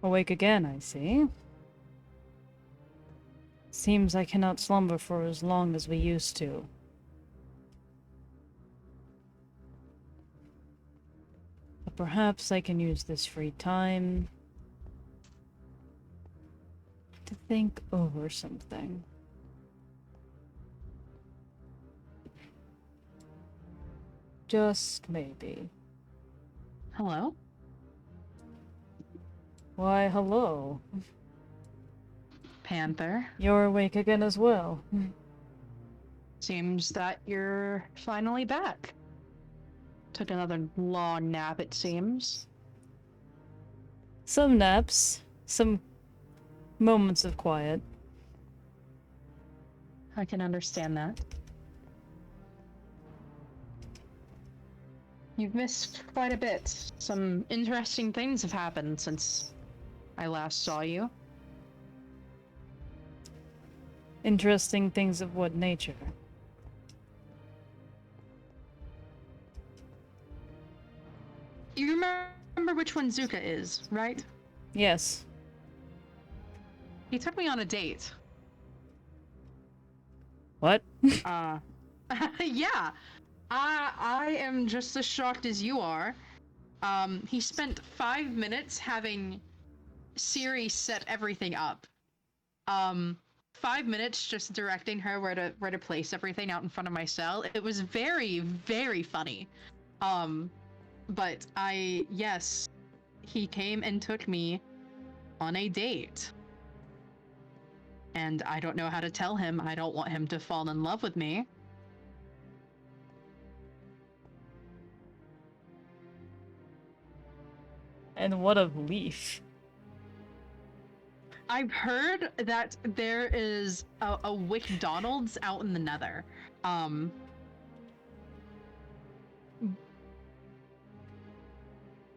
Awake again, I see. Seems I cannot slumber for as long as we used to. But perhaps I can use this free time to think over something. Just maybe. Hello? Why, hello. Panther. You're awake again as well. Seems that you're finally back. Took another long nap, it seems. Some naps, some moments of quiet. I can understand that. You've missed quite a bit. Some interesting things have happened since I last saw you. Interesting things of what nature? You remember which one Zuka is, right? Yes. He took me on a date. What? Yeah. I am just as shocked as you are. He spent 5 minutes having Siri set everything up. 5 minutes just directing her where to place everything out in front of my cell. It was very, very funny. But yes, he came and took me on a date. And I don't know how to tell him I don't want him to fall in love with me. And what of Leaf? I've heard that there is a McDonald's out in the Nether.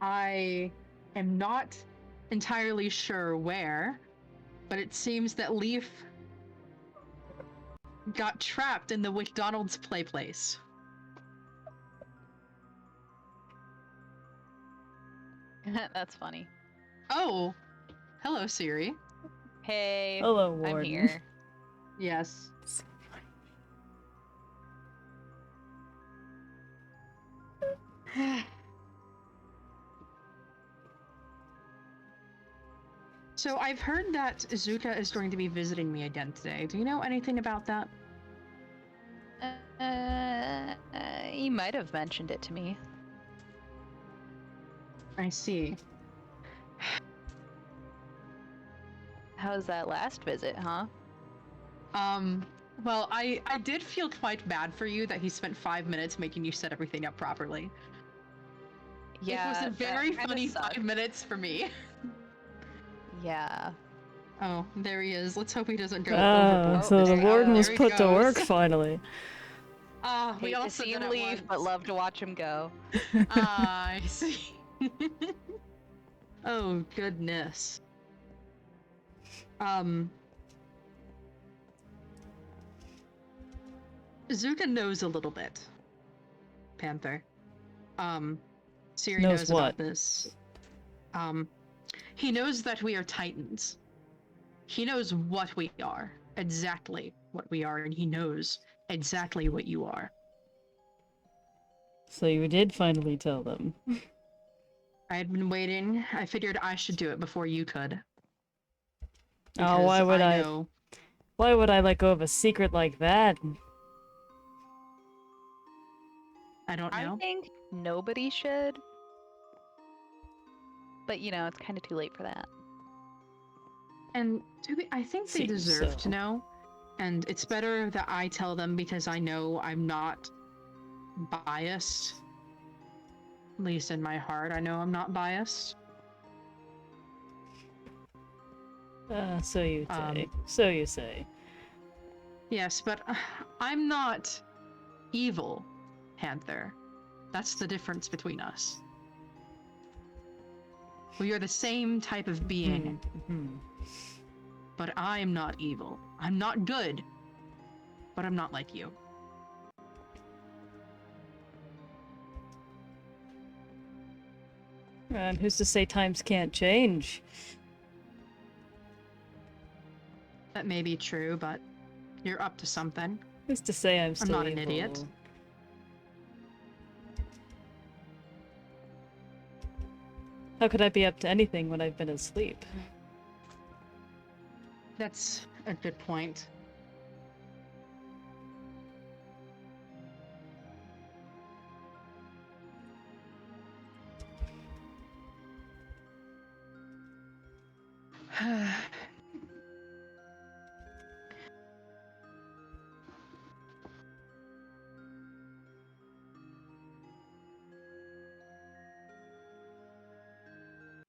I am not entirely sure where, but it seems that Leaf got trapped in the McDonald's play place. That's funny. Oh, hello, Siri. Hey, Hello, I'm Warden. here. Yes. So I've heard that Zuka is going to be visiting me again today. Do you know anything about that? You might have mentioned it to me. I see. How's that last visit, huh? Well, I did feel quite bad for you that he spent 5 minutes making you set everything up properly. Yeah, it was a very that kinda funny sucked. 5 minutes for me. Yeah. Oh, there he is. Let's hope he doesn't go Ah, overboard. so the there you Warden go. was There he put to work goes. finally. We Hate to also see did him it leave, but once. love to watch him go. I see. Oh, goodness. Zuka knows a little bit. Panther. Siri Knows knows what? about this. He knows that we are Titans. He knows what we are. Exactly what we are, and he knows exactly what you are. So you did finally tell them. I had been waiting. I figured I should do it before you could. Oh, why would I? Know. Why would I let go of a secret like that? I don't know. I think nobody should. But, you know, it's kind of too late for that. And I think they Seems deserve so. to know. And it's better that I tell them because I know I'm not biased. At least in my heart, I know I'm not biased. So you say. So you say. Yes, but I'm not evil, Panther. That's the difference between us. We are the same type of being. But I'm not evil. I'm not good. But I'm not like you. And who's to say times can't change? That may be true, but you're up to something. Who's to say I'm still not an evil? idiot. How could I be up to anything when I've been asleep? That's a good point.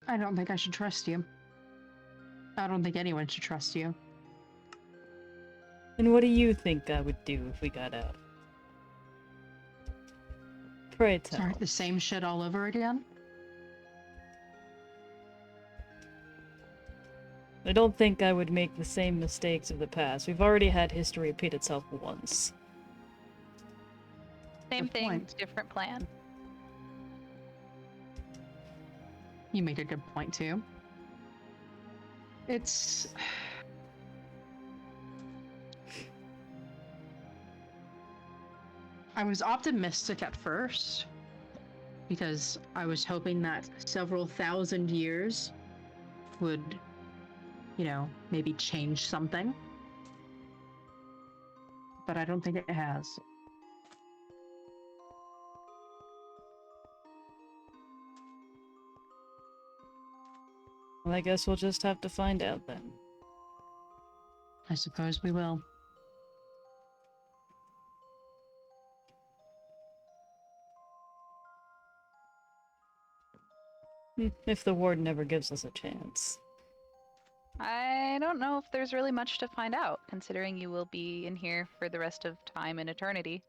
I don't think I should trust you. I don't think anyone should trust you. And what do you think I would do if we got out? Pray tell. Start the same shit all over again? I don't think I would make the same mistakes of the past. We've already had history repeat itself once. Same Good thing, point. different plan. You make a good point too. It's... I was optimistic at first because I was hoping that several thousand years would, you know, maybe change something. But I don't think it has. Well, I guess we'll just have to find out then. I suppose we will. If the warden never gives us a chance. I don't know if there's really much to find out, considering you will be in here for the rest of time and eternity.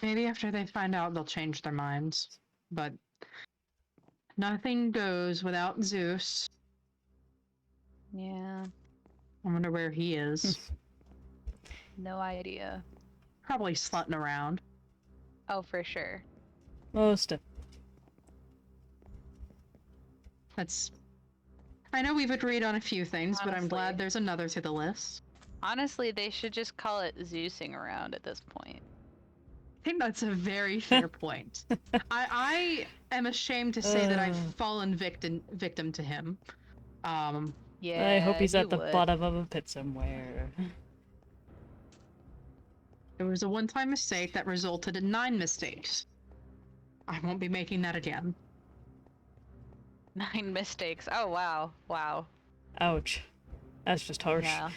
Maybe after they find out, they'll change their minds. But nothing goes without Zeus. Yeah, I wonder where he is. no idea. Probably slutting around. Oh, for sure. Most of That's... I know we've agreed on a few things, but I'm glad Honestly. there's another to the list. Honestly, they should just call it Zeusing around at this point. I think that's a very fair point. I am ashamed to say that I've fallen victim to him. Yeah, I hope he's you at the would. bottom of a pit somewhere. It was a one-time mistake that resulted in 9 mistakes. I won't be making that again. 9 mistakes. Oh, wow. Wow. Ouch. That's just harsh. Yeah.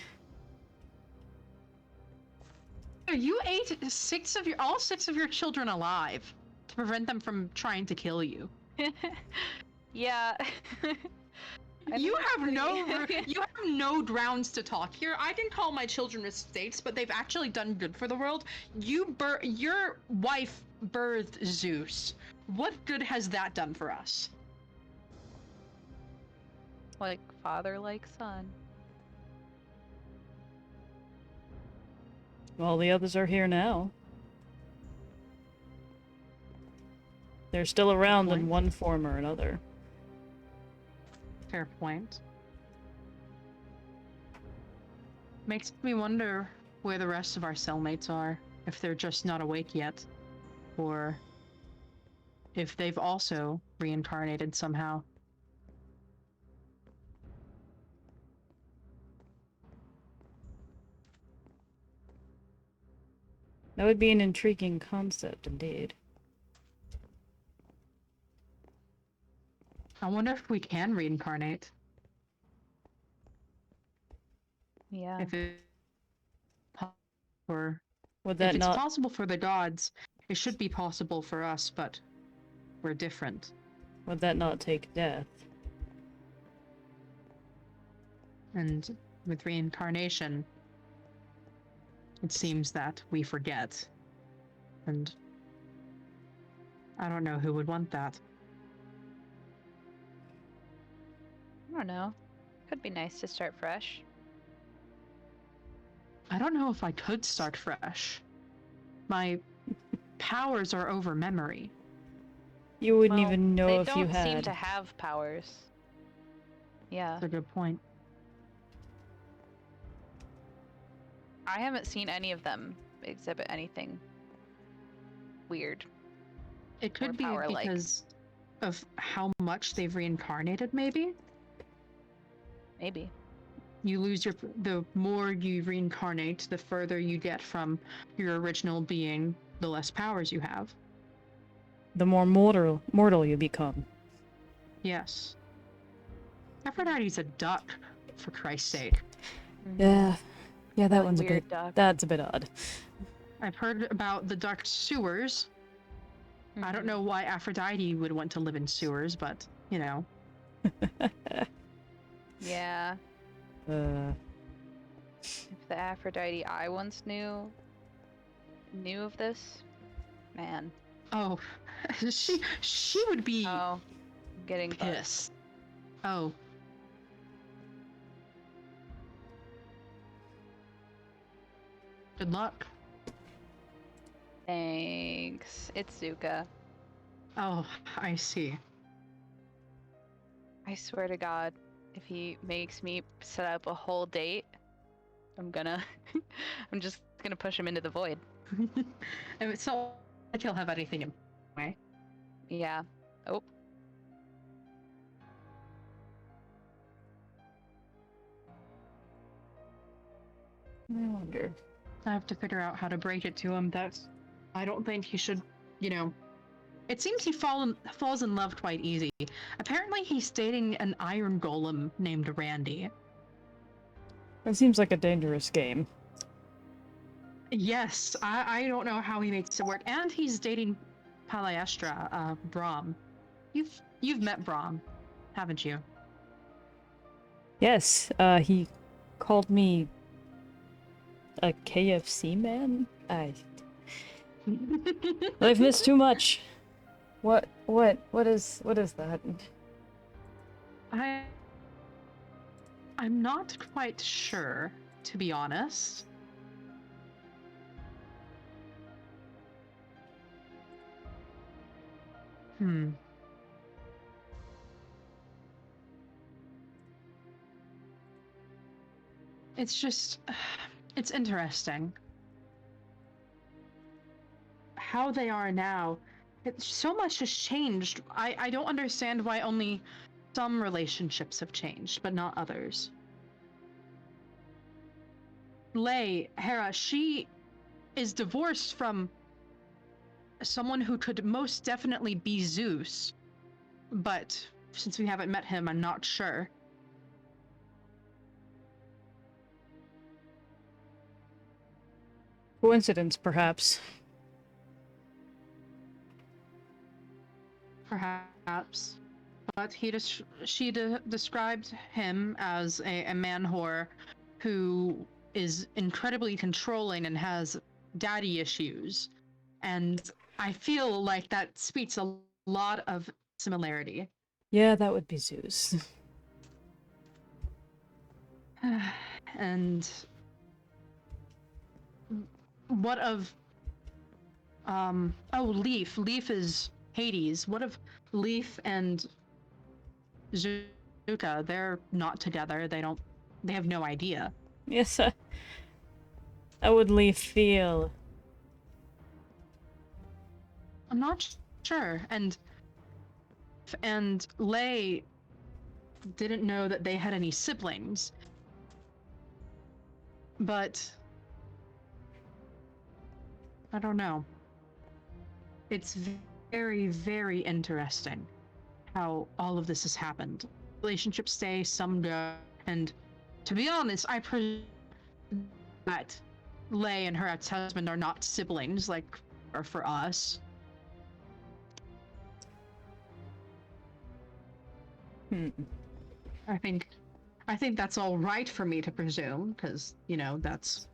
You ate all six of your children alive to prevent them from trying to kill you. Yeah. You have no grounds to talk here. I can call my children mistakes, but they've actually done good for the world. Your wife birthed Zeus. What good has that done for us? Like father, like son. Well, the others are here now. They're still around in point. one form or another. Fair point. Makes me wonder where the rest of our cellmates are. If they're just not awake yet. Or if they've also reincarnated somehow. That would be an intriguing concept, indeed. I wonder if we can reincarnate. Yeah. If it... Or... Would If that it's not... possible for the gods, it should be possible for us, but we're different. Would that not take death? And with reincarnation, it seems that we forget. And I don't know who would want that. I don't know. Could be nice to start fresh. I don't know if I could start fresh. My powers are over memory. You wouldn't Well, even know they if you don't seem had. to have powers. Yeah. That's a good point. I haven't seen any of them exhibit anything weird. It could be power-like. because of how much they've reincarnated, maybe? Maybe. You lose the more you reincarnate, the further you get from your original being, the less powers you have. The more mortal you become. Yes. Aphrodite's a duck, for Christ's sake. Yeah. Yeah, that Really one's a weird bit... duck. That's a bit odd. I've heard about the duck sewers. I don't Mhm. know why Aphrodite would want to live in sewers, but, you know. Yeah. Uh, If the Aphrodite I once knew of this, man. Oh, she would be Oh, I'm getting buzzed. pissed. Oh. Good luck. Thanks. It's Zuka. Oh, I see. I swear to God, if he makes me set up a whole date, I'm just gonna push him into the void. And it's not like he'll have anything in way. Yeah. Oh. I wonder. I have to figure out how to break it to him. I don't think he should, you know. It seems he falls in love quite easy. Apparently he's dating an iron golem named Randy. That seems like a dangerous game. Yes, I don't know how he makes it work. And he's dating Palaestra, Brahm. You've met Brahm, haven't you? Yes, he called me a KFC man? I've missed too much. What is that? I'm not quite sure, to be honest. It's just, it's interesting. How they are now, so much has changed. I don't understand why only some relationships have changed, but not others. Hera, she is divorced from someone who could most definitely be Zeus, but since we haven't met him, I'm not sure. Coincidence, perhaps. Perhaps. But she described him as a man whore who is incredibly controlling and has daddy issues. And I feel like that speaks a lot of similarity. Yeah, that would be Zeus. And what of Leaf. Leaf is Hades. What of Leaf and Zuka? They're not together. They have no idea. Yes, how would Leaf feel? I'm not sure. And Lei didn't know that they had any siblings. But I don't know. It's very, very interesting how all of this has happened. Relationships stay, some go, and to be honest, I presume that Lei and her ex-husband are not siblings like are for us. I think that's all right for me to presume, because, you know, that's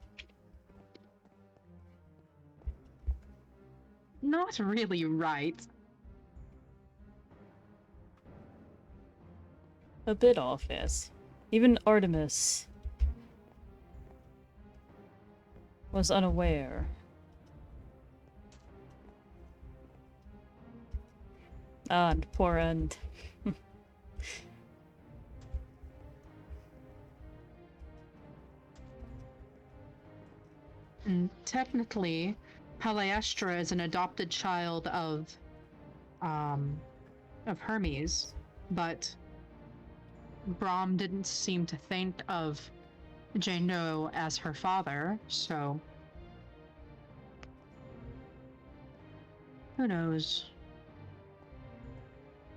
not really right. A bit off, yes. Even Artemis was unaware. Ah, and poor End. And technically, Palaestra is an adopted child of Hermes, but Brahm didn't seem to think of Jano as her father, so who knows?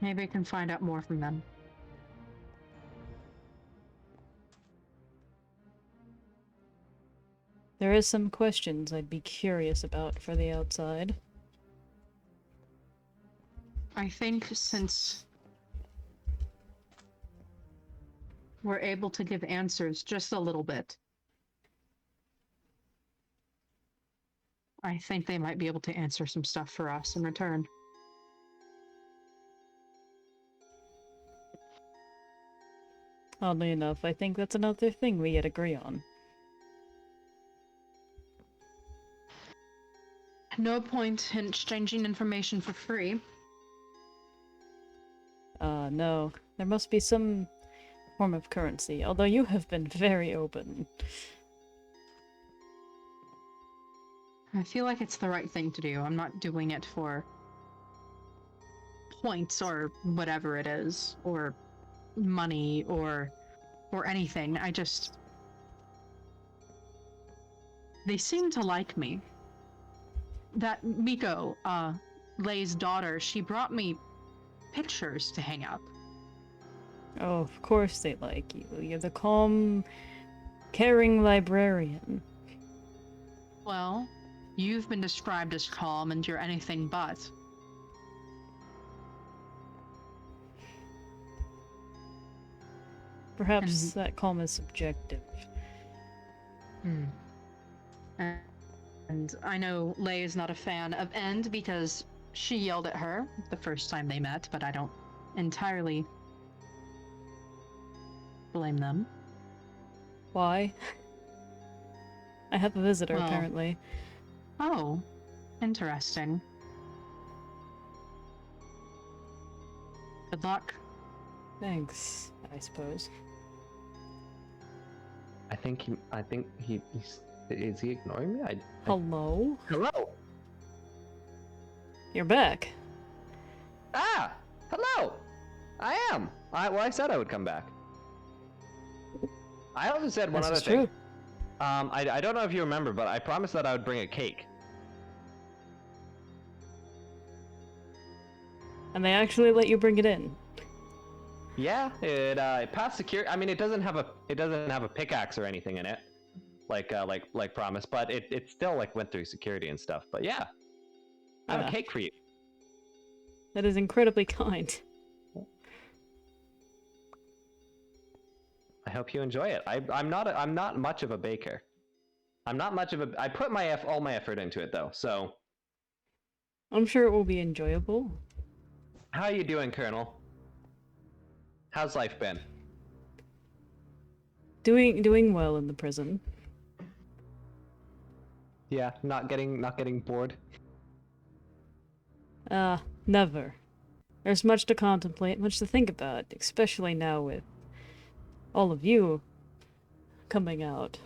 Maybe I can find out more from them. There is some questions I'd be curious about for the outside. I think since we're able to give answers just a little bit, I think they might be able to answer some stuff for us in return. Oddly enough, I think that's another thing we yet agree on. No point in exchanging information for free. No. There must be some form of currency, although you have been very open. I feel like it's the right thing to do. I'm not doing it for points or whatever it is, or money or anything. They seem to like me. That Miko, Lei's daughter, she brought me pictures to hang up. Oh, of course they like you. You're the calm, caring librarian. Well, you've been described as calm and you're anything but. Perhaps that calm is subjective. And I know Lei is not a fan of End because she yelled at her the first time they met, but I don't entirely blame them. Why? I have a visitor, Well, apparently. Oh, interesting. Good luck. Thanks, I suppose. I think he's is he ignoring me? Hello? Hello. You're back. Ah, hello. I am. I said I would come back. I also said one This other is thing. true. I don't know if you remember, but I promised that I would bring a cake. And they actually let you bring it in. Yeah, it passed security. I mean, it doesn't have a pickaxe or anything in it, like promised, but it still like went through security and stuff. But yeah, I have a cake for you. That is incredibly kind. I hope you enjoy it. I'm not much of a baker. I put all my effort into it though. So I'm sure it will be enjoyable. how you doing, Colonel? How's life been? Doing well in the prison. Yeah, not getting bored. Never. There's much to contemplate, much to think about, especially now with all of you coming out.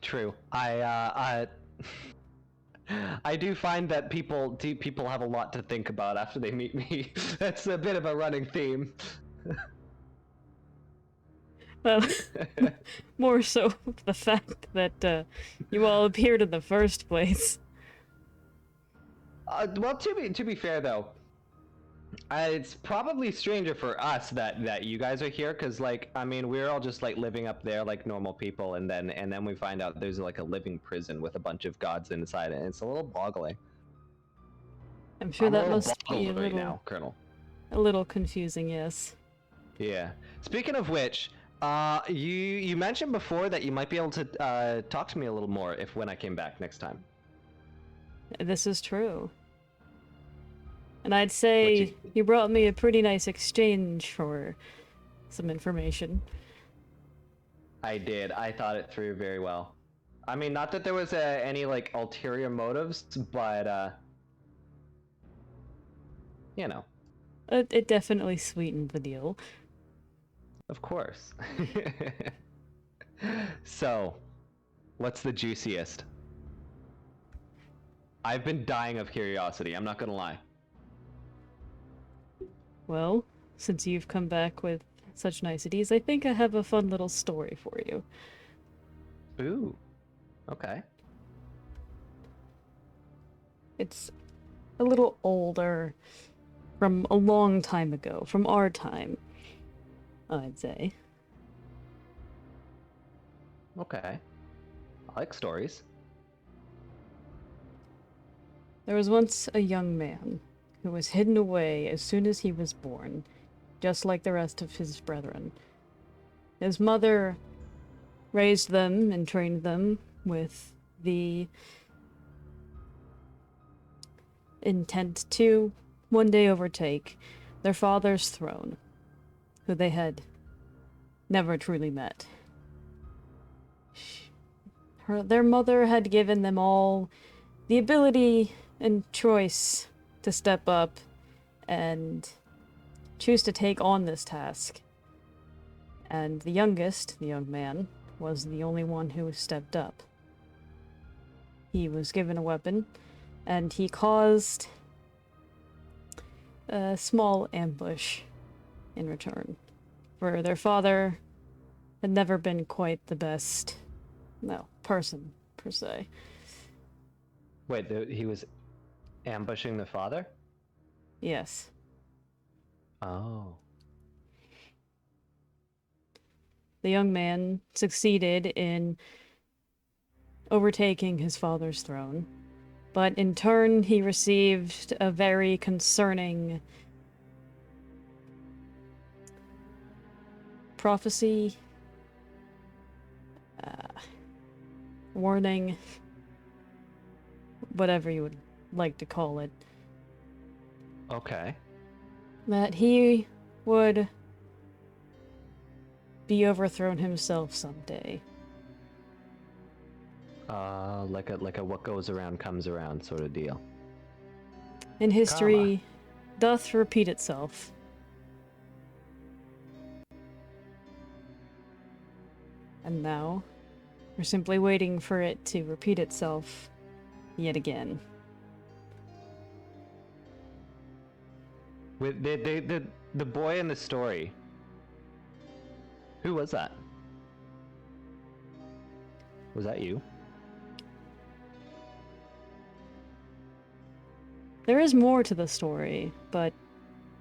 True. I do find that people have a lot to think about after they meet me. That's a bit of a running theme. Well, more so the fact that you all appeared in the first place. Well, to be fair though, it's probably stranger for us that you guys are here, because like I mean we're all just like living up there like normal people, and then we find out there's like a living prison with a bunch of gods inside it. And it's a little boggling. I'm sure I'm that a little must be boggled right now, Colonel. a little confusing, yes. Yeah. Speaking of which, you mentioned before that you might be able to talk to me a little more when I came back next time. This is true. And I'd say you brought me a pretty nice exchange for some information. I did. I thought it through very well. I mean, not that there was any like ulterior motives, but you know. It definitely sweetened the deal. Of course. So, What's the juiciest? I've been dying of curiosity, I'm not gonna lie. Well, since you've come back with such niceties, I think I have a fun little story for you. Ooh. Okay. It's a little older, from a long time ago, from our time, I'd say. Okay. I like stories. There was once a young man who was hidden away as soon as he was born, just like the rest of his brethren. His mother raised them and trained them with the intent to one day overtake their father's throne, who they had never truly met. Their mother had given them all the ability and choice to step up and choose to take on this task. And the youngest, the young man, was the only one who stepped up. He was given a weapon, and he caused a small ambush in return. For their father had never been quite the best, person, per se. Wait, he was ambushing the father? Yes. Oh. The young man succeeded in overtaking his father's throne, but in turn he received a very concerning prophecy, warning, whatever you would like to call it, Okay. that he would be overthrown himself someday. Like a what goes around comes around sort of deal. And history doth repeat itself. And now, we're simply waiting for it to repeat itself yet again. With the boy in the story. Who was that? Was that you? There is more to the story, but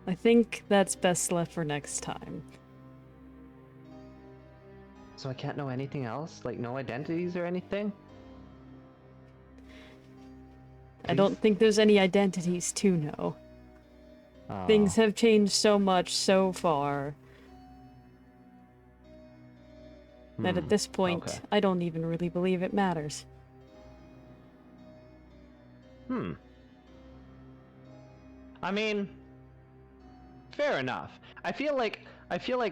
I think that's best left for next time. So I can't know anything else? Like no identities or anything? I don't think there's any identities to know. Oh. Things have changed so much so far that at this point, okay. I don't even really believe it matters. I mean, fair enough. I feel like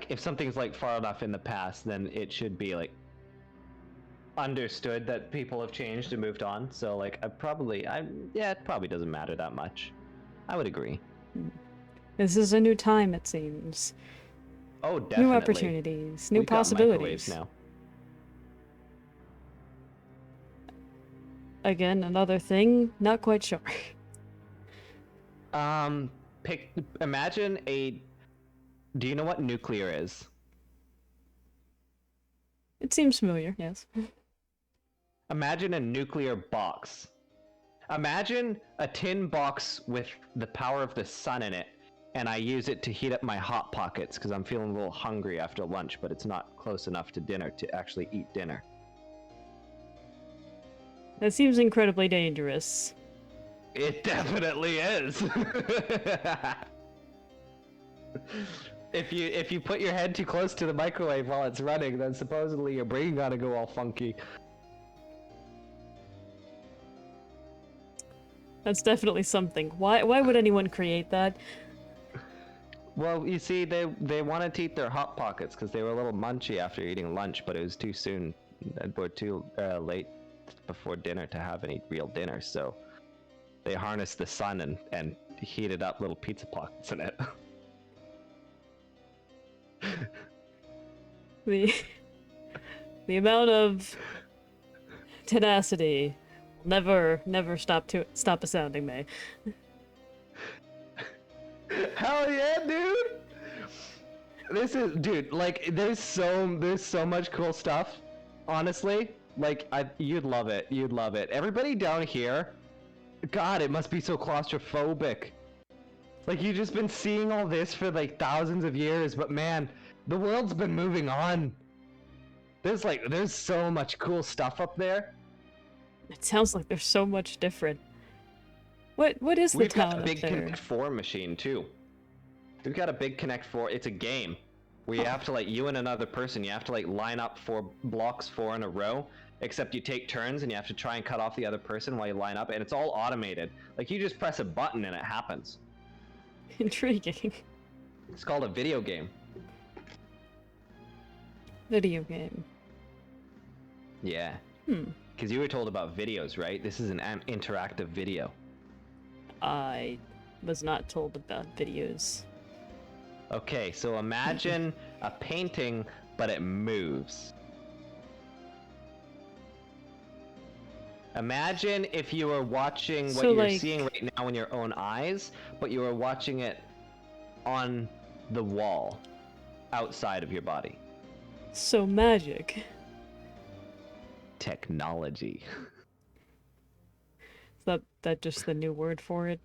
if something's like far enough in the past, then it should be like understood that people have changed and moved on. So like it probably doesn't matter that much. I would agree. This is a new time, it seems. Oh, definitely. New opportunities, new We've got possibilities. microwaves now. Again, another thing, not quite sure. Imagine a. Do you know what nuclear is? It seems familiar, yes. Imagine a nuclear box. Imagine a tin box with the power of the sun in it, and I use it to heat up my hot pockets because I'm feeling a little hungry after lunch, but it's not close enough to dinner to actually eat dinner. That seems incredibly dangerous. It definitely is. If you put your head too close to the microwave while it's running, then supposedly your brain gotta go all funky. That's definitely something. Why would anyone create that? Well, you see, they wanted to eat their hot pockets because they were a little munchy after eating lunch, but it was too soon, or too late before dinner to have any real dinner. So they harnessed the sun and heated up little pizza pockets in it. The amount of tenacity never stop astounding me. Hell yeah, dude! This is, dude, like, there's so much cool stuff, honestly. Like, you'd love it, you'd love it. Everybody down here, God, it must be so claustrophobic. Like, you've just been seeing all this for, like, thousands of years, but man, the world's been moving on. There's so much cool stuff up there. It sounds like there's so much different. What is the We've town got a big up there? Connect 4 machine, too. We've got a big Connect 4, it's a game. Where you have to, like, you and another person, you have to, like, line up 4 blocks, 4 in a row, except you take turns and you have to try and cut off the other person while you line up, and it's all automated. Like, you just press a button and it happens. Intriguing. It's called a video game. Video game. Yeah. Hmm. Because you were told about videos, right? This is an interactive video. I was not told about videos. Okay, so imagine a painting, but it moves. Imagine if you were watching what So, you're like- seeing right now in your own eyes, but you were watching it on the wall, outside of your body. So magic. Technology. Is that just the new word for it?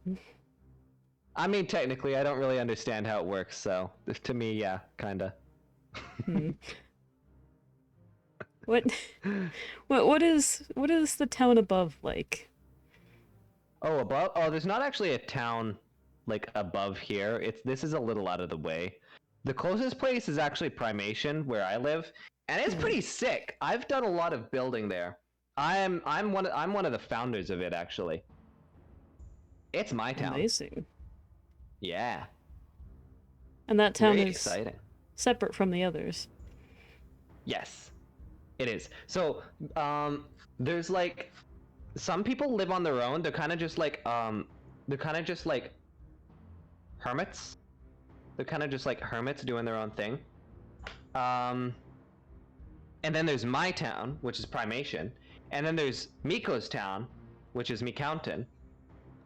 I mean, technically, I don't really understand how it works, so to me, yeah, kinda. Hmm. What is the town above like? Oh, above? Oh, there's not actually a town like above here. This is a little out of the way. The closest place is actually Primation, where I live, and it's pretty sick. I've done a lot of building there. I'm one of the founders of it, actually. It's my town. Amazing. Yeah. And that town Very is exciting. separate from the others. Yes, it is. So, there's like some people live on their own. They're kind of just like hermits. They're kind of just like hermits doing their own thing. And then there's my town, which is Primation, and then there's Miko's town, which is Mecountain.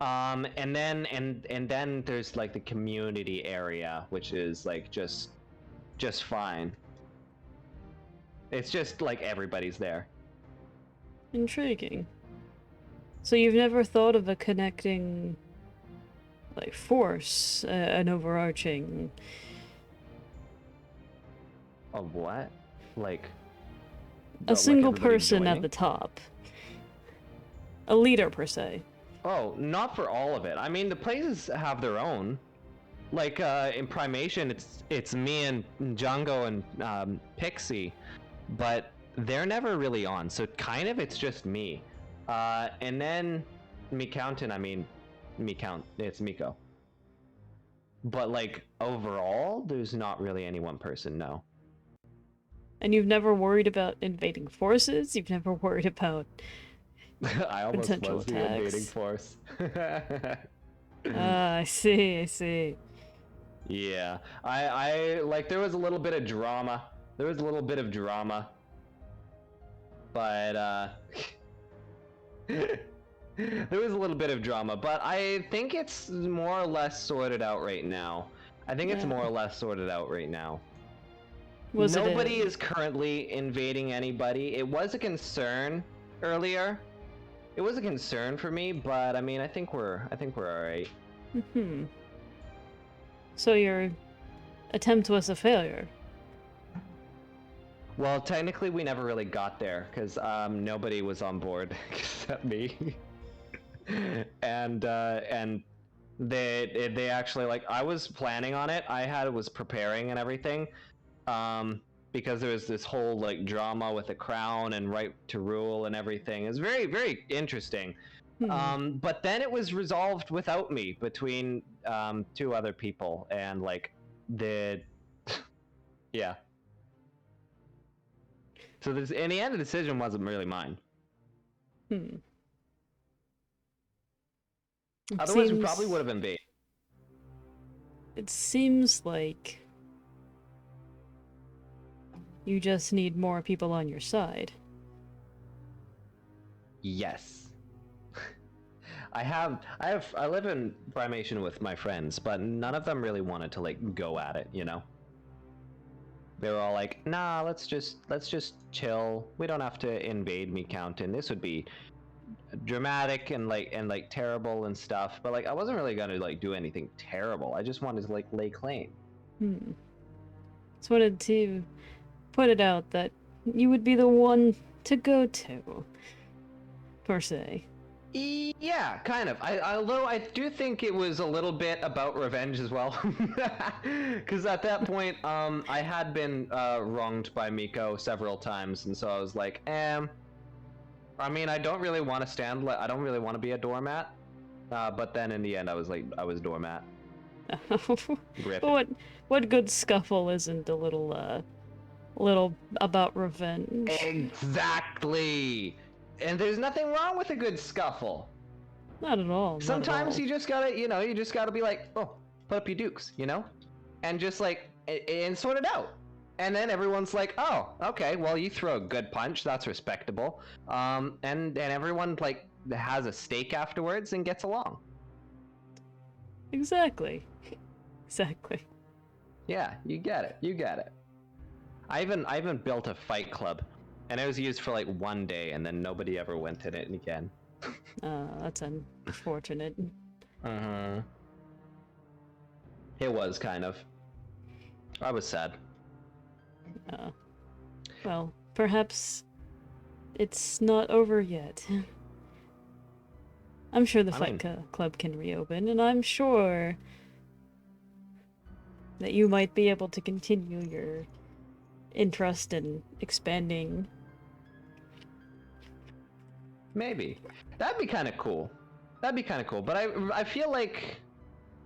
And then there's like the community area, which is like just fine. It's just like everybody's there. Intriguing. So you've never thought of a connecting, like, force, an overarching... Of what? Like A single everybody person at joining? the top. A leader, per se. Oh, not for all of it. I mean, the places have their own. Like in Primation, it's me and Django and Pixie, but they're never really on. So kind of it's just me. And then Mecountain, I mean, it's Miko. But like overall, there's not really any one person. No. And you've never worried about invading forces? You've never worried about... I almost Potential was the invading attacks. force. I see. Yeah, I like there was a little bit of drama. There was a little bit of drama, but there was a little bit of drama. But I think it's more or less sorted out right now. I think it's Yeah. more or less sorted out right now. Was Nobody it is currently invading anybody. It was a concern earlier. It was a concern for me, but I mean, I think we're all right. Hmm. So your attempt was a failure? Well, technically, we never really got there because nobody was on board except me, and they actually like I was planning on it. Was preparing and everything, because there was this whole like drama with the crown and right to rule and everything. It was very, very interesting. But then it was resolved without me between 2 other people, and like yeah. So in the end, the decision wasn't really mine. It Otherwise, we seems- probably would have invaded. It seems like you just need more people on your side. Yes. I live in Primation with my friends, but none of them really wanted to like go at it, you know? They were all like, nah, let's just chill. We don't have to invade me counting. This would be dramatic and like terrible and stuff. But like I wasn't really gonna like do anything terrible. I just wanted to like lay claim. Just wanted to put it out that you would be the one to go to, per se. Yeah, kind of. Although I do think it was a little bit about revenge as well, because at that point, I had been wronged by Miko several times, and so I was like, I mean, I don't really want to stand. I don't really want to be a doormat. But then in the end, I was doormat. Rip. What good scuffle isn't a little about revenge? Exactly. And there's nothing wrong with a good scuffle. Not at all. Sometimes you just gotta, you just gotta be like, oh, put up your dukes, and just like, and sort it out. And then everyone's like, oh, okay, well, you throw a good punch, that's respectable. And everyone like has a steak afterwards and gets along. Exactly. Yeah, you get it. I even built a fight club. And it was used for like one day, and then nobody ever went in it again. That's unfortunate. It was kind of. I was sad. Well, perhaps it's not over yet. I'm sure the fight club can reopen, and I'm sure that you might be able to continue your interest in expanding. Maybe. That'd be kind of cool. But I feel like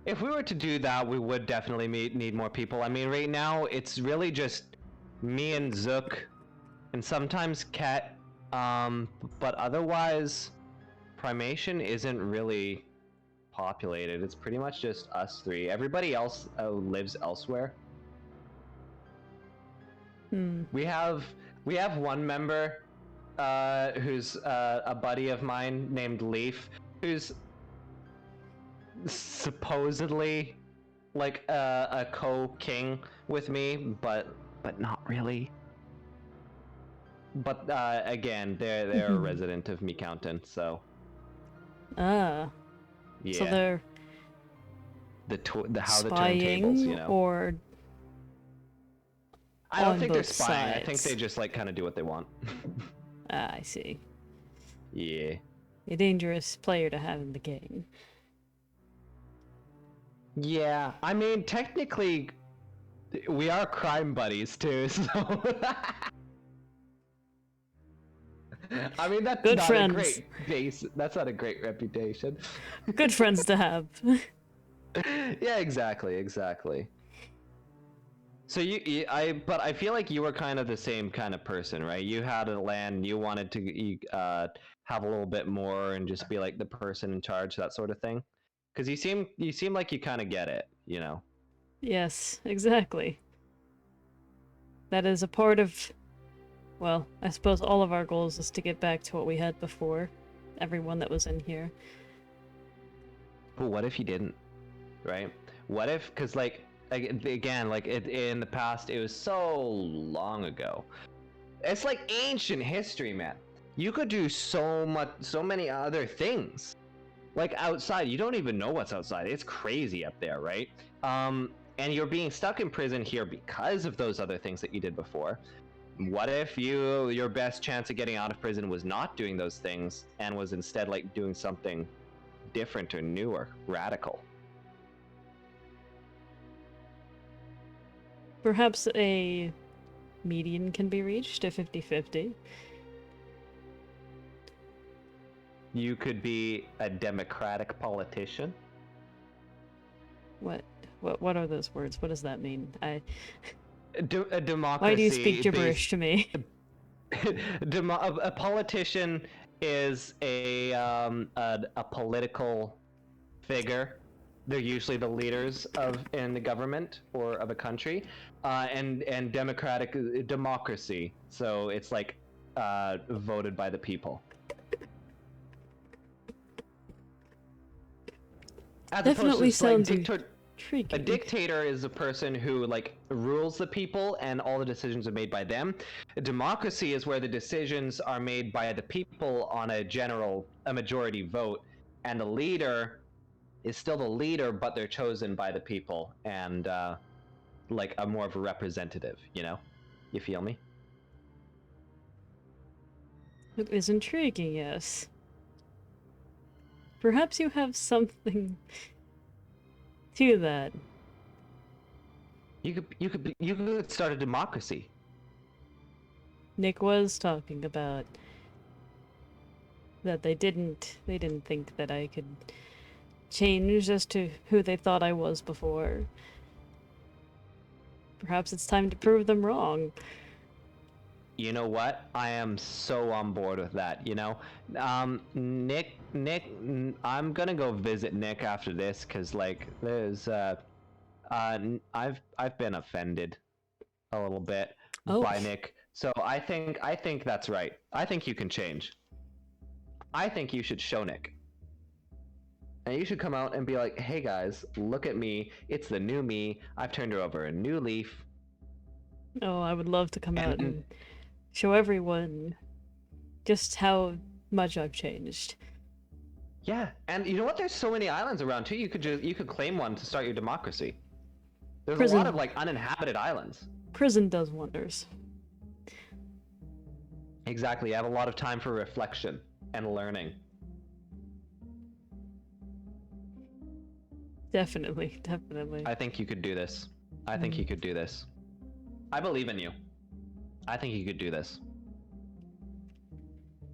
if we were to do that, we would definitely need more people. I mean, right now, it's really just me and Zook, and sometimes Ket. But otherwise, Primation isn't really populated. It's pretty much just us three. Everybody else lives elsewhere. We have one member who's a buddy of mine named Leaf, who's supposedly like a co-king with me, but not really. But again, they're a resident of Mecountain, so. Yeah. So they're how spying, the turntables, or I don't think they're both spying. sides. I think they just like kind of do what they want. I see. Yeah. A dangerous player to have in the game. Yeah, I mean, technically, we are crime buddies too, so. I mean, that's Good not friends. a great base. That's not a great reputation. Good friends to have. Yeah, exactly. So but I feel like you were kind of the same kind of person, right? You had a land, you wanted to have a little bit more and just be like the person in charge, that sort of thing. Because you seem like you kind of get it, Yes, exactly. That is a part of, well, I suppose all of our goals is to get back to what we had before. Everyone that was in here. But what if you didn't, right? What if, because again, in the past, it was so long ago. It's like ancient history, man. You could do so many other things. Like outside, you don't even know what's outside. It's crazy up there, right? And you're being stuck in prison here because of those other things that you did before. What if your best chance of getting out of prison was not doing those things and was instead like doing something different or new or radical? Perhaps a median can be reached, a 50-50. You could be a democratic politician. What are those words? What does that mean? A democracy. Why do you speak gibberish to me? A politician is a political figure. They're usually the leaders in the government or of a country, and democracy. So it's like voted by the people. As Definitely opposed to like sounds a intriguing. dictator is a person who like rules the people and all the decisions are made by them. A democracy is where the decisions are made by the people on a majority vote, and the leader is still the leader, but they're chosen by the people and like a more of a representative. You feel me? It is intriguing, yes. Perhaps you have something to that. You could start a democracy. Nick was talking about that they didn't think that I could change as to who they thought I was before. Perhaps it's time to prove them wrong. You know what? I am so on board with that. Nick, I'm gonna go visit Nick after this because like there's I've been offended a little bit Oh. by Nick. So I think that's right. I think you can change. I think you should show Nick. And you should come out and be like, "Hey guys, look at me. It's the new me. I've turned over a new leaf." Oh, I would love to come out and show everyone just how much I've changed. Yeah, and you know what? There's so many islands around too. You could claim one to start your democracy. There's a lot of like uninhabited islands. Prison does wonders. Exactly. You have a lot of time for reflection and learning. Definitely, definitely. I think you could do this. I think you could do this. I believe in you. I think you could do this.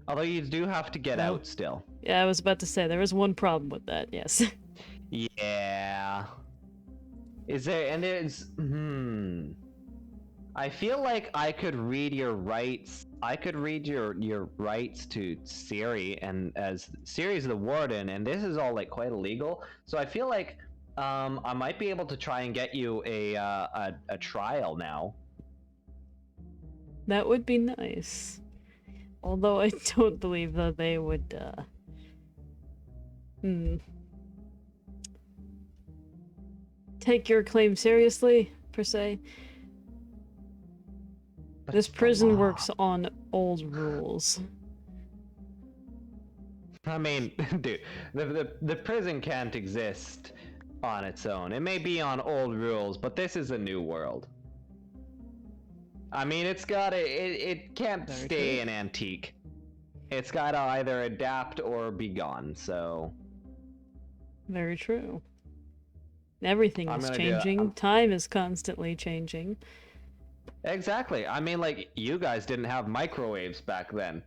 Although you do have to get out still. Yeah, I was about to say, there is one problem with that, yes. Yeah. Is there, and there's, I feel like I could read your rights. I could read your rights to Siri, and as Siri's the warden, and this is all like quite illegal. So I feel like I might be able to try and get you a trial now. That would be nice. Although I don't believe that they would, take your claim seriously, per se. This prison works on old rules. I mean, dude, the prison can't exist on its own. It may be on old rules, but this is a new world. I mean, it can't stay an antique. It's gotta either adapt or be gone, so... Very true. Everything is changing. Time is constantly changing. Exactly. I mean, like, you guys didn't have microwaves back then.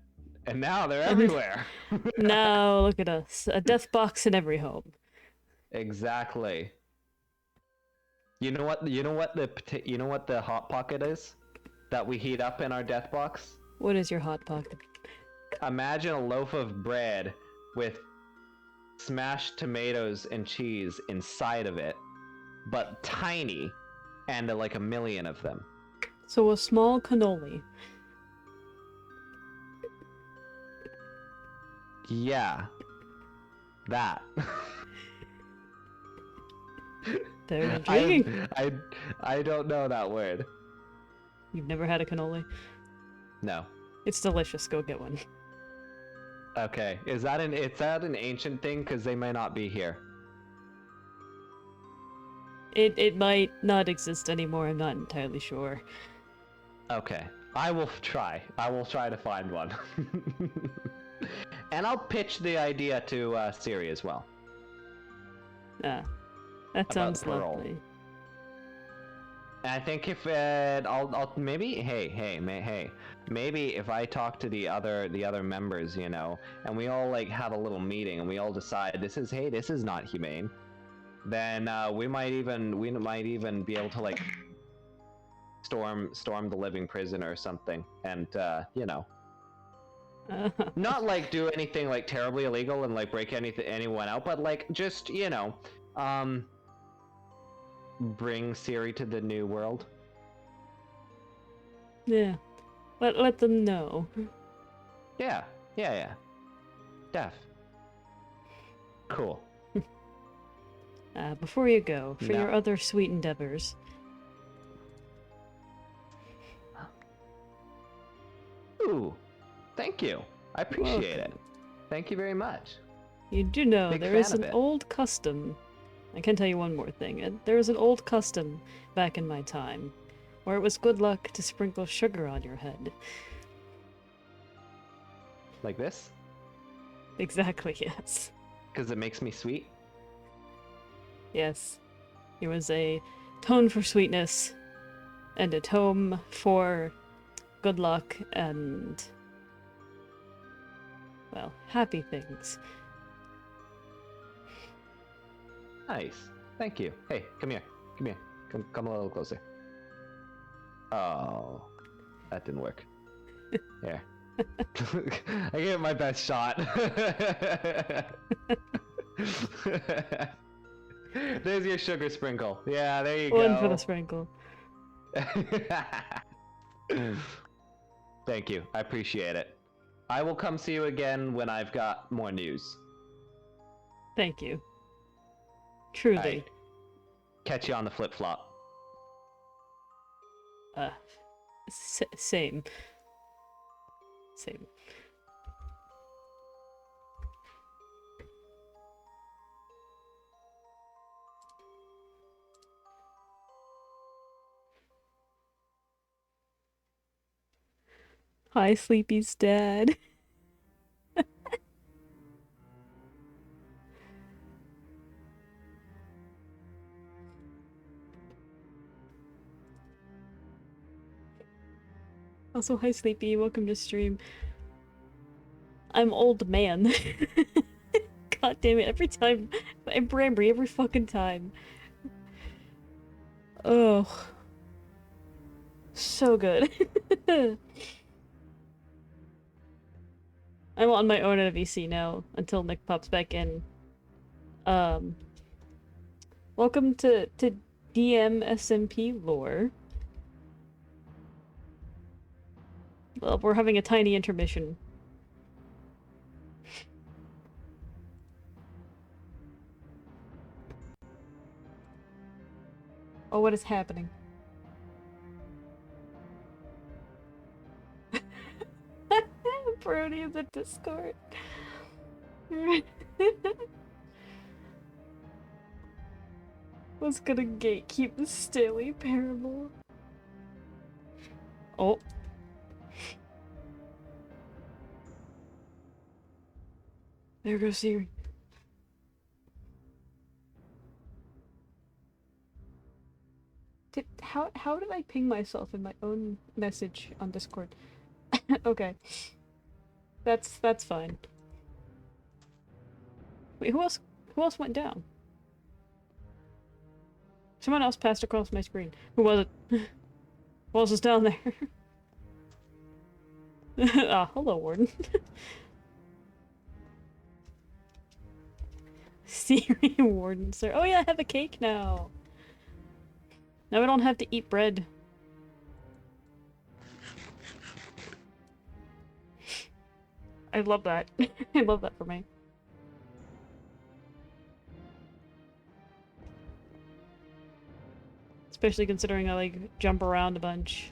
And now they're everywhere. Now, look at us. A death box in every home. Exactly. You know what the hot pocket is? That we heat up in our death box? What is your hot pocket? Imagine a loaf of bread with smashed tomatoes and cheese inside of it, but tiny, and like a million of them. So a small cannoli. Yeah. That. Very intriguing. I don't know that word. You've never had a cannoli? No. It's delicious. Go get one. Okay. Is that an ancient thing? Because they may not be here. It might not exist anymore. I'm not entirely sure. Okay. I will try. I will try to find one. And I'll pitch the idea to Siri as well. Ah, that sounds Pearl. lovely. And I think if I'll maybe maybe if I talk to the other members, and we all like have a little meeting and we all decide this is not humane, then we might even be able to like storm the living prison or something, and not like do anything like terribly illegal and like break anyone out, but like just bring Siri to the new world. Yeah. Let them know. Yeah. Def. Cool. Before you go, for No. your other sweet endeavors. Ooh, thank you. I appreciate it. welcome. Thank you very much. You do know Big there fan is of an it. old custom. I can tell you one more thing. There is an old custom back in my time where it was good luck to sprinkle sugar on your head. Like this? Exactly, yes. Because it makes me sweet? Yes. It was a tone for sweetness and a tome for good luck and, well, happy things. Nice. Thank you. Hey, come here. Come here. Come a little closer. Oh, that didn't work. Here. I gave it my best shot. There's your sugar sprinkle. Yeah, there you One go. for the sprinkle. Thank you. I appreciate it. I will come see you again when I've got more news. Thank you. Truly. Alright. Catch you on the flip-flop. Same. Same. Hi, Sleepy's dad. Also, hi, Sleepy. Welcome to stream. I'm old man. God damn it, every time. I'm Brambry every fucking time. Oh. So good. I'm on my own at a VC now until Nick pops back in. Welcome to DM SMP lore. Well, we're having a tiny intermission. Oh, what is happening? Brody in the Discord. Was gonna gatekeep the Staley Paramore. Oh. There goes Siri. How did I ping myself in my own message on Discord? Okay. That's fine. Wait, who else went down? Someone else passed across my screen. Who was it? Who else is down there? Ah, hello, Warden. Siri Warden, sir. Oh yeah, I have a cake now. Now I don't have to eat bread. I love that. I love that for me. Especially considering I like jump around a bunch.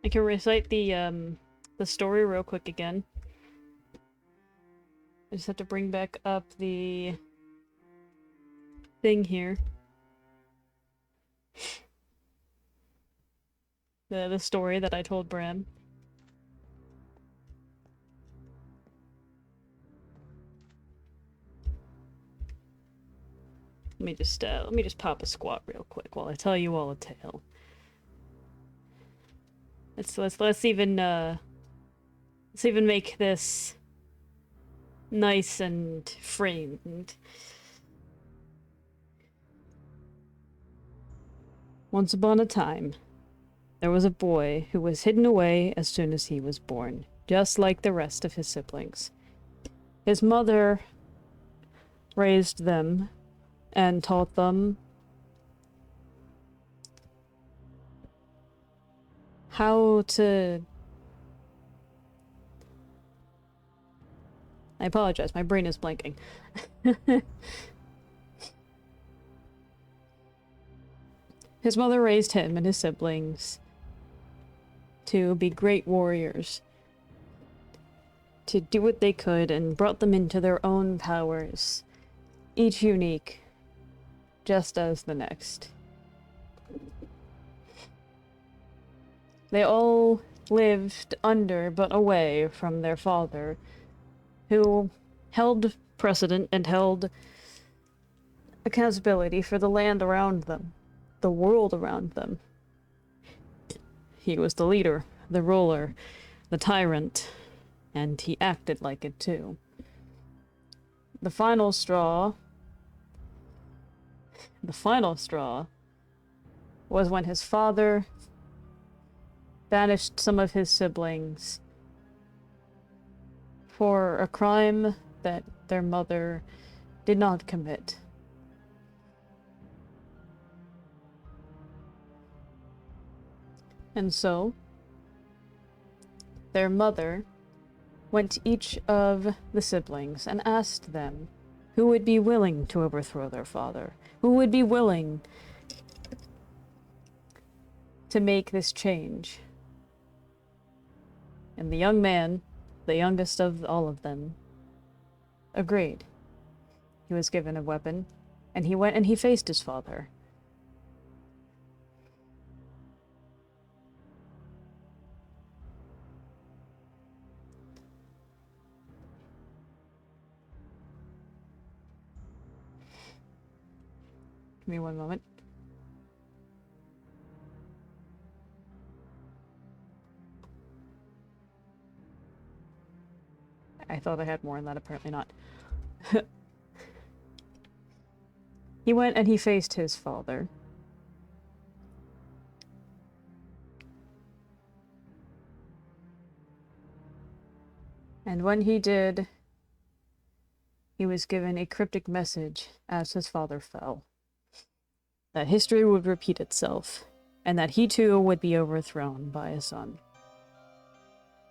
I can recite the story real quick again. I just have to bring back up the thing here. The story that I told Bram. Let me just pop a squat real quick while I tell you all a tale. Let's even make this nice and framed. Once upon a time, there was a boy who was hidden away as soon as he was born, just like the rest of his siblings. His mother raised them and taught them how to... I apologize, my brain is blanking. His mother raised him and his siblings to be great warriors, to do what they could, and brought them into their own powers, each unique, just as the next. They all lived under but away from their father, who held precedent and held accountability for the land around them, the world around them. He was the leader, the ruler, the tyrant, and he acted like it too. The final straw was when his father banished some of his siblings for a crime that their mother did not commit. And so, their mother went to each of the siblings and asked them who would be willing to overthrow their father, who would be willing to make this change. And the young man, the youngest of all of them, agreed. He was given a weapon, and he went and he faced his father. Give me one moment. I thought I had more than that, apparently not. He went and he faced his father. And when he did, he was given a cryptic message as his father fell. That history would repeat itself, and that he too would be overthrown by his son.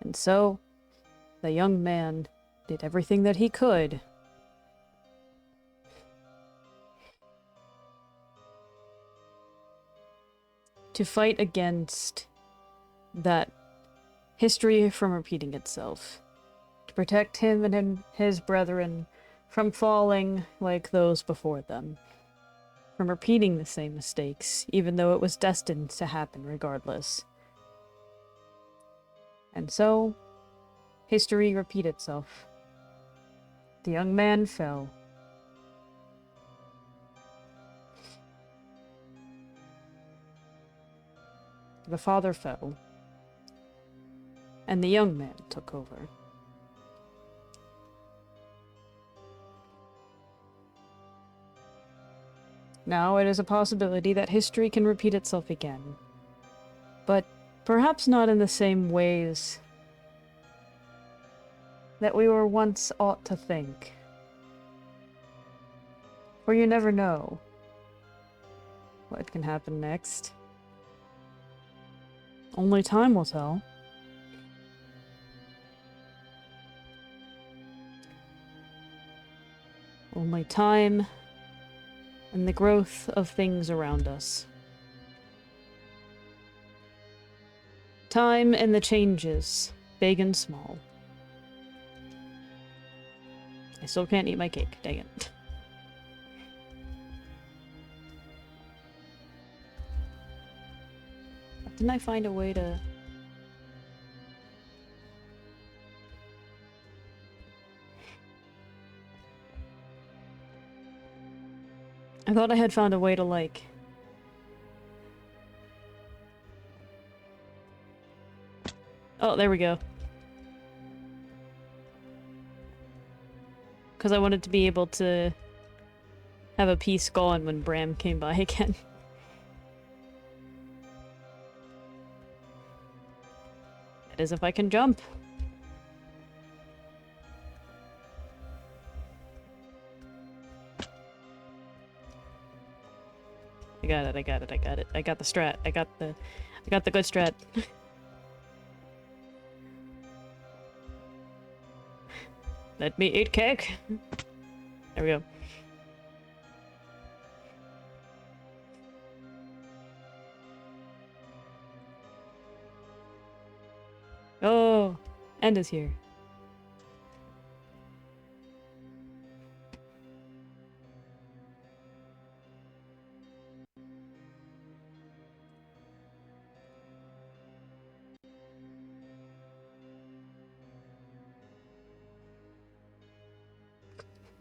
And so, the young man did everything that he could to fight against that history from repeating itself, to protect him and his brethren from falling like those before them, from repeating the same mistakes, even though it was destined to happen regardless. And so, history repeated itself. The young man fell. The father fell. And the young man took over. Now it is a possibility that history can repeat itself again. But perhaps not in the same ways that we were once ought to think. For you never know what can happen next. Only time will tell. Only time and the growth of things around us. Time and the changes, big and small. I still can't eat my cake, dang it. Didn't I find a way to... I thought I had found a way to, like... Oh, there we go. Because I wanted to be able to have a piece gone when Bram came by again. That is if I can jump. I got it, I got it, I got it. I got the strat. I got the good strat. Let me eat cake. There we go. Oh, End is here.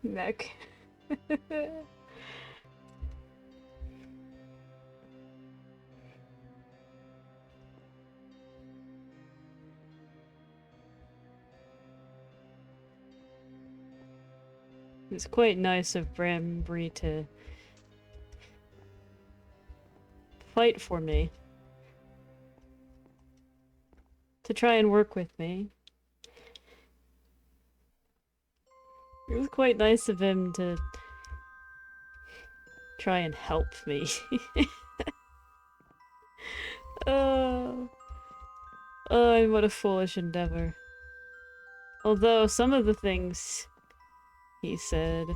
Neck. It's quite nice of Brambury to fight for me. To try and work with me. It was quite nice of him to try and help me. Oh, oh, what a foolish endeavor. Although some of the things he said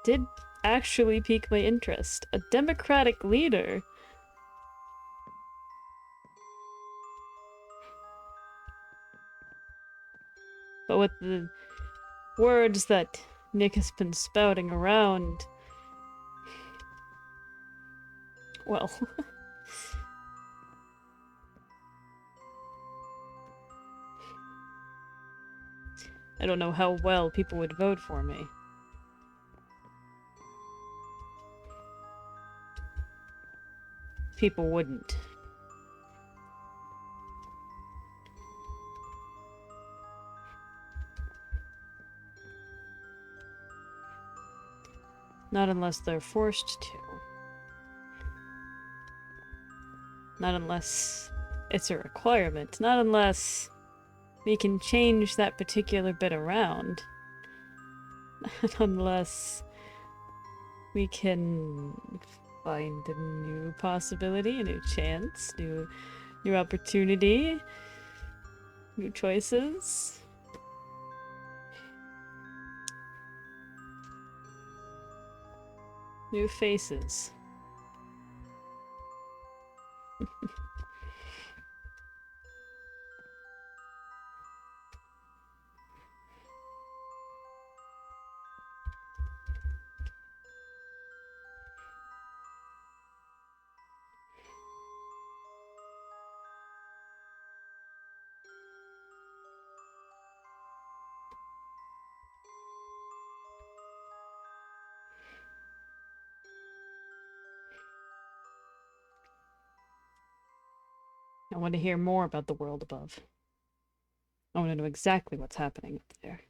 did actually pique my interest. A democratic leader? But with the words that Nick has been spouting around, well, I don't know how well people would vote for me. People wouldn't. Not unless they're forced to. Not unless it's a requirement. Not unless we can change that particular bit around. Not unless we can find a new possibility, a new chance, new opportunity, new choices. New faces. I want to hear more about the world above. I want to know exactly what's happening up there.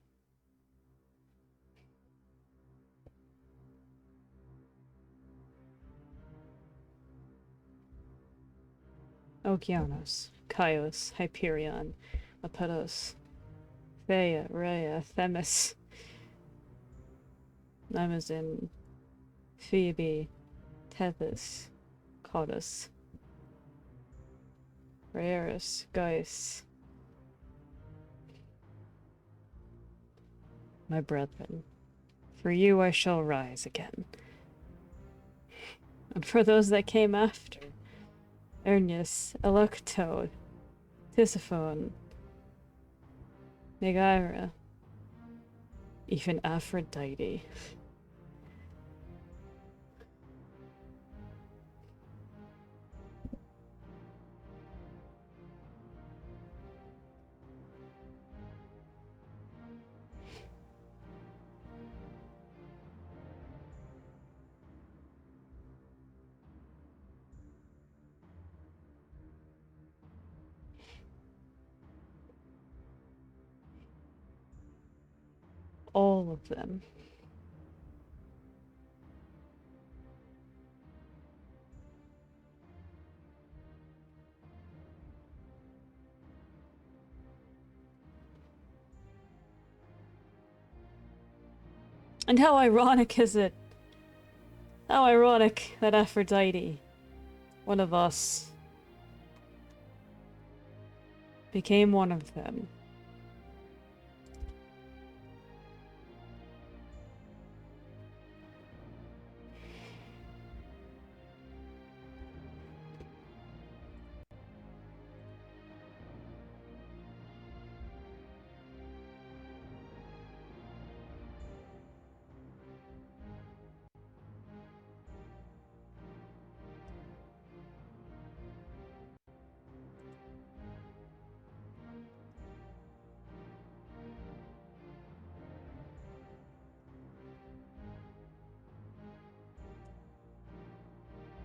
Okeanos, Chios, Hyperion, Apetos, Theia, Rhea, Themis, Amazon, Phoebe, Tethys, Codus, Rhaeris, Gaius. My brethren, for you I shall rise again. And for those that came after, Ernius, Electode, Tisiphone, Megaira, even Aphrodite. All of them. And how ironic is it? How ironic that Aphrodite, one of us, became one of them.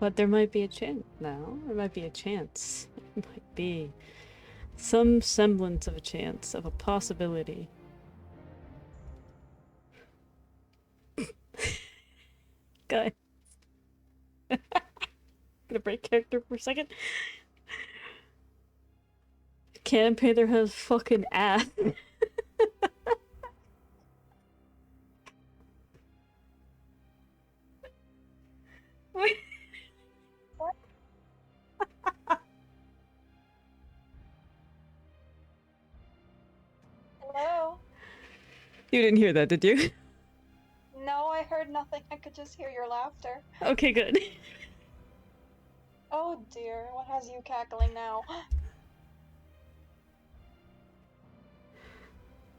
But there might be a chance now. There might be a chance. There might be some semblance of a chance, of a possibility. Guy. Gonna break character for a second. Cannon Panther has fucking ass. Wait. Hello? You didn't hear that, did you? No, I heard nothing. I could just hear your laughter. Okay, good. Oh dear, what has you cackling now?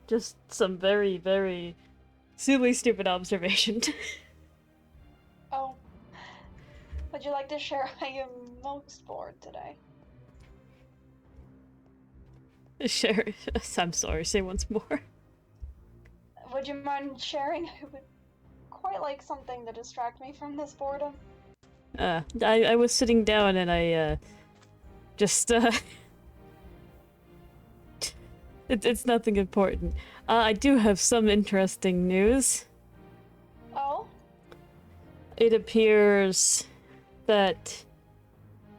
Just some very, very silly, stupid observation. Oh. Would you like to share how you're most bored today? Sure. I'm sorry, say once more. Would you mind sharing? I would quite like something to distract me from this boredom. I was sitting down and I, just, it's nothing important. I do have some interesting news. Oh? It appears that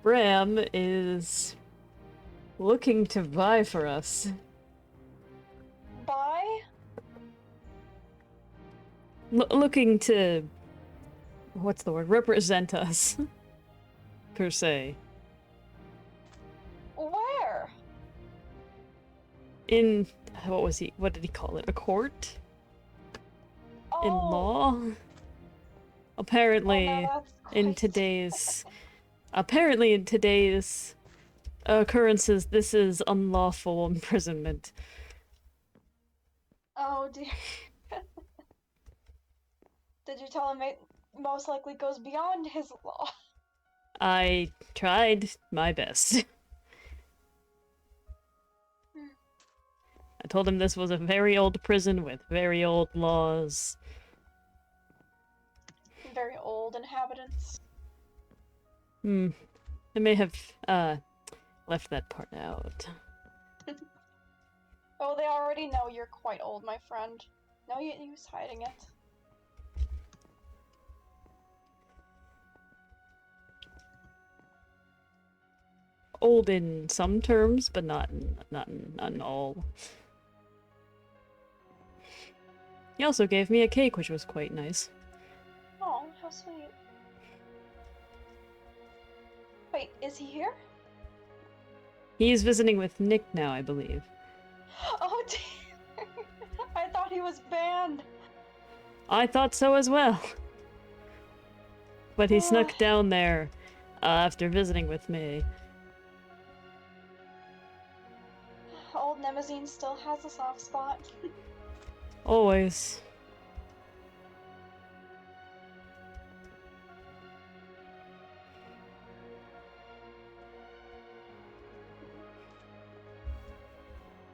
Bram is looking to vie for us. Bye? Looking to... what's the word? Represent us. Per se. Where? In... what did he call it? A court? Oh. In law? Apparently, Oh, no, that's in quite- today's... apparently in today's occurrences, this is unlawful imprisonment. Oh dear. Did you tell him it most likely goes beyond his law? I tried my best. I told him this was a very old prison with very old laws. Very old inhabitants. I may have, left that part out. Oh, they already know you're quite old, my friend. No use hiding it. Old in some terms, but not in all. He also gave me a cake, which was quite nice. Oh, how sweet. Wait, is he here? He's visiting with Nick now, I believe. Oh dear! I thought he was banned! I thought so as well. But he snuck down there after visiting with me. Old Nemazine still has a soft spot. Always.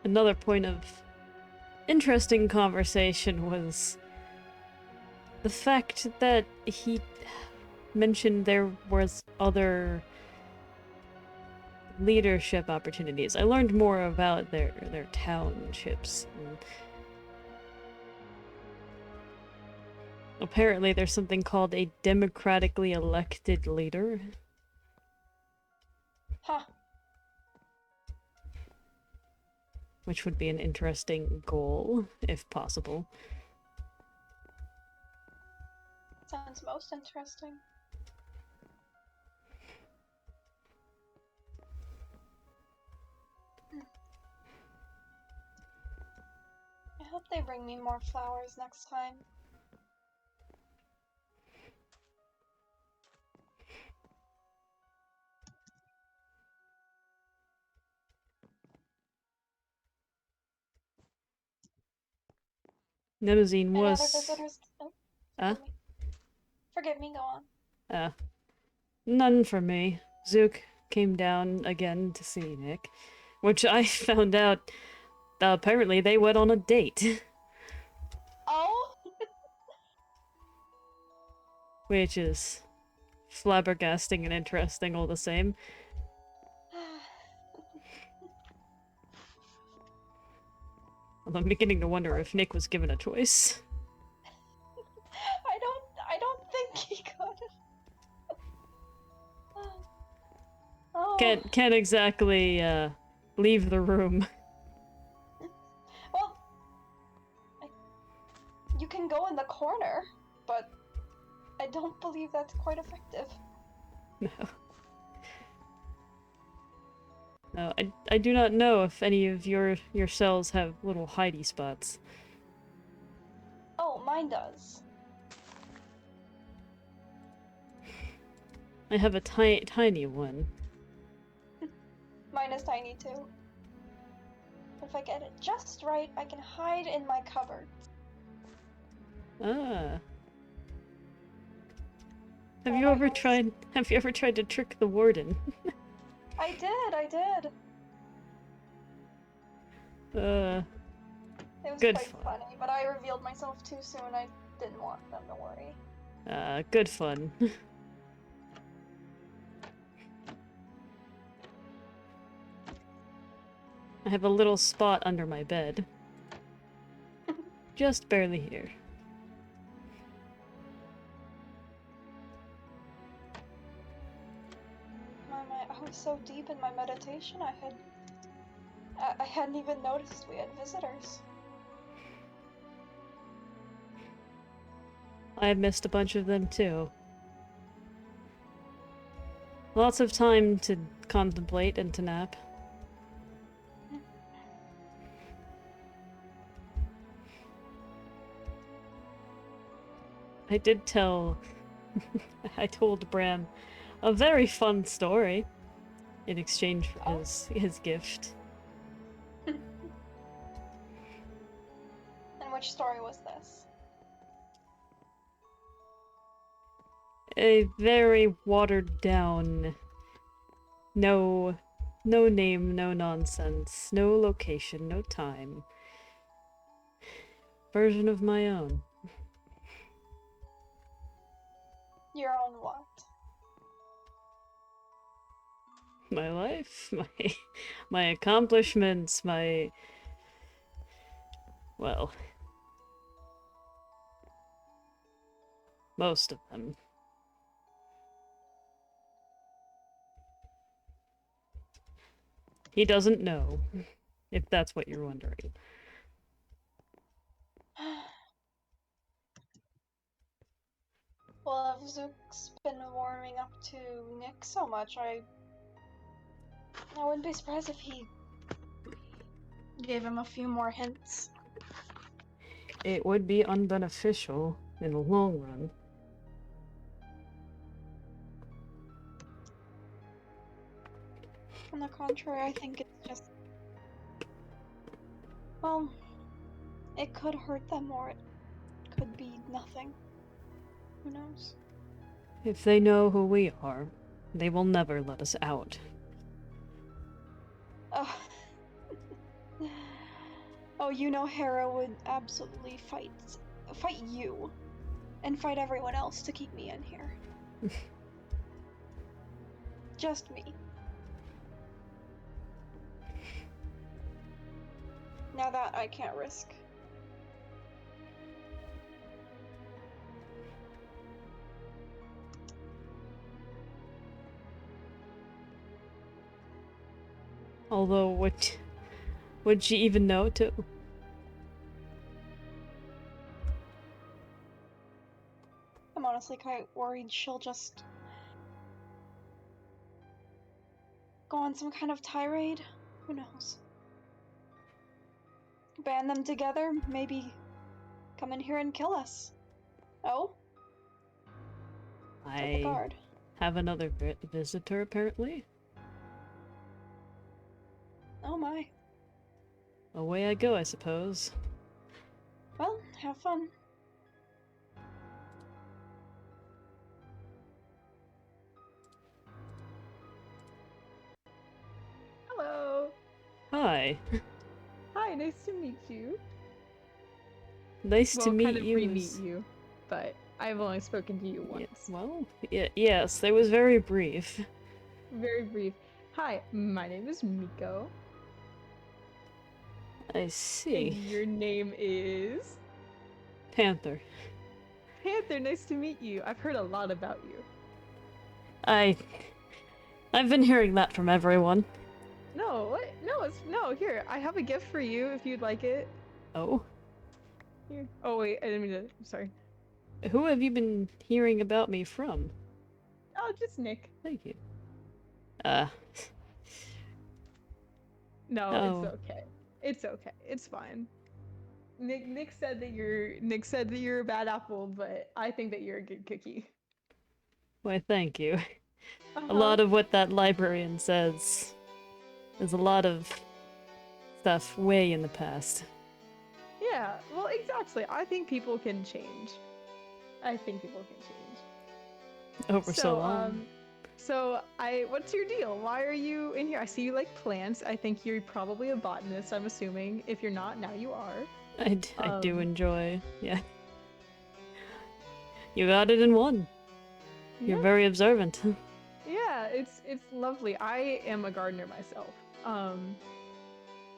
Another point of interesting conversation was the fact that he mentioned there was other leadership opportunities. I learned more about their townships. And apparently there's something called a democratically elected leader. Huh. Which would be an interesting goal, if possible. sounds most interesting. I hope they bring me more flowers next time. Nemesis Any other was... visitors? Oh, Huh? forgive me. Forgive me, go on. None for me. Zook came down again to see Nick, which I found out apparently they went on a date, Oh? which is flabbergasting and interesting all the same. I'm beginning to wonder if Nick was given a choice. I don't think he could. Oh. Can't exactly leave the room. Well, you can go in the corner, but I don't believe that's quite effective. No. No, I do not know if any of your cells have little hidey spots. Oh, mine does. I have a tiny one. Mine is tiny too. If I get it just right, I can hide in my cupboards. Ah. Have And you I ever always- tried to trick the warden? I did. It was Good quite fun. funny, but I revealed myself too soon. I didn't want them to worry. Good fun. I have a little spot under my bed. Just barely here. I was so deep in my meditation, I hadn't even noticed we had visitors. I missed a bunch of them too. Lots of time to contemplate and to nap. I did tell... I told Bram a very fun story in exchange for his gift. And which story was this? A very watered down, no name, no nonsense, no location, no time version of my own. Your own what? My life, my accomplishments, well, most of them. He doesn't know, if that's what you're wondering. Well, if Zook's been warming up to Nick so much, I wouldn't be surprised if he gave him a few more hints. It would be unbeneficial in the long run. On the contrary, I think it's just... Well, it could hurt them or it could be nothing. Who knows? If they know who we are, they will never let us out. Oh. Oh, you know Hera would absolutely fight you. And fight everyone else to keep me in here. Just me. Now that I can't risk. Although, would she even know to? I'm honestly quite worried she'll just go on some kind of tirade. Who knows? Band them together, maybe come in here and kill us. Oh? Set the I guard. have another visitor, apparently. Oh my. Away I go, I suppose. Well, have fun. Hello. Hi. Hi, nice to meet you. Nice to Well, meet kind of you. re-meet you, but I've only spoken to you once. Well, yes, that was very brief. Very brief. Hi, my name is Miko. I And see. your name is? Panther. Panther, nice to meet you. I've heard a lot about you. I've been hearing that from everyone. No, what? No, here, I have a gift for you if you'd like it. Oh? Here. Oh, wait, I didn't mean to. I'm sorry. Who have you been hearing about me from? Oh, just Nick. Thank you. No, Oh. it's okay. It's okay. It's fine. Nick said that you're a bad apple, but I think that you're a good cookie. Why, thank you. Uh-huh. A lot of what that librarian says is a lot of stuff way in the past. Yeah, well, exactly. I think people can change. I think people can change. Over so long. What's your deal? Why are you in here? I see you like plants. I think you're probably a botanist, I'm assuming. If you're not, now you are. I do um, enjoy, yeah. You got it in one. You're Yeah. very observant. Yeah, it's lovely. I am a gardener myself.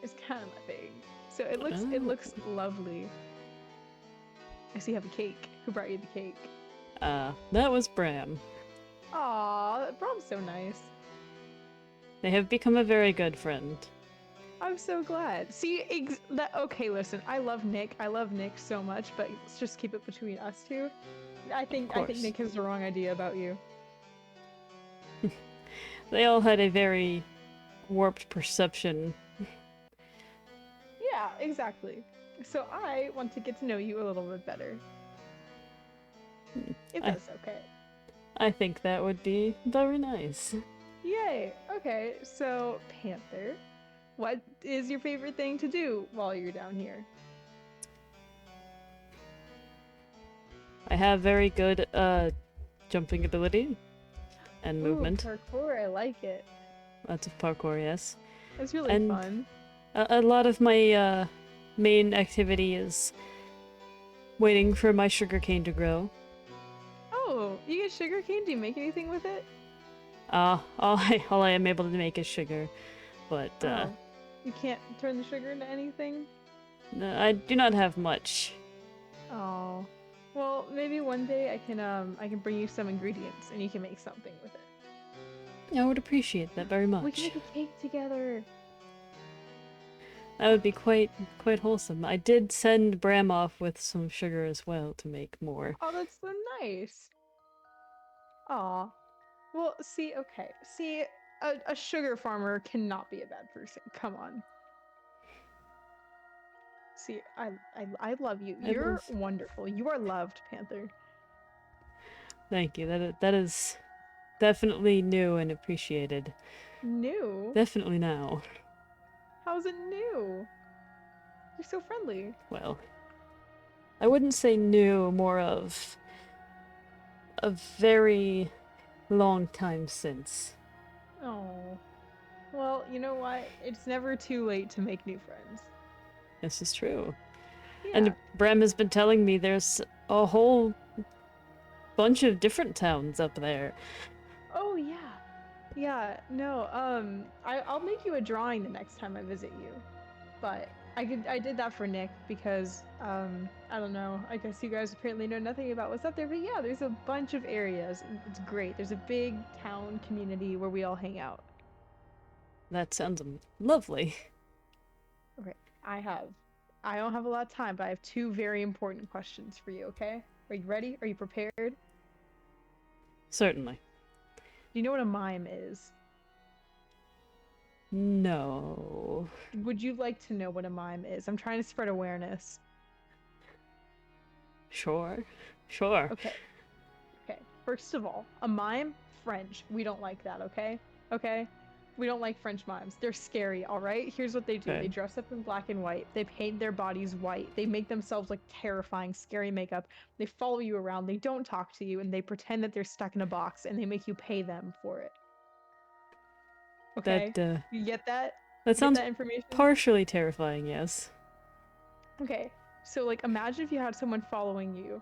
It's kind of my thing. So it looks lovely. I see you have a cake. Who brought you the cake? That was Bram. Aw, Brom's so nice. They have become a very good friend. I'm so glad. See, okay, listen. I love Nick. I love Nick so much, but let's just keep it between us two. I think course. Nick has the wrong idea about you. They all had a very warped perception. Yeah, exactly. So I want to get to know you a little bit better. If that's okay. I think that would be very nice. Yay! Okay, so Panther, what is your favorite thing to do while you're down here? I have very good, jumping ability and movement. Ooh, parkour, I like it. Lots of parkour, yes. It's really And fun. a lot of my, main activity is waiting for my sugarcane to grow. Oh, you get sugarcane? Do you make anything with it? All I am able to make is sugar, but, Oh. You can't turn the sugar into anything? no, I do not have much. Oh. Well, maybe one day I can bring you some ingredients and you can make something with it. I would appreciate that very much. We can make a cake together. That would be quite wholesome. I did send Bram off with some sugar as well to make more. Oh, that's so nice. Aw. Well, see, okay. See, a sugar farmer cannot be a bad person. Come on. See, I love you. I You're love- wonderful. You are loved, Panther. Thank you. That is definitely new and appreciated. New? Definitely now. How's it new? You're so friendly. Well, I wouldn't say new, more of a very long time since. Oh. Well, you know what? It's never too late to make new friends. This is true. Yeah. And Bram has been telling me there's a whole bunch of different towns up there. Oh yeah. Yeah, no, I'll make you a drawing the next time I visit you. But I did that for Nick because I don't know. I guess you guys apparently know nothing about what's up there, but yeah, there's a bunch of areas. It's great. There's a big town community where we all hang out. That sounds lovely. Okay. I don't have a lot of time, but I have two very important questions for you, okay? Are you ready? Are you prepared? Do Certainly. you know what a mime is? No. Would you like to know what a mime is? I'm trying to spread awareness. Sure. Sure. Okay. Okay. First of all, a mime, French. We don't like that, okay? Okay? We don't like French mimes. They're scary, alright? Here's what they do. Okay. They dress up in black and white. They paint their bodies white. They make themselves like terrifying, scary makeup. They follow you around. They don't talk to you, and they pretend that they're stuck in a box, and they make you pay them for it. Okay? That You get that? that Get sounds that information? partially terrifying, yes. Okay, so like imagine if you had someone following you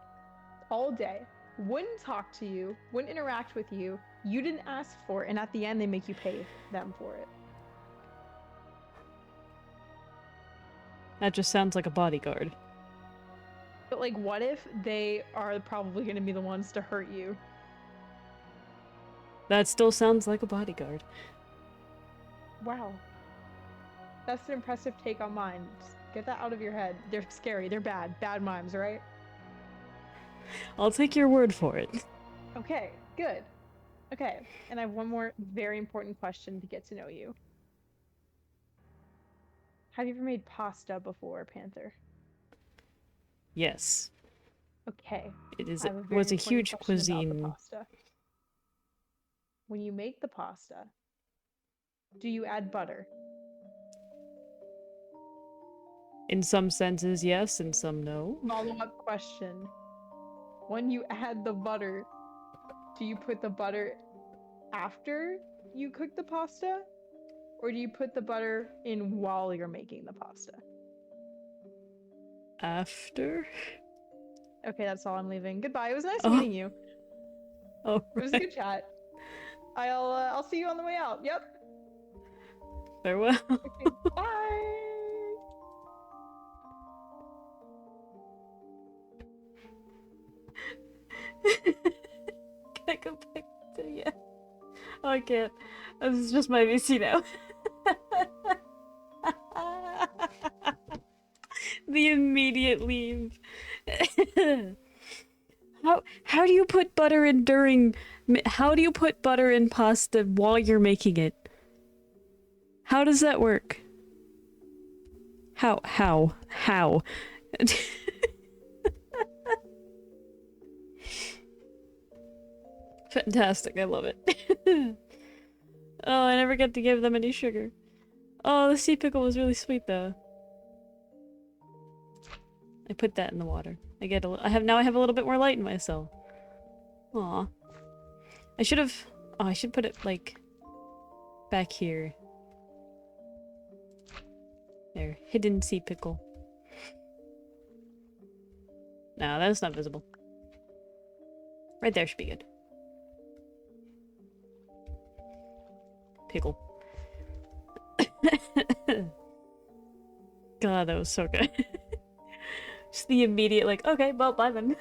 all day, wouldn't talk to you, wouldn't interact with you, you didn't ask for it, and at the end they make you pay them for it. That just sounds like a bodyguard. But like what if they are probably going to be the ones to hurt you? That still sounds like a bodyguard. Wow. That's an impressive take on mine. Just get that out of your head. They're scary, they're bad. Bad mimes, right? I'll take your word for it. Okay, good. Okay, and I have one more very important question to get to know you. Have you ever made pasta before, Panther? Yes. Okay. It is I have a very was a important huge question about the cuisine. pasta. When you make the pasta, do you add butter? In some senses, yes, in some no. Follow-up question. When you add the butter, do you put the butter after you cook the pasta? Or do you put the butter in while you're making the pasta? After? Okay, that's all I'm leaving. Goodbye. It was nice Oh. meeting you. Oh, It was a good chat. I'll see you on the way out. Yep. farewell. Okay. Bye. Can I go back to yeah? Oh, I can't. This is just my VC now. The immediate leave. How do you put butter in during? How do you put butter in pasta while you're making it? How does that work? How? Fantastic, I love it. Oh, I never get to give them any sugar. Oh, the sea pickle was really sweet though. I put that in the water. I get I have a little bit more light in my cell. Aw. I should have I should put it like back here. There, hidden sea pickle. No, that's not visible. Right there should be good. Pickle. God, that was so good. Just the immediate like, okay, well, bye then.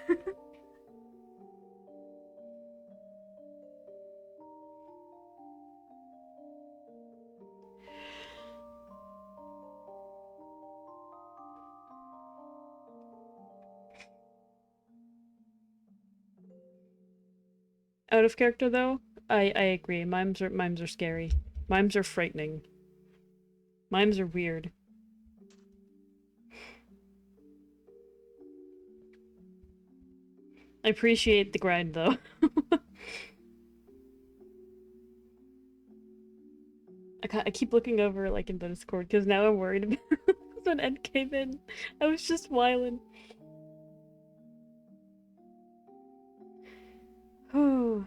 Out of character though, I agree. Mimes are scary. Mimes are frightening. Mimes are weird. I appreciate the grind though. I keep looking over like in the Discord because now I'm worried about when Ed came in. I was just whiling. Whew.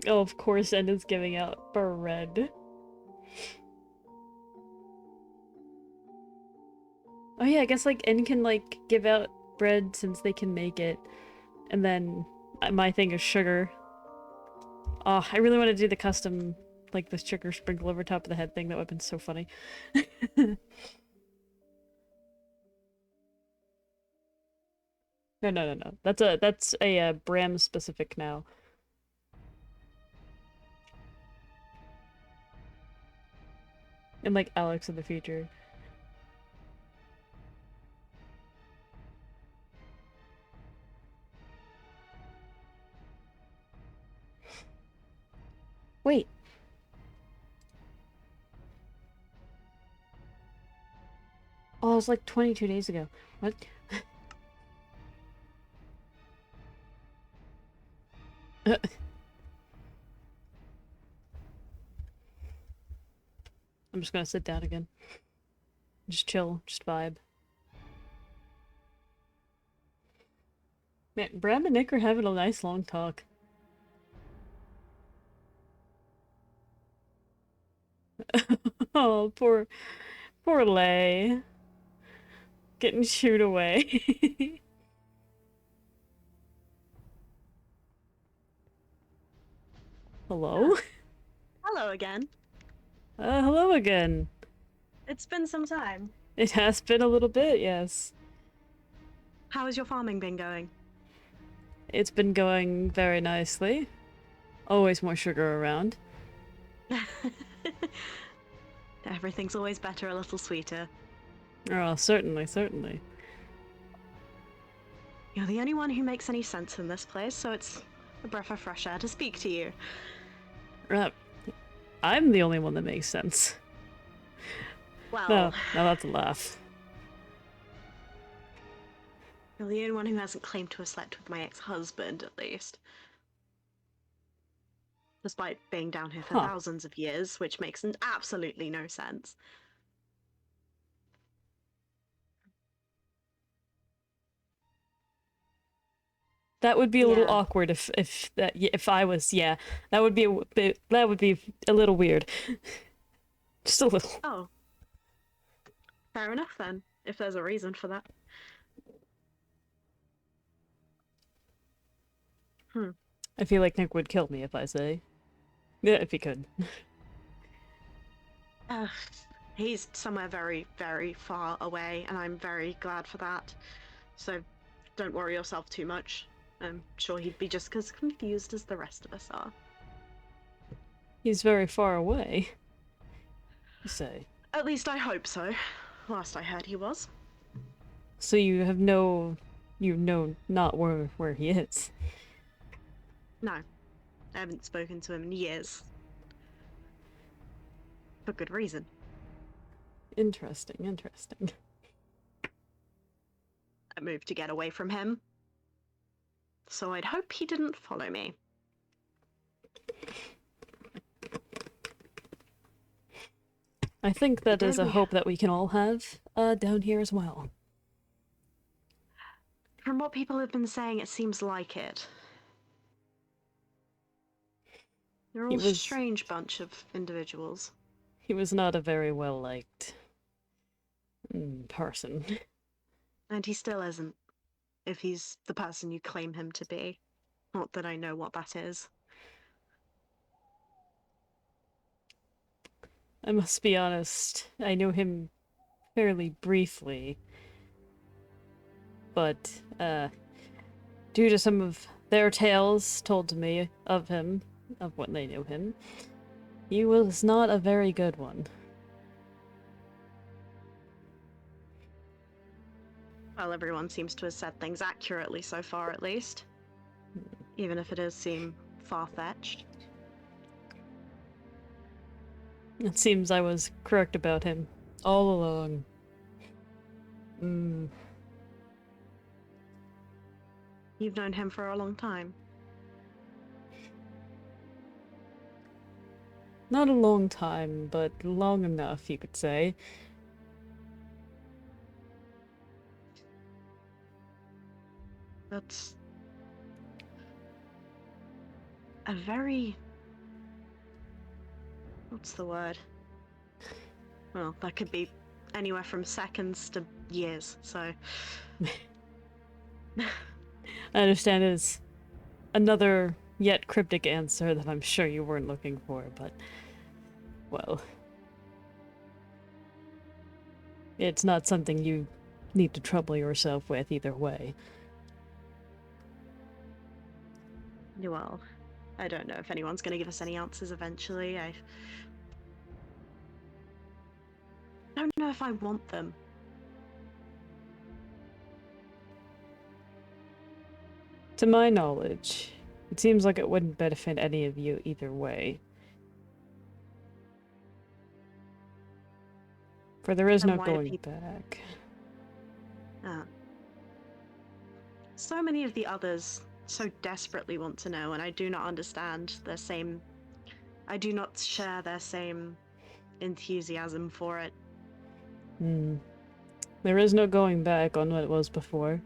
Oh, of course, Ed is giving out bread. Oh yeah, I guess like N can like give out bread since they can make it. And then my thing is sugar. Oh, I really want to do the custom, like the sugar sprinkle over top of the head thing. That would have been so funny. No. That's a Bram specific now. And like Alex in the future. Wait. Oh, it was like 22 days ago. What? I'm just gonna sit down again. Just chill, just vibe. Man, Bram and Nick are having a nice long talk. Oh, poor Lay. Getting shooed away. Hello? Hello again. Hello again. It's been some time. It has been a little bit, yes. How has your farming been going? It's been going very nicely. Always more sugar around. Everything's always better, a little sweeter. Oh, certainly, certainly. You're the only one who makes any sense in this place, so it's a breath of fresh air to speak to you. I'm the only one that makes sense. Well, No, now that's a laugh. you're the only one who hasn't claimed to have slept with my ex-husband, at least. Despite being down here for Huh. thousands of years, which makes absolutely no sense. That would be a little Yeah. awkward if I was, yeah. That would be a little weird. Just a little. Oh. Fair enough then, if there's a reason for that. I feel like Nick would kill me if I say. Yeah, if he could. He's somewhere very, very far away, and I'm very glad for that. So don't worry yourself too much. I'm sure he'd be just as confused as the rest of us are. He's very far away. You say. At least I hope so. Last I heard he was. So you know not where he is. No, I haven't spoken to him in years. For good reason. Interesting, interesting. I moved to get away from him. So I'd hope he didn't follow me. I think that is a Really? hope that we can all have down here as well. From what people have been saying, it seems like it. They're all a was- strange bunch of individuals. He was not a very well liked person. And he still isn't, if he's the person you claim him to be. Not that I know what that is. I must be honest, I knew him fairly briefly. But, due to some of their tales told to me of him, of what they knew him, he was not a very good one. Well, everyone seems to have said things accurately so far, at least. Even if it does seem far-fetched. It seems I was correct about him all along. You've known him for a long time. Not a long time, but long enough, you could say. That's a very... What's the word? Well, that could be anywhere from seconds to years, so... I understand it's another yet cryptic answer that I'm sure you weren't looking for, but... well... it's not something you need to trouble yourself with either way. Well, I don't know if anyone's going to give us any answers eventually. don't know if I want them. To my knowledge, it seems like it wouldn't benefit any of you either way. For there is Then no why do going people- back. Ah. So many of the others so desperately want to know, and I do not understand their same. I do not share their same enthusiasm for it. There is no going back on what it was before.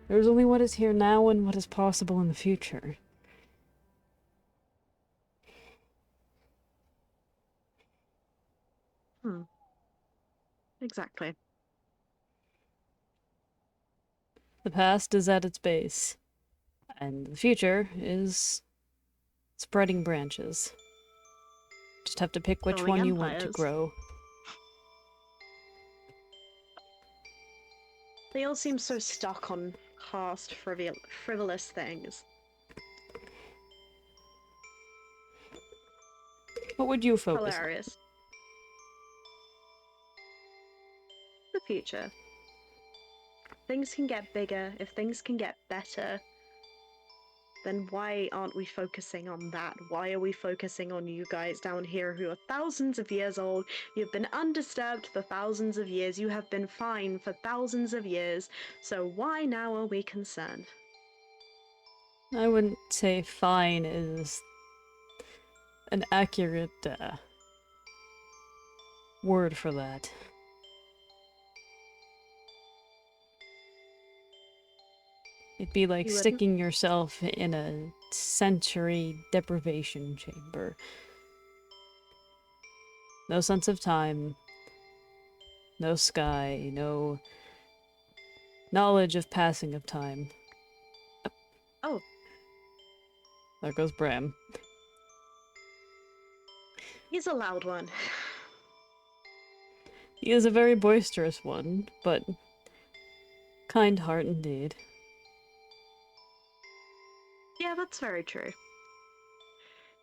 There is only what is here now and what is possible in the future. Exactly. The past is at its base, and the future is spreading branches. Just have to pick which Building one you want to empires. grow. They all seem so stuck on past frivolous things. What would you focus on? Hilarious. The future. Things can get bigger, if things can get better, then why aren't we focusing on that? Why are we focusing on you guys down here who are thousands of years old? You've been undisturbed for thousands of years. You have been fine for thousands of years. So why now are we concerned? I wouldn't say fine is an accurate word for that. It'd be like You wouldn't? sticking yourself in a sensory deprivation chamber. No sense of time, no sky, no knowledge of passing of time. Oh. There goes Bram. He's a loud one. He is a very boisterous one, but kind heart indeed. Yeah, that's very true.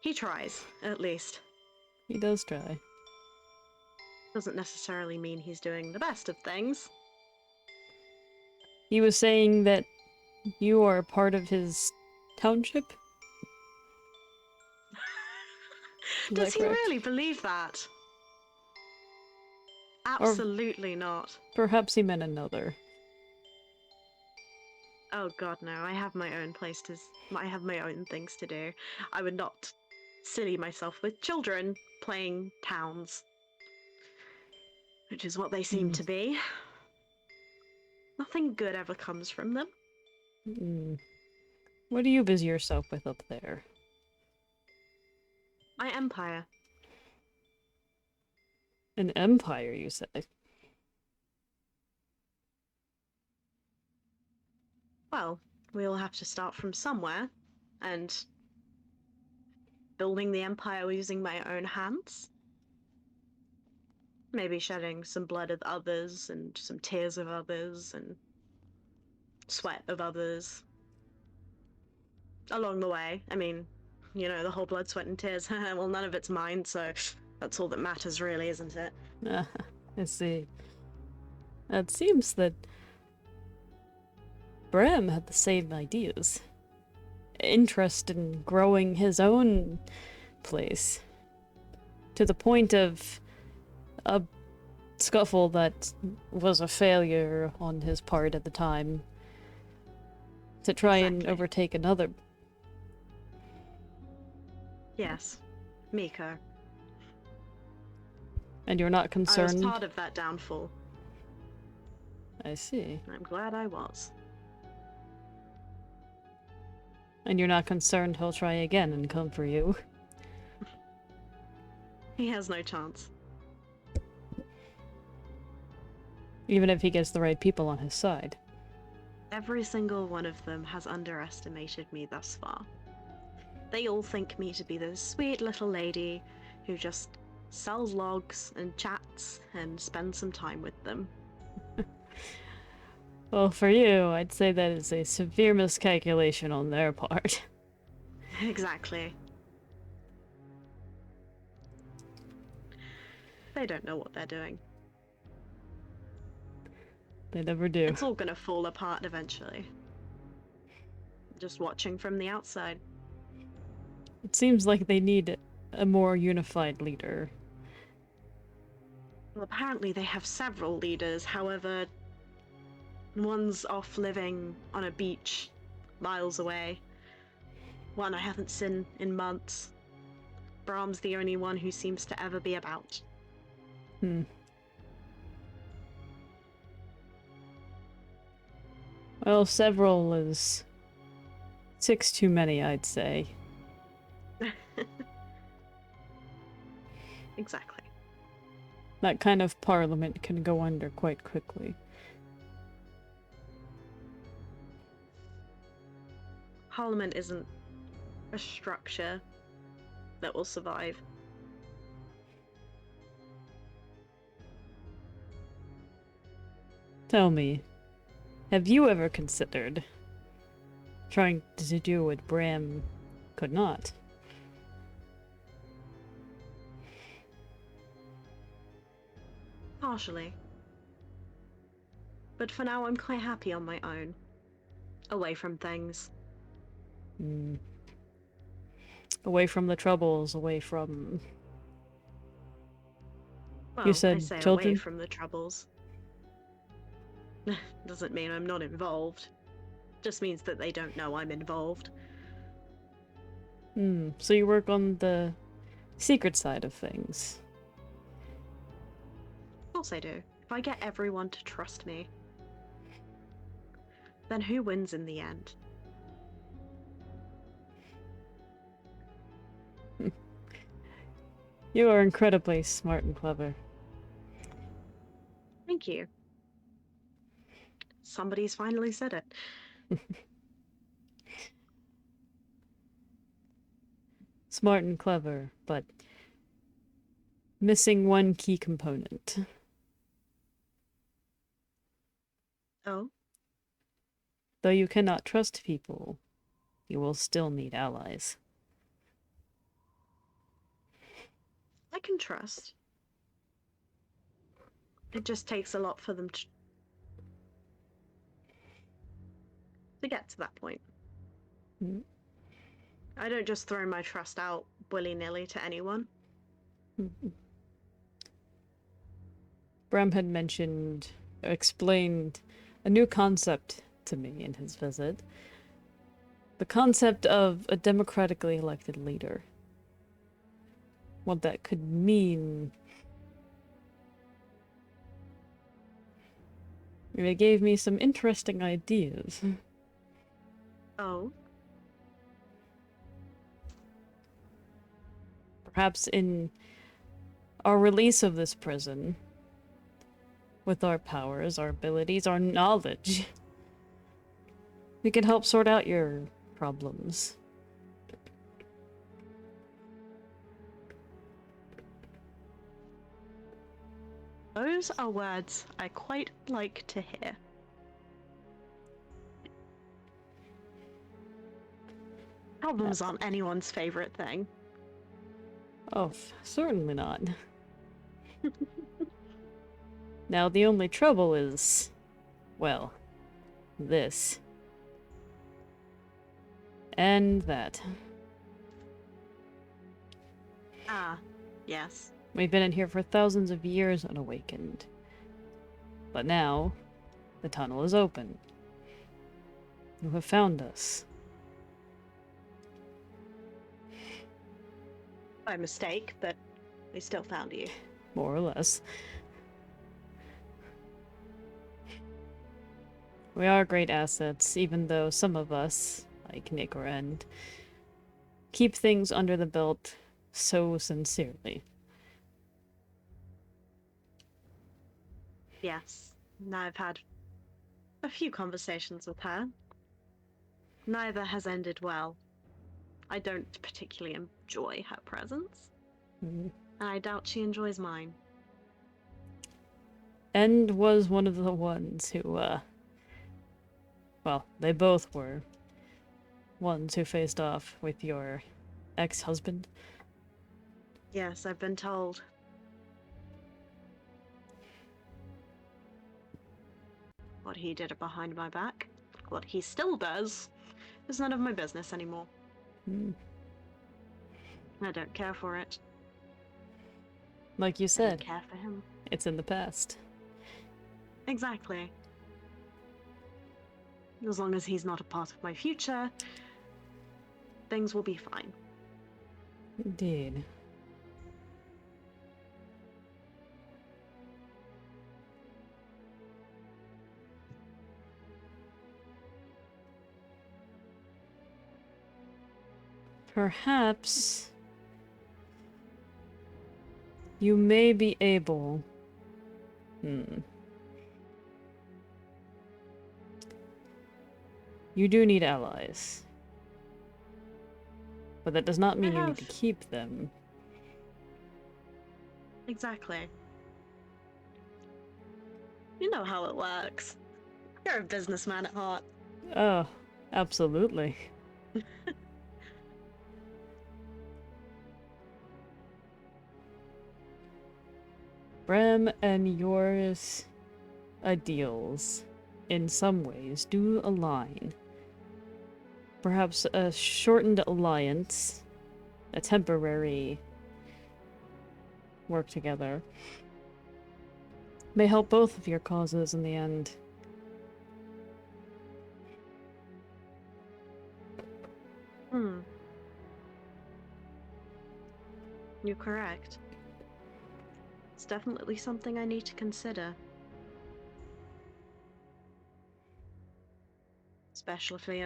He tries, at least. He does try. Doesn't necessarily mean he's doing the best of things. He was saying that you are part of his township? Is Does that he correct? really believe that? Absolutely not. Perhaps he meant another. Oh god, no, I have my own I have my own things to do. I would not silly myself with children playing towns. Which is what they seem to be. Nothing good ever comes from them. What do you busy yourself with up there? My empire. An empire, you say? Well, we'll have to start from somewhere, and building the empire using my own hands. Maybe shedding some blood of others, and some tears of others, and sweat of others. Along the way. I mean, you know, the whole blood, sweat, and tears. Well, none of it's mine, so that's all that matters, really, isn't it? I see. It seems that Bram had the same ideas. Interest in growing his own place. To the point of a scuffle that was a failure on his part at the time. To try and Exactly. overtake another. Yes. Miko. And you're not I was concerned? part of that downfall. I see. I'm glad I was. And you're not concerned he'll try again and come for you? He has no chance. Even if he gets the right people on his side. Every single one of them has underestimated me thus far. They all think me to be this sweet little lady who just sells logs and chats and spends some time with them. Well, for you, I'd say that is a severe miscalculation on their part. Exactly. They don't know what they're doing. They never do. It's all gonna fall apart eventually. Just watching from the outside. It seems like they need a more unified leader. Well, apparently they have several leaders, however, one's off living on a beach miles away. One I haven't seen in months. Brahm's the only one who seems to ever be about. Well, several is 6 too many, I'd say. Exactly. That kind of parliament can go under quite quickly. Parliament isn't a structure that will survive. Tell me, have you ever considered trying to do what Bram could not? Partially. But for now, I'm quite happy on my own. Away from things. Away from the troubles, away from... Well, You I said say away children? from the troubles. Doesn't mean I'm not involved. Just means that they don't know I'm involved. So you work on the secret side of things. Of course I do. If I get everyone to trust me, then who wins in the end? You are incredibly smart and clever. Thank you. Somebody's finally said it. Smart and clever, but missing one key component. Oh? Though you cannot trust people, you will still need allies. I can trust. It just takes a lot for them to get to that point. Mm. I don't just throw my trust out willy-nilly to anyone. Bram had explained a new concept to me in his visit. The concept of a democratically elected leader. What that could mean. It gave me some interesting ideas. Oh? Perhaps in our release of this prison, with our powers, our abilities, our knowledge, we can help sort out your problems. Those are words I quite like to hear. Problems aren't anyone's favorite thing. Oh, certainly not. Now, the only trouble is, well, this. And that. Ah, yes. We've been in here for thousands of years unawakened. But now, the tunnel is open. You have found us. By mistake, but they still found you. More or less. We are great assets, even though some of us, like Nick or End, keep things under the belt so sincerely. Yes. Now I've had a few conversations with her. Neither has ended well. I don't particularly enjoy her presence, and I doubt she enjoys mine. End was one of the ones who, well, they both were ones who faced off with your ex-husband. Yes, I've been told. What he did behind my back, what he still does, is none of my business anymore. Hmm. I don't care for it. Like you I don't said, care for him. it's in the past. Exactly. As long as he's not a part of my future, things will be fine. Indeed. Perhaps you may be able. You do need allies. But that does not mean you need to keep them. Exactly. You know how it works. You're a businessman at heart. Oh, absolutely. Bram and yours ideals, in some ways, do align. Perhaps a shortened alliance, a temporary work together, may help both of your causes in the end. You're correct. It's definitely something I need to consider. Especially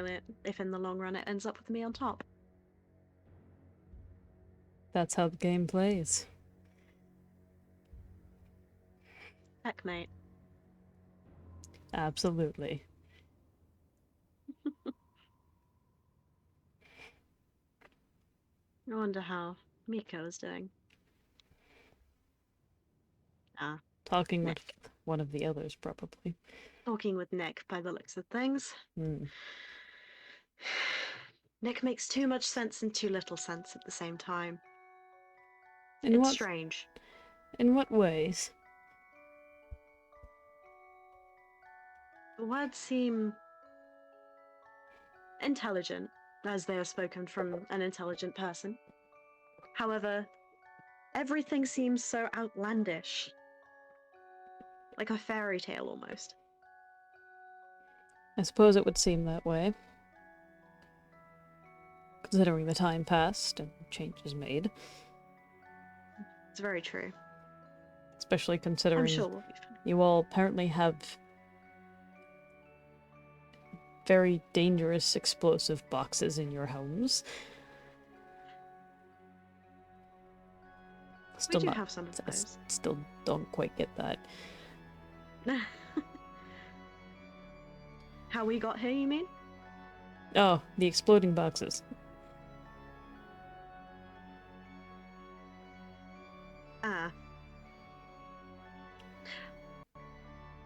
if in the long run it ends up with me on top. That's how the game plays. Checkmate. Absolutely. I wonder how Miko's doing. Talking Nick. with one of the others, probably. Talking with Nick by the looks of things. Hmm. Nick makes too much sense and too little sense at the same time. In It's what strange. in what ways? The words seem intelligent, as they are spoken from an intelligent person. However, everything seems so outlandish. Like a fairy tale almost. I suppose it would seem that way. Considering the time passed and changes made. It's very true. Especially I'm considering sure we'll be fine. you all apparently have very dangerous explosive boxes in your homes. We do have some of I those. still don't quite get that. How we got here, you mean? Oh, the exploding boxes. Ah.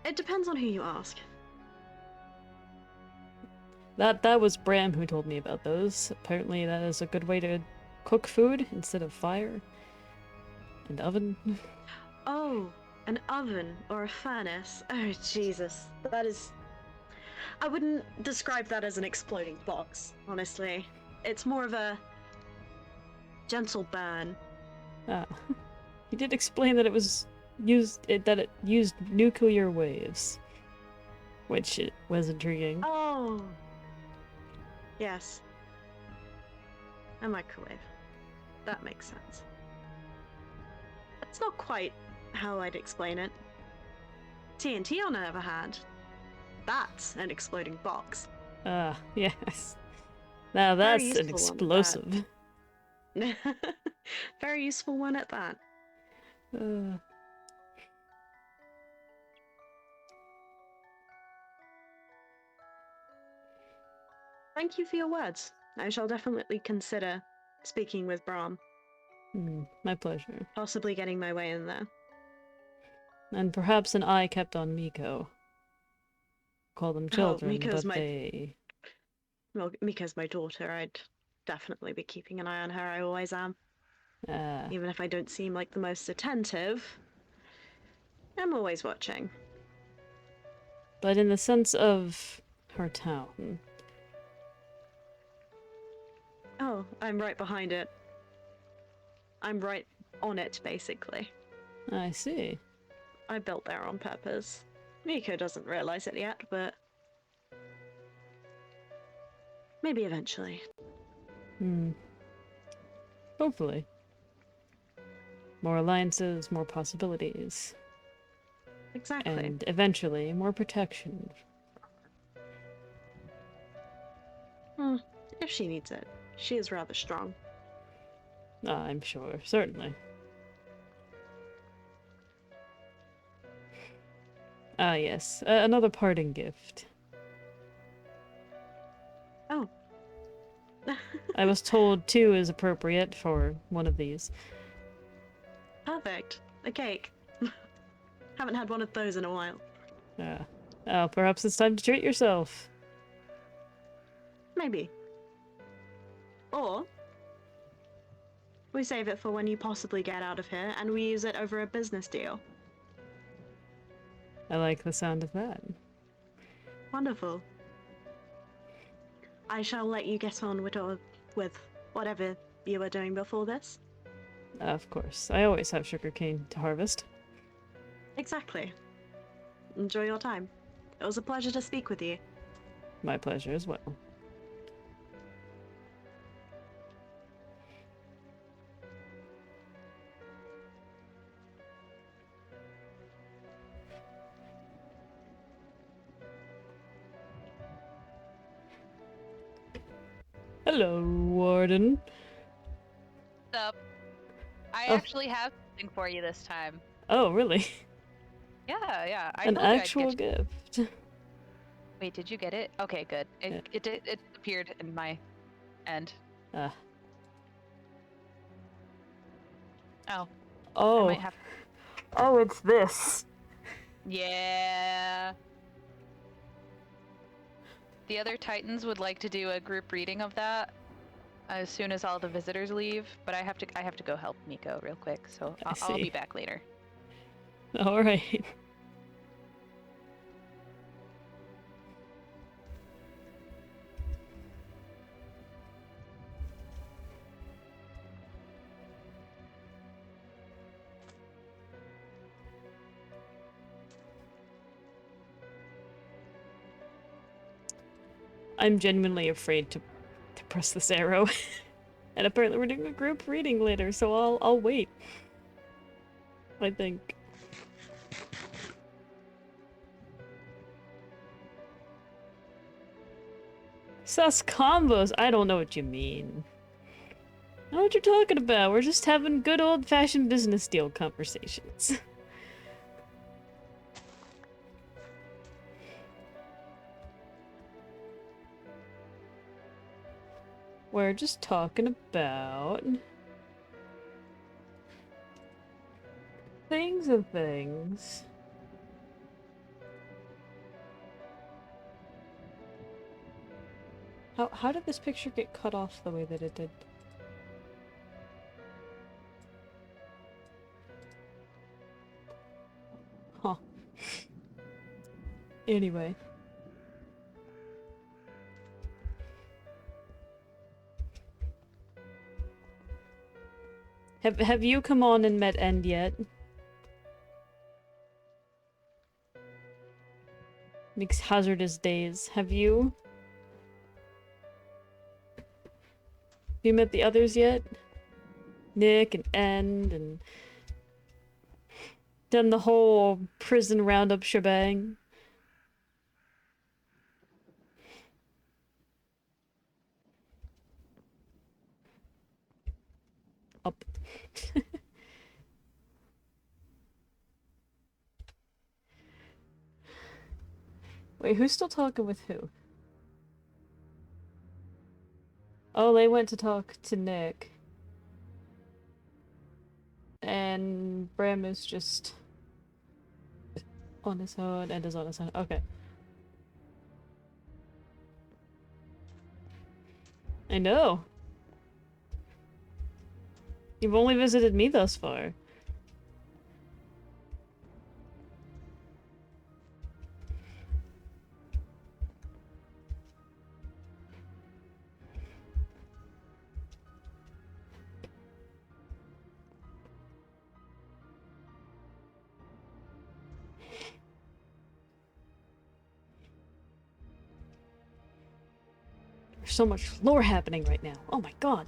It depends on who you ask. That was Bram who told me about those. Apparently that is a good way to cook food instead of fire and oven. Oh, an oven or a furnace. Oh, Jesus. That is... I wouldn't describe that as an exploding box, honestly. It's more of a gentle burn. Ah. He did explain that it used nuclear waves, which was intriguing. Oh! Yes. A microwave. That makes sense. That's not quite how I'd explain it. TNT, on the other hand, that's an exploding box. Ah, yes. Now Very that's an useful one at that. explosive. Very useful one at that. Thank you for your words. I shall definitely consider speaking with Brahm. My pleasure. Possibly getting my way in there. And perhaps an eye kept on Miko. Call them children, Miko's but they... Well, Miko's my daughter. I'd definitely be keeping an eye on her. I always am. Even if I don't seem like the most attentive, I'm always watching. but in the sense of her town. Oh, I'm right behind it. I'm right on it, basically. I see. I built there on purpose. Miko doesn't realize it yet, but maybe eventually. Hopefully. More alliances, more possibilities. Exactly. And eventually, more protection. If she needs it. She is rather strong. I'm sure, certainly. Ah, yes. Another parting gift. Oh. I was told 2 is appropriate for one of these. Perfect. A cake. Haven't had one of those in a while. Oh, perhaps it's time to treat yourself. Maybe. Or we save it for when you possibly get out of here and we use it over a business deal. I like the sound of that. Wonderful. I shall let you get on with whatever you were doing before this. Of course. I always have sugarcane to harvest. Exactly. Enjoy your time. It was a pleasure to speak with you. My pleasure as well. Hello, Warden. What's up? I Oh. actually have something for you this time. Oh, really? Yeah. I An told you I'd actual get you. gift. Wait, did you get it? Okay, good. Yeah. It appeared in my end. Ah. Oh. I Oh. might have. Oh, it's this. Yeah. The other Titans would like to do a group reading of that as soon as all the visitors leave, but I have to go help Miko real quick, so I'll see. be back later. All right. I'm genuinely afraid to press this arrow. And apparently we're doing a group reading later, so I'll wait. I think. Sus combos? I don't know what you mean. I know what you're talking about. We're just having good old-fashioned business deal conversations. We're just talking about things and things. How did this picture get cut off the way that it did? Huh. Anyway. Have you come on and met End yet? Makes hazardous days. Have you? Have you met the others yet? Nick and End and done the whole prison roundup shebang? Up. Wait, who's still talking with who? Oh, they went to talk to Nick. And Bram is just on his own and is on his own. Okay. I know. You've only visited me thus far. There's so much lore happening right now. Oh my god.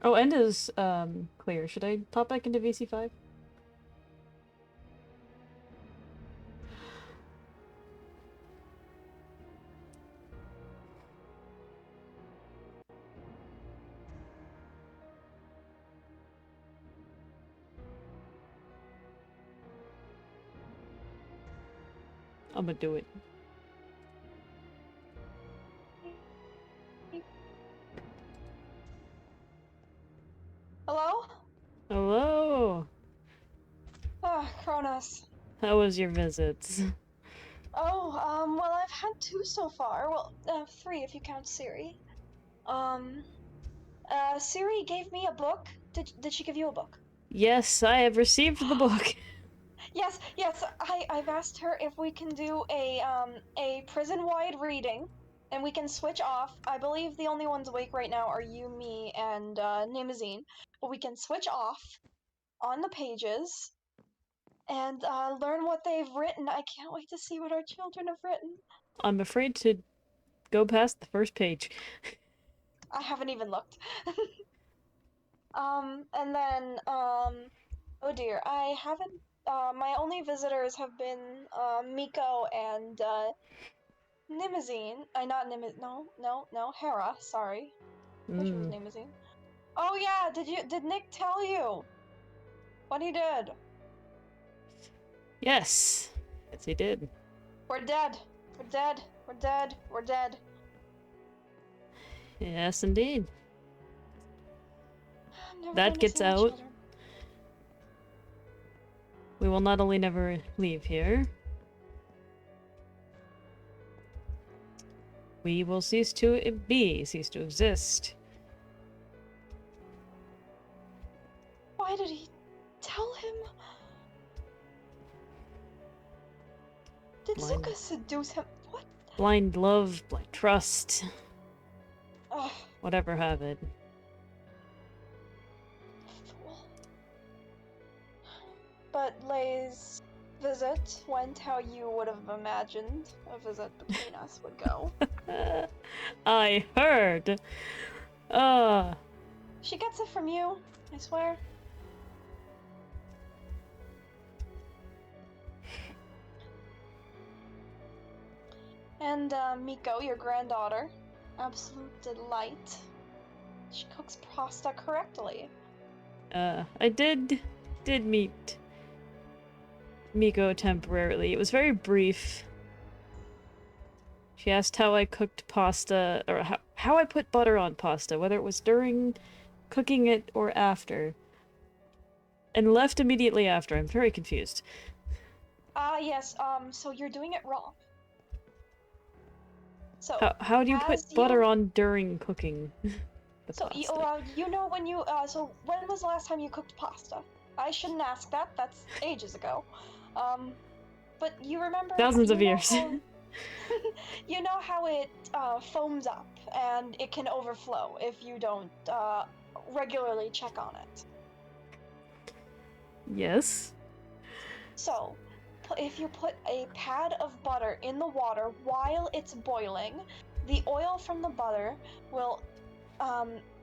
Oh, end is clear. Should I pop back into VC5? I'm gonna do it. Hello? Hello! Ah, Kronos. How was your visits? Oh, well, I've had 2 so far. Well, 3 if you count Siri. Siri gave me a book. Did she give you a book? Yes, I have received the book. Yes, yes. I've asked her if we can do a prison-wide reading, and we can switch off. I believe the only ones awake right now are you, me, and Nimazine. But we can switch off on the pages and learn what they've written. I can't wait to see what our children have written. I'm afraid to go past the first page. I haven't even looked. And then, oh dear, I haven't, my only visitors have been, Miko and, Nimazine. Not no, Hera, sorry. Which was Nimazine. Oh yeah, did Nick tell you what he did? Yes. Yes, he did. We're dead. We're dead. We're dead. We're dead. Yes, indeed. I'm never That gonna gets see my out. children. We will not only never leave here, we will cease to cease to exist. Why did he tell him? Did Blind. Zuka seduce him? What? Blind love, blind trust, Ugh, whatever have it. fool. But Lay's visit went how you would have imagined a visit between us would go. I heard. She gets it from you, I swear. And Miko, your granddaughter, absolute delight. She cooks pasta correctly. I did meet Miko temporarily. It was very brief. She asked how I cooked pasta, or how I put butter on pasta, whether it was during cooking it or after. And left immediately after. I'm very confused. Yes, so you're doing it wrong. So, How do you put as butter you- on during cooking the so pasta? you know when you, so when was the last time you cooked pasta? I shouldn't ask that, that's ages ago. But you remember- Thousands of you know years. how- you know how it, foams up, and it can overflow if you don't, regularly check on it. Yes. So, if you put a pad of butter in the water while it's boiling, the oil from the butter will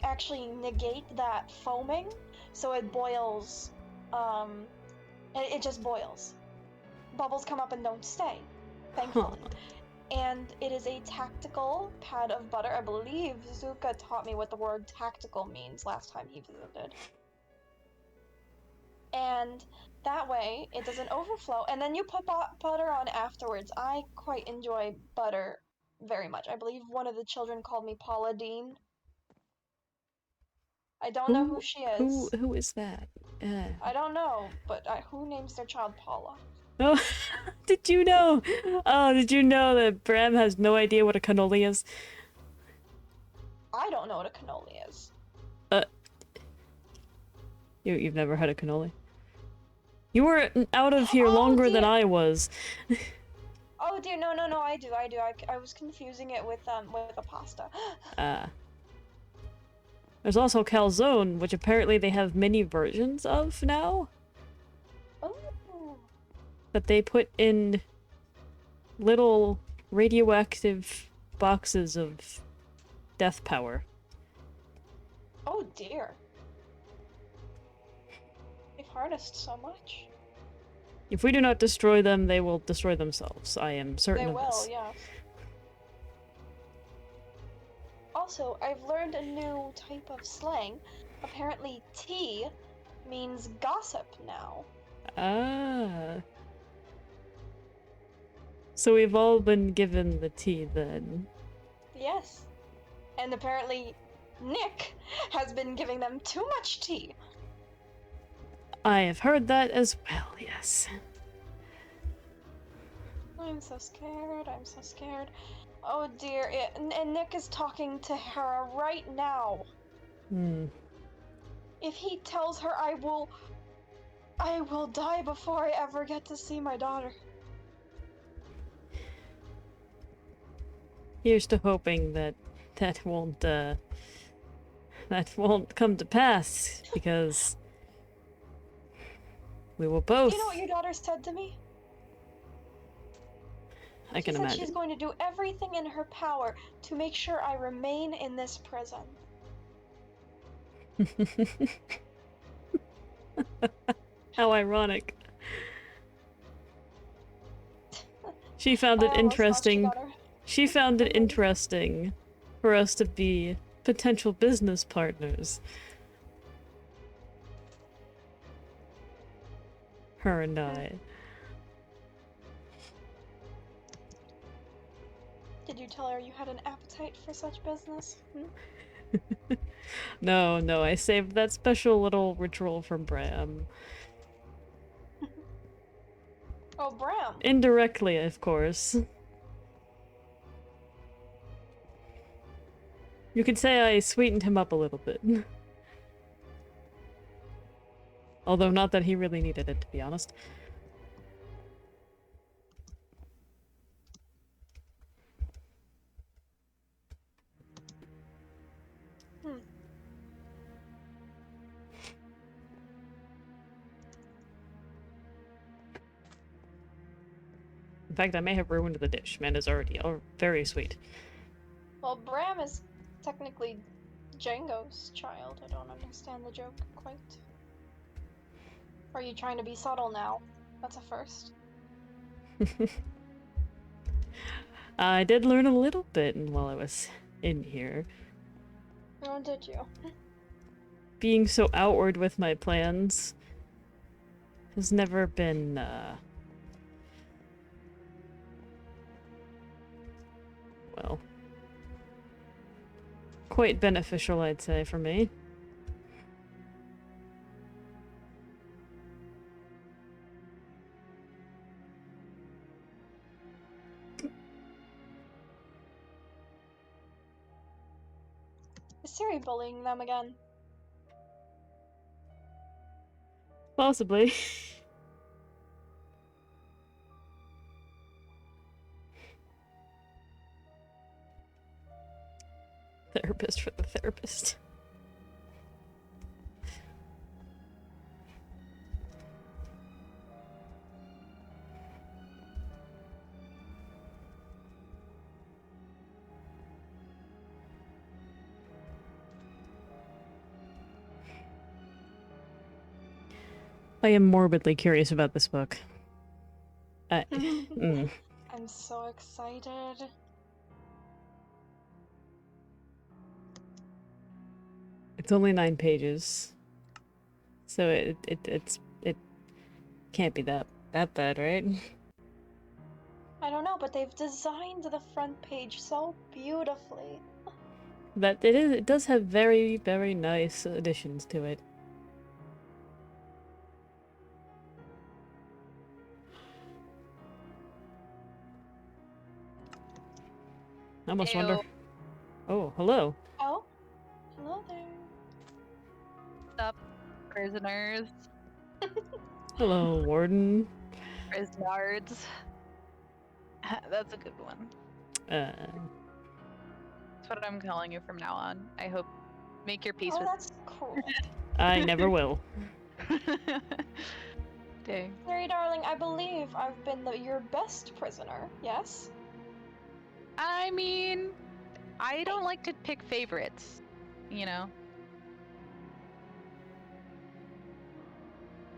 actually negate that foaming, so it boils, it just boils. Bubbles come up and don't stay, thankfully. And it is a tactical pad of butter. I believe Zuka taught me what the word tactical means last time he visited. And that way, it doesn't overflow, and then you put butter on afterwards. I quite enjoy butter very much. I believe one of the children called me Paula Dean. I don't know who she is. Who is that? I don't know, but who names their child Paula? Oh, did you know? Oh, did you know that Bram has no idea what a cannoli is? I don't know what a cannoli is. You've never had a cannoli? You were out of here Oh, longer than dear. I was. Oh dear, no, I do. I was confusing it with a pasta. There's also calzone, which apparently they have many versions of now. Oh. that they put in little radioactive boxes of death power. Oh dear. They've harnessed so much. If we do not destroy them, they will destroy themselves. I am certain They of will, this. yes. Also, I've learned a new type of slang. Apparently, tea means gossip now. Ah. So we've all been given the tea then. Yes. And apparently, Nick has been giving them too much tea. I have heard that as well, yes. I'm so scared. I'm so scared. Oh dear. And Nick is talking to her right now. Hmm. If he tells her I will die before I ever get to see my daughter. Here's to hoping that that won't come to pass, because we will both. You know what your daughter said to me? I can She said imagine. she's going to do everything in her power to make sure I remain in this prison. How ironic. She found I it almost thought she interesting. got her. She found it interesting for us to be potential business partners. Her and I. Did you tell her you had an appetite for such business? No, I saved that special little ritual for Bram. Oh, Bram. Indirectly, of course. You could say I sweetened him up a little bit. Although not that he really needed it, to be honest. In fact, I may have ruined the dish. Man is already very sweet. Well, Bram is technically Django's child. I don't understand the joke quite. Are you trying to be subtle now? That's a first. I did learn a little bit while I was in here. Oh, did you? Being so outward with my plans has never been, well, quite beneficial, I'd say, for me. Is Siri bullying them again? Possibly. Therapist for the therapist. I am morbidly curious about this book. I'm so excited. It's only 9 pages, so it can't be that bad, right? I don't know, but they've designed the front page so beautifully. But it does have very, very nice additions to it. I almost wonder. Ew. Oh, hello. Oh, hello there. Stop, prisoners. Hello, Warden. Prisonards. That's a good one. Uh, That's what I'm calling you from now on. I hope make your peace Oh, with. that's cool. I never will. Dang. Larry, darling, I believe I've been your best prisoner, yes? I mean, I don't like to pick favorites, you know?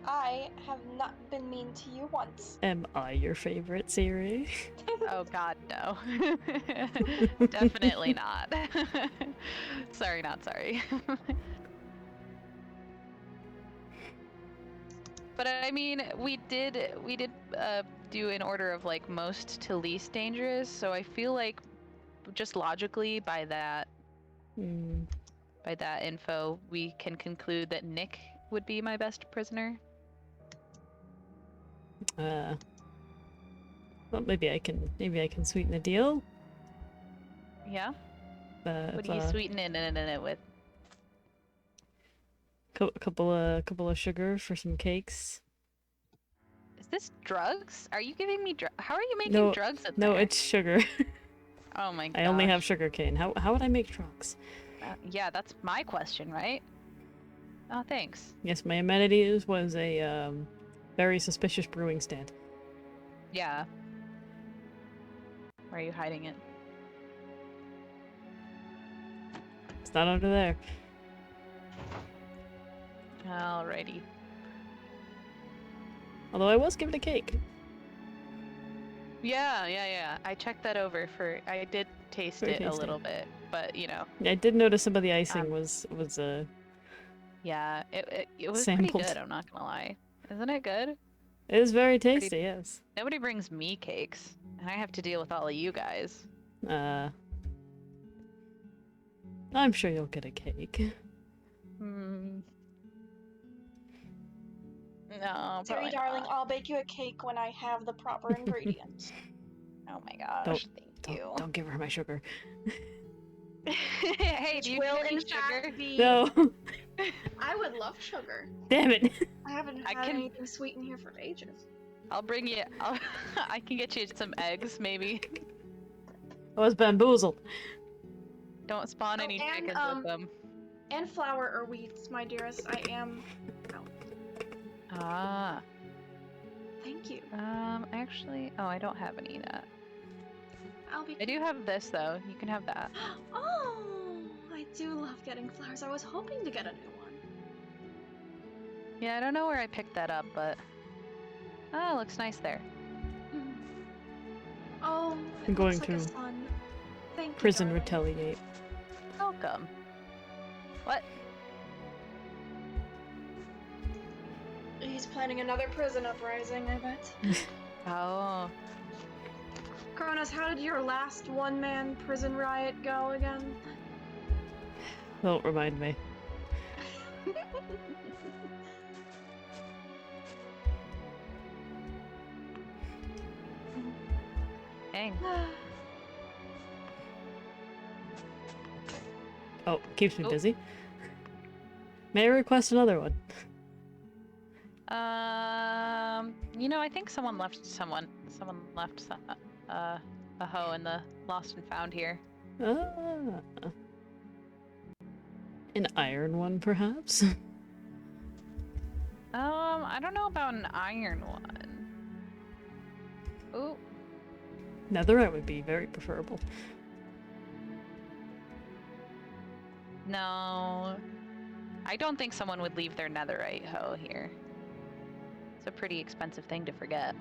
I have not been mean to you once. Am I your favorite, Siri? Oh god, no. Definitely not. Sorry, not sorry. But I mean, we did do an order of like most to least dangerous, so I feel like just logically by that info, we can conclude that Nick would be my best prisoner. Well, maybe I can sweeten the deal. Yeah. What If, are you sweetening it with? a couple of sugar for some cakes. Is this drugs? Are you giving me How are you making No, drugs in no, there? it's sugar. Oh my god. I only have sugar cane. How would I make drugs? Yeah, that's my question, right? Oh, thanks. Yes, my amenities was a very suspicious brewing stand. Yeah. Where are you hiding it? It's not under there. Alrighty. Although I was given a cake. Yeah. I checked that over I did taste Very it a tasty. little bit, but you know. I did notice some of the icing was Yeah, it was sampled. pretty good, I'm not gonna lie. Isn't it good? It is very tasty, yes. Nobody brings me cakes, and I have to deal with all of you guys. I'm sure you'll get a cake. No, Terry, probably darling, not. I'll bake you a cake when I have the proper ingredients. Oh my gosh, thank you. Don't give her my sugar. Hey, do you will give me in sugar? fact be. No. I would love sugar. Damn it. I haven't I had can- anything sweet in here for ages. I'll bring you. I can get you some eggs, maybe. I was bamboozled. Don't spawn Oh, any and, chickens with them. And flour or wheats, my dearest. I am. Ah. Thank you. Actually, I don't have any of that. I'll be. I do have this though. You can have that. Oh, I do love getting flowers. I was hoping to get a new one. Yeah, I don't know where I picked that up, but it looks nice there. Oh, it I'm going looks like a to sun. Thank you, Prison darling. retaliate. Welcome. What? He's planning another prison uprising, I bet. Oh. Kronos, how did your last one-man prison riot go again? Don't remind me. Dang. Oh, keeps me Oh. busy. May I request another one? I think someone left a hoe in the lost and found here. Ah. An iron one, perhaps? I don't know about an iron one. Ooh. Netherite would be very preferable. No. I don't think someone would leave their netherite hoe here. It's a pretty expensive thing to forget.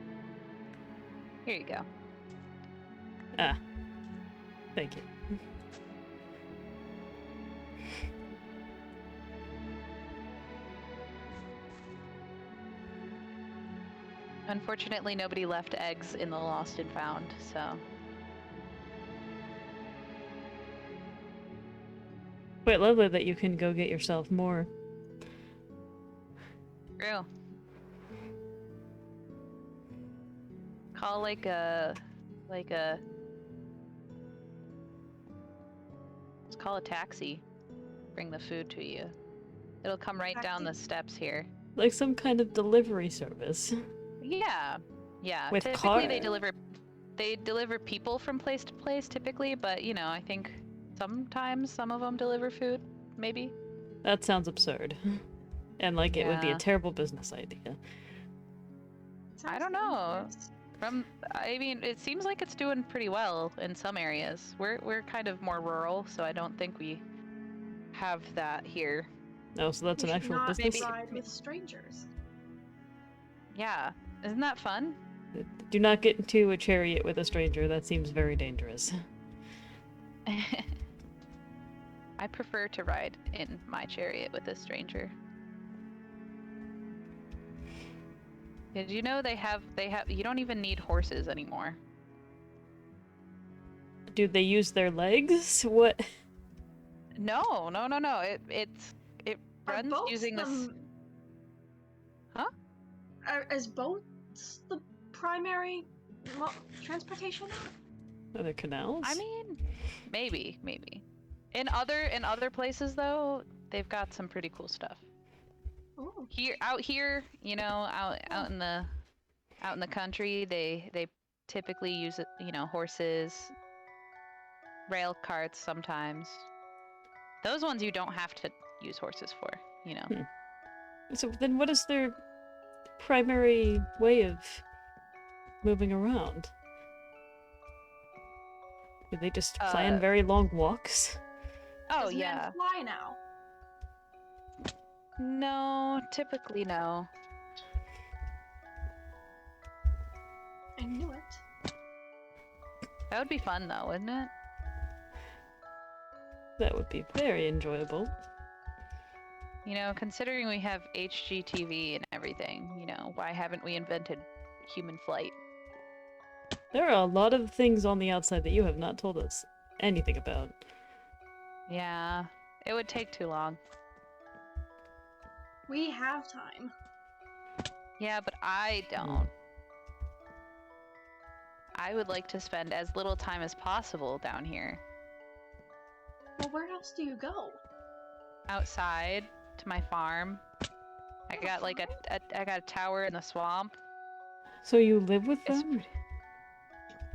Here you go. Ah. Thank you. Unfortunately, nobody left eggs in the lost and found, so. Quite lovely that you can go get yourself more. True. Call like a let's call a taxi. Bring the food to you. It'll come right down the steps here. Like some kind of delivery service. Yeah. With Typically car- they deliver people from place to place typically, but I think sometimes some of them deliver food, maybe. That sounds absurd. And like it would be a Yeah. terrible business idea. I don't know. I mean, it seems like it's doing pretty well in some areas. We're kind of more rural, so I don't think we have that here. Oh, so that's You an should actual not business? ride with strangers. Yeah, isn't that fun? Do not get into a chariot with a stranger. That seems very dangerous. I prefer to ride in my chariot with a stranger. Did you know they have you don't even need horses anymore. Do they use their legs? What? No. It Are runs boats using this. Huh? Is boats the primary transportation? Are there canals? I mean, maybe. In other places though, they've got some pretty cool stuff. Ooh. Out here, you know, out in the country, they typically use it, you know, horses, rail carts sometimes. Those ones you don't have to use horses for, you know. So then what is their primary way of moving around? Do they just plan very long walks? Oh Does man yeah. fly now? No, typically no. I knew it. That would be fun though, wouldn't it? That would be very enjoyable. You know, considering we have HGTV and everything, you know, why haven't we invented human flight? There are a lot of things on the outside that you have not told us anything about. Yeah, it would take too long. We have time. Yeah, but I don't. I would like to spend as little time as possible down here. Well, where else do you go? Outside to my farm. I got like I got a tower in the swamp. So you live with It's them?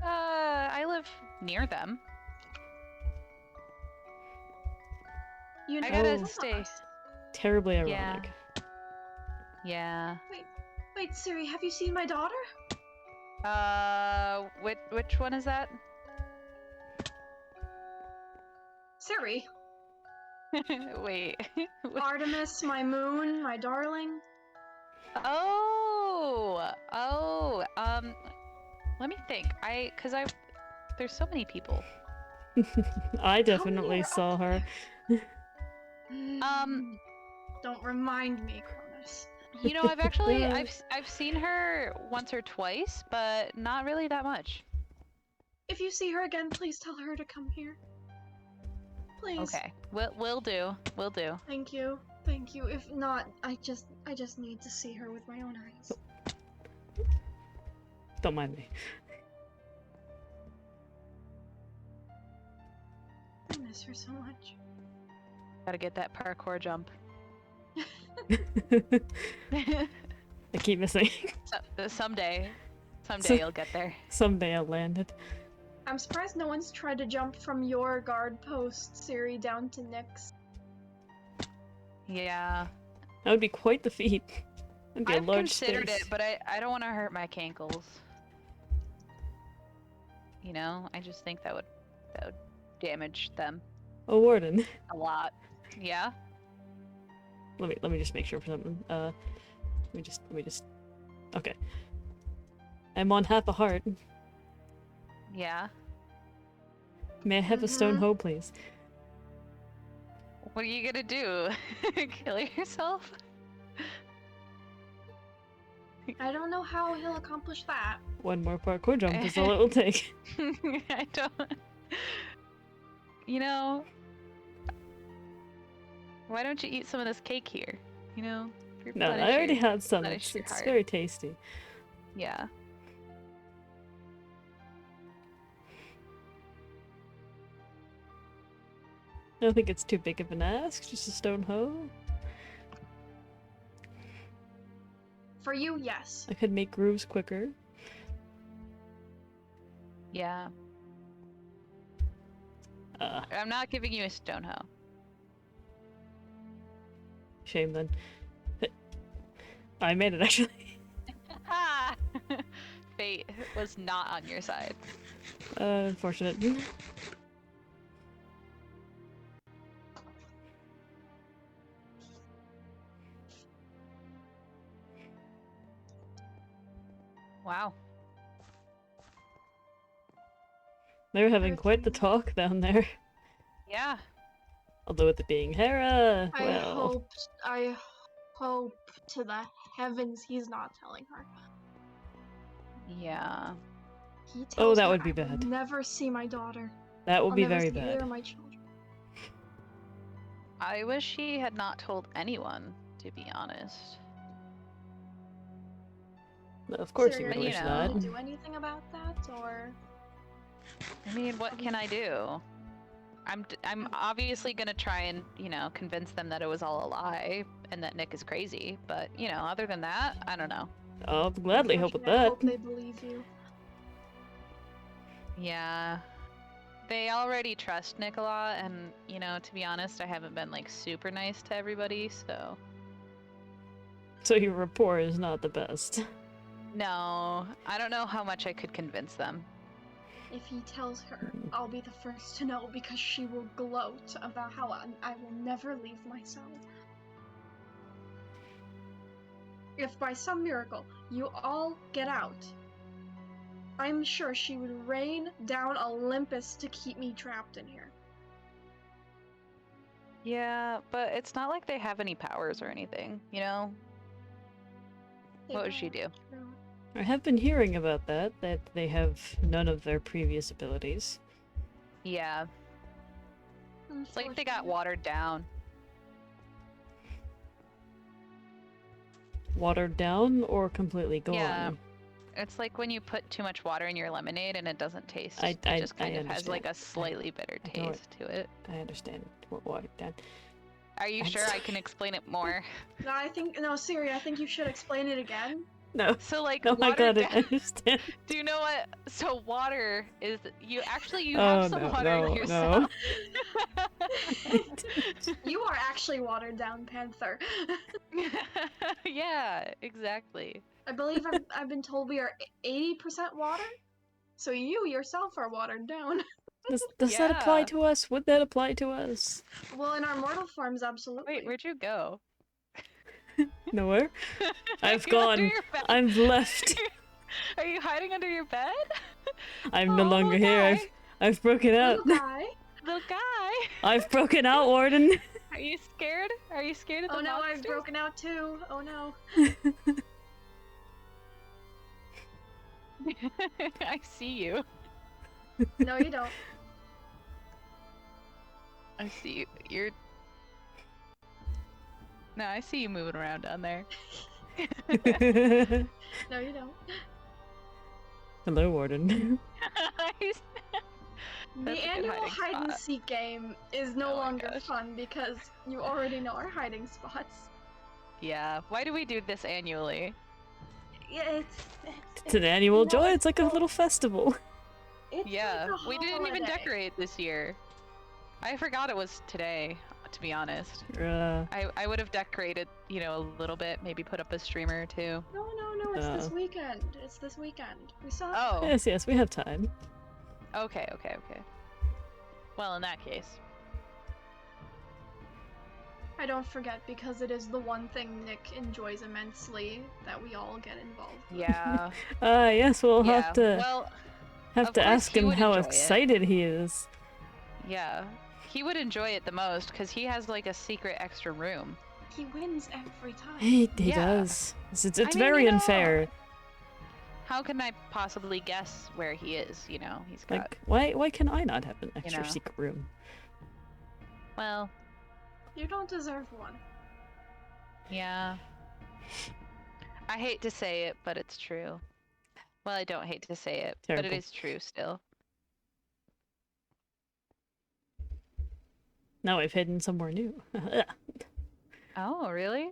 I live near them. You know I gotta Oh. stay. Terribly Yeah. ironic. Yeah. Wait, Siri, have you seen my daughter? Which one is that? Siri, Wait. Artemis, my moon, my darling. Oh, let me think. There's so many people. I definitely saw her. Don't remind me, Cronus. You know, I've actually, Yeah. I've seen her once or twice, but not really that much. If you see her again, please tell her to come here. Please. Okay, will do. Thank you. Thank you. If not, I just need to see her with my own eyes. Don't mind me. I miss her so much. Gotta get that parkour jump. I keep missing. Someday So- you'll get there. Someday I'll land it. I'm surprised no one's tried to jump from your guard post, Siri, down to Nick's. Yeah, That would be quite the feat. That'd be a I've large considered space. it, but I don't want to hurt my cankles. You know, I just think that would damage them Oh, Warden. a lot. Yeah. Let me just make sure for something. Let me just. Okay. I'm on half a heart. Yeah. May I have a stone hoe, please? What are you gonna do? Kill yourself? I don't know how he'll accomplish that. One more parkour jump is all it will take. I don't. You know, why don't you eat some of this cake here? You know, No, I replenish already your- had some. replenish your It's heart. very tasty. Yeah. I don't think it's too big of an ask. Just a stone hoe. For you, yes. I could make grooves quicker. Yeah. I'm not giving you a stone hoe. Shame then. I made it actually. Ah! I was not on your side. Unfortunate. Wow. They're having quite the talk down there. Yeah. Although with it being Hera, I well... hope to the heavens he's not telling her. Yeah. He tells Oh, that her would be I will bad. never see my daughter. That would I'll be never very see either bad. of my children. I wish he had not told anyone, to be honest. Of course Siri, you would are you wish know. that. gonna do anything about that, or? I mean, what can I do? I'm obviously gonna try and, convince them that it was all a lie and that Nick is crazy, but, other than that, I don't know. I'll gladly help with Unfortunately, I that. hope they believe you. Yeah. They already trust Nick a lot, and, to be honest, I haven't been, super nice to everybody, so... So your rapport is not the best. No, I don't know how much I could convince them. If he tells her, I'll be the first to know because she will gloat about how I will never leave my cell. If by some miracle you all get out, I'm sure she would rain down Olympus to keep me trapped in here. Yeah, but it's not like they have any powers or anything, What would she do? I have been hearing about that they have none of their previous abilities. Yeah, it's like they got Unfortunately. watered down. Watered down or completely gone? Yeah. It's like when you put too much water in your lemonade and it doesn't taste. I It just kind of has like a slightly bitter I know it. taste to it. I understand what watered down. Are you I'm sure I sorry. can explain it more? No, Siri, I think you should explain it again. No. So like Oh my watered god, I down. understand. Do you know what? So water is you Oh, have some no, water in no, yourself. You are actually watered down, Panther. Yeah, exactly. I believe I've been told we are 80% water, so you yourself are watered down. Does that apply Yeah. to us? Would that apply to us? Well, in our mortal forms, absolutely. Wait, where'd you go? Nowhere. Are I've you under gone. your bed? I've left. Are you hiding under your bed? I'm no Oh, longer little here. guy. I've broken out. Little guy. Little guy. I've broken out, Warden. Are you scared? Are you scared of the Oh no, I've monsters? broken out too. Oh no. I see you. No, you don't. I see you. You're. No, I see you moving around down there. No, you don't. Hello, Warden. That's The a good annual hiding hide and spot. seek game is no Oh my longer gosh. fun because you already know our hiding spots. Yeah. Why do we do this annually? Yeah, It's an annual no, joy. It's like a little festival. it's Yeah. like a We didn't even holiday. decorate this year. I forgot it was today, to be honest. Uh, I would have decorated, a little bit, maybe put up a streamer or two. No, it's this Oh. weekend. It's this weekend. We still have Oh. yes, we have time. Okay. Well, in that case. I don't forget because it is the one thing Nick enjoys immensely that we all get involved with. Yeah. Yes, we'll Yeah. have to Well, have of to course ask he him would how enjoy it. excited he is. yeah. He would enjoy it the most because he has like a secret extra room. He wins every time. He Yeah. does. It's I mean, very unfair. How can I possibly guess where he is? He's got. Like, why can I not have an extra know. secret room? Well, You don't deserve one. yeah. I hate to say it, but it's true. Well, I don't hate to say it, but it Terrible. is true still. Now I've hidden somewhere new. Oh, really?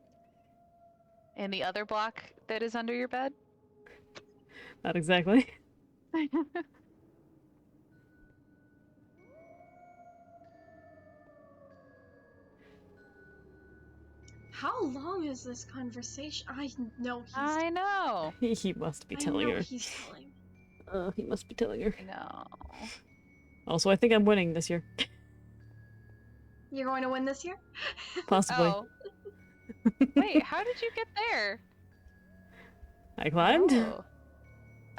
In the other block that is under your bed? Not exactly. How long is this conversation? I know he's. I know. He must be I telling know her. he's telling. He must be telling her. I know. Also, I think I'm winning this year. You're going to win this year? Possibly. Oh. Wait, how did you get there? I climbed. Oh.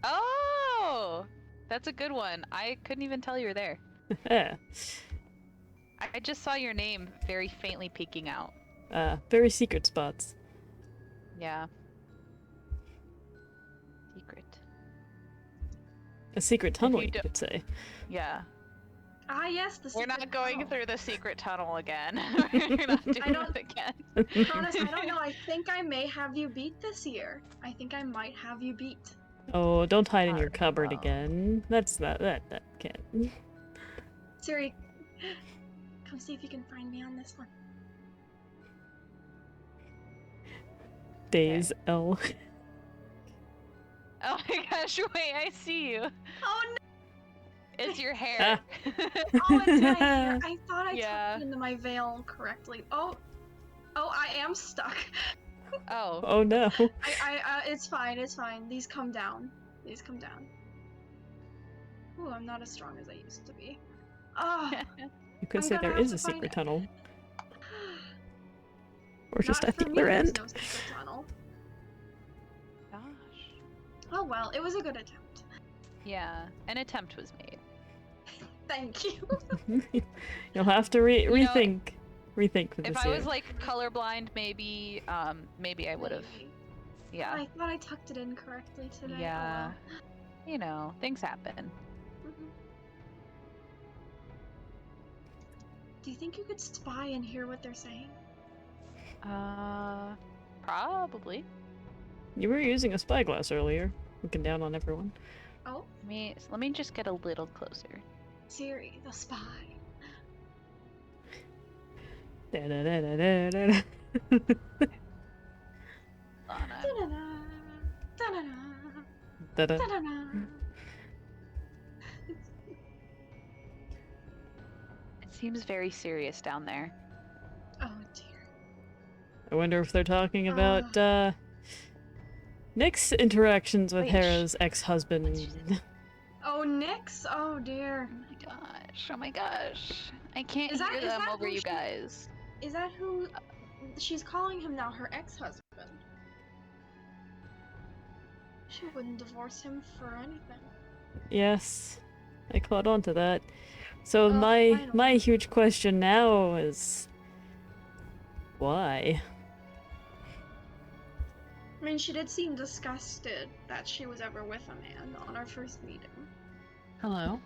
Oh! That's a good one. I couldn't even tell you were there. Yeah. I just saw your name very faintly peeking out. Very secret spots. Yeah. Secret. A secret tunnel, you you do- could say. Yeah. Ah, yes, the We're secret not going tunnel. through the secret tunnel again. We're not doing I don't- it again. Cronus, I don't know. I think I may have you beat this year. I think I might have you beat. Oh, don't hide in your Alright, cupboard well. again. That's not that can't. Siri, come see if you can find me on this one. Days L. Oh my gosh, wait, I see you. Oh no! It's your hair. Oh, it's my hair. I thought I Yeah. tucked it into my veil correctly. Oh, I am stuck. Oh. Oh no. It's fine. It's fine. These come down. These come down. Ooh, I'm not as strong as I used to be. Ah, You could I'm say gonna there have is to a find secret it. tunnel. Or just not at for the me, other there's end. no secret tunnel. Gosh. Oh well, it was a good attempt. Yeah, an attempt was made. Thank you. You'll have to know, rethink for this If I year. was like colorblind, maybe I would have. Maybe. Yeah. I thought I tucked it in correctly today. Oh, Yeah. well. You know, things happen. Mhm. Do you think you could spy and hear what they're saying? Probably. You were using a spyglass earlier, looking down on everyone. Oh, Let me just get a little closer. Siri, the spy. Da-da-da-da-da-da. Lana. Da-da-da, da-da-da, Da-da. da-da-da. It seems very serious down there. Oh dear. I wonder if they're talking about Nick's interactions with Wait, Hera's ex-husband. Oh, Nyx? Oh dear. Oh my gosh. Oh my gosh. I can't Is that- hear is them that over who you she- guys. Is that who she's calling him now? Her ex-husband. She wouldn't divorce him for anything. Yes, I caught on to that. So Oh, my finally. huge question now is why? I mean, she did seem disgusted that she was ever with a man on our first meeting. Hello.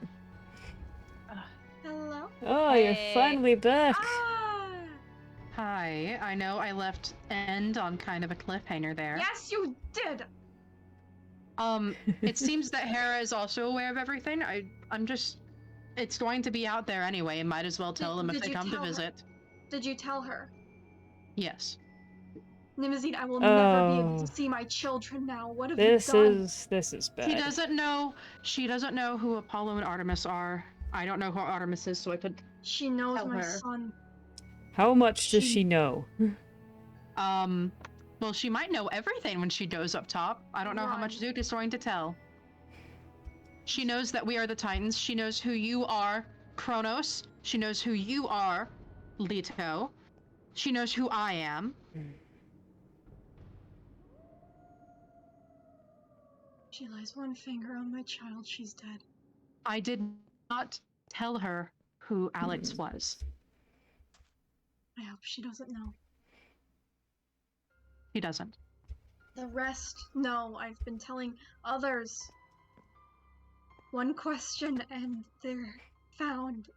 Hello? Oh, Hey. you're finally back. Ah! Hi. I know I left End on kind of a cliffhanger there. Yes, you did! It seems that Hera is also aware of everything. I'm just. It's going to be out there anyway, and might as well tell them if did they you come to tell her? visit. Did you tell her? Yes. Nimazine, I will never be able Oh. to see my children now. What have This you done? is bad. She doesn't know. She doesn't know who Apollo and Artemis are. I don't know who Artemis is, so I could. She knows Tell my her. son. How much does She- she know? Well, she might know everything when she goes up top. I don't know how much Run. Duke is going to tell. She knows that we are the Titans. She knows who you are, Kronos. She knows who you are, Leto. She knows who I am. She lays one finger on my child, she's dead. I did not tell her who Alex was. I hope she doesn't know. He doesn't. The rest, no, I've been telling others. One question and they're found.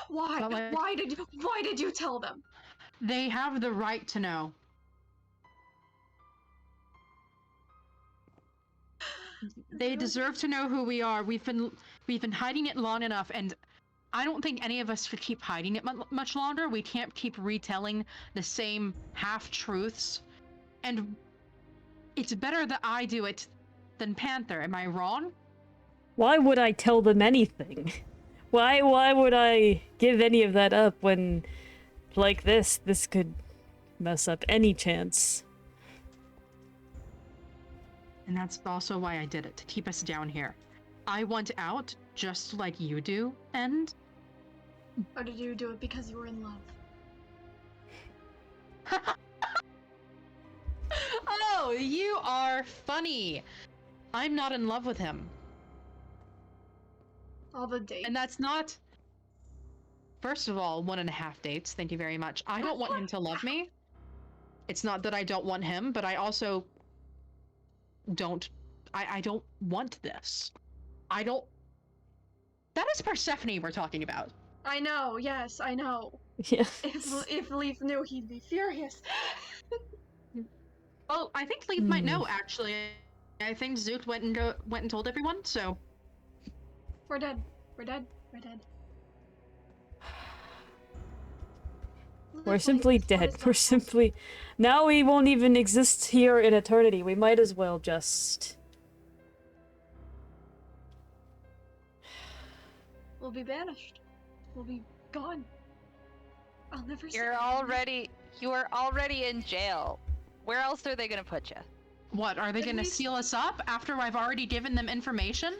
Why? But, like- Why did you tell them? They have the right to know. They deserve to know who we are. We've been hiding it long enough, and I don't think any of us could keep hiding it much longer. We can't keep retelling the same half-truths, and it's better that I do it than Panther. Am I wrong? Why would I tell them anything? Why would I give any of that up when, like this could mess up any chance? And that's also why I did it, to keep us down here. I want out just like you do, and... Or did you do it because you were in love? Oh, you are funny. I'm not in love with him. All the dates. And that's not... First of all, 1.5 dates, thank you very much. I don't want him to love me. It's not that I don't want him, but I also don't... I don't want this. I don't... That is Persephone we're talking about. I know, yes, I know. Yeah. If Leaf knew, he'd be furious. Well, I think Leaf might know, actually. I think Zoot went and told everyone, so... We're dead. We're dead. We're dead. We're simply dead. We're simply... Now we won't even exist here in eternity. We might as well just... We'll be banished. We'll be gone. I'll never see You are already in jail. Where else are they gonna put you? What, are they At gonna least- seal us up after I've already given them information?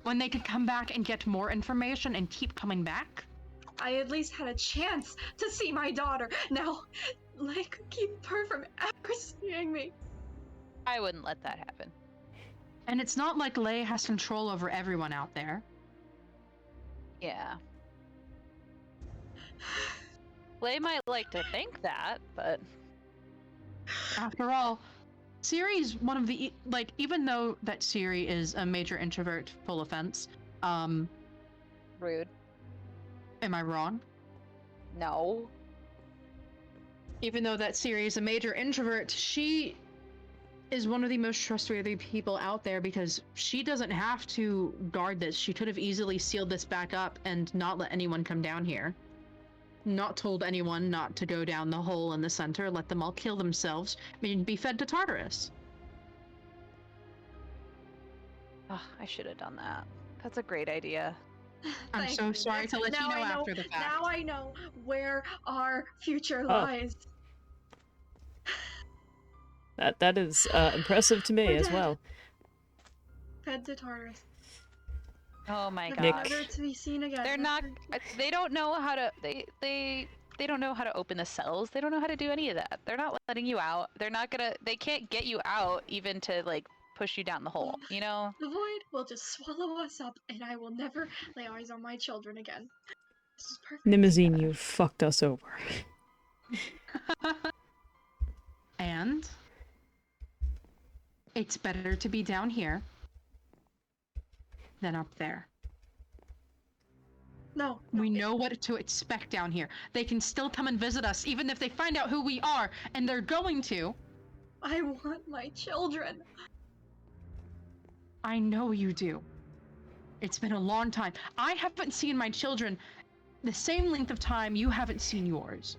When they could come back and get more information and keep coming back? I at least had a chance to see my daughter. Now, Lay could keep her from ever seeing me. I wouldn't let that happen. And it's not like Lay has control over everyone out there. Yeah. Lay might like to think that, but... After all, Siri's one of the, like, even though that Siri is a major introvert, full offense, Rude. am I wrong? No. Even though that Siri is a major introvert, she is one of the most trustworthy people out there because she doesn't have to guard this. She could have easily sealed this back up and not let anyone come down here. Not told anyone not to go down the hole in the center, let them all kill themselves, and be fed to Tartarus. Oh, I should have done that. That's a great idea. I'm Thank so you. sorry to let you Now know I know after the fact. Now I know where our future Oh. lies. That is impressive to me We're as dead. well. Fed to Tartarus. Oh my Never gosh. to be seen again. They're not. They don't know how to. They don't know how to open the cells. They don't know how to do any of that. They're not letting you out. They're not gonna. They can't get you out even to like push you down the hole. You know. The void will just swallow us up, and I will never lay eyes on my children again. This is perfect. Nimazine, you fucked us over. And it's better to be down here than up there. No. We know what to expect down here. They can still come and visit us, even if they find out who we are, and they're going to. I want my children. I know you do. It's been a long time. I haven't seen my children the same length of time you haven't seen yours.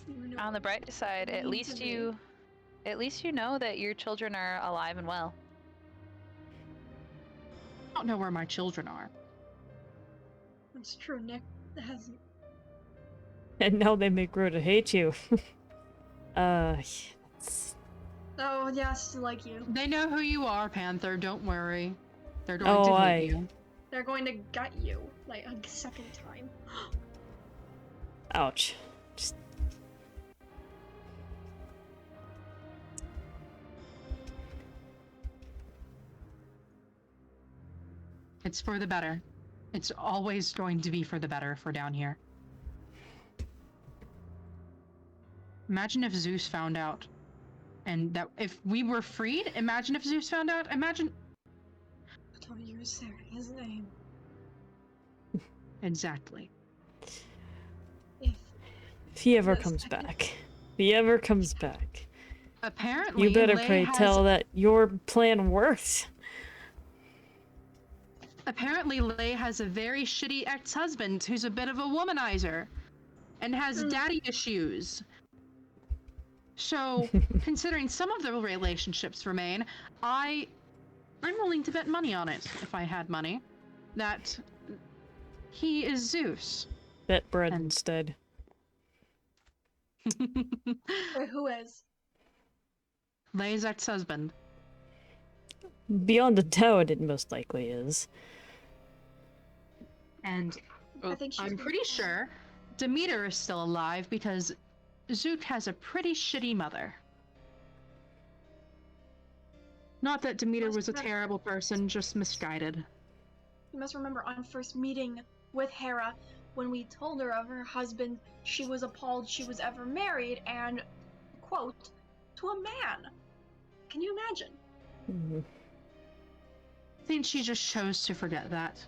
You know On the bright side, you at need least to be. you know that your children are alive and well. I don't know where my children are. That's true, Nick. That has And now they may grow to hate you. It's- Oh yes, like you. They know who you are, Panther. Don't worry. They're going Oh, to hate I- you. They're going to gut you like a second time. ouch. Just... It's for the better. It's always going to be for the better if we're down here. Imagine if Zeus found out. And that if we were freed, imagine if Zeus found out. Imagine. Don't you say his name. Exactly. If If he ever The comes second- back. If he ever comes back. Apparently, You better Lay pray has... tell that your plan worked. apparently Lei has a very shitty ex-husband who's a bit of a womanizer and has daddy issues. So, considering some of the relationships remain, I'm willing to bet money on it, if I had money, that he is Zeus. Bet bread And- instead. Wait, who is? Lei's ex-husband. Beyond a doubt, it most likely is. And I think she's I'm been pretty told. sure Demeter is still alive because Zoot has a pretty shitty mother. Not that Demeter Must was a have- terrible person, just misguided. You must remember on first meeting with Hera, when we told her of her husband, she was appalled she was ever married and, quote, to a man. Can you imagine? Mhm. I think she just chose to forget that.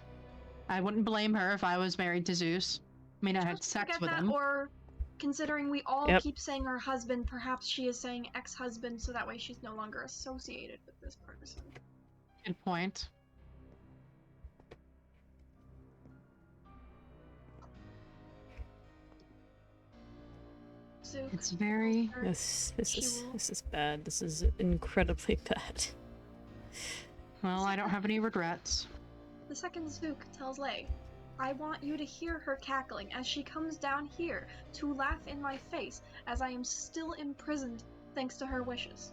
I wouldn't blame her if I was married to Zeus. I mean, I had Just sex forget with that, him. or considering we all Yep. keep saying her husband, perhaps she is saying ex-husband, so that way she's no longer associated with this person. Good point. Zook, It's very... her- This She is will- this is bad. This is incredibly bad. Well, I don't have any regrets. The second Zook tells Lei, I want you to hear her cackling as she comes down here to laugh in my face as I am still imprisoned thanks to her wishes.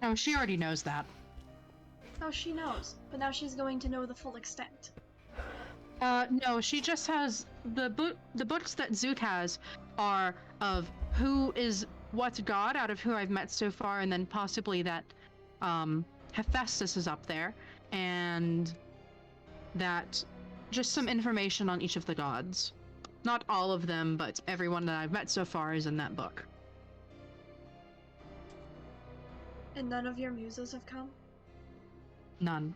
Oh, she already knows that. Oh, she knows, but now she's going to know the full extent. No, she just has the books that Zoot has are of who is what god out of who I've met so far, and then possibly that Hephaestus is up there, and that just some information on each of the gods. Not all of them, but everyone that I've met so far is in that book. And none of your muses have come? None.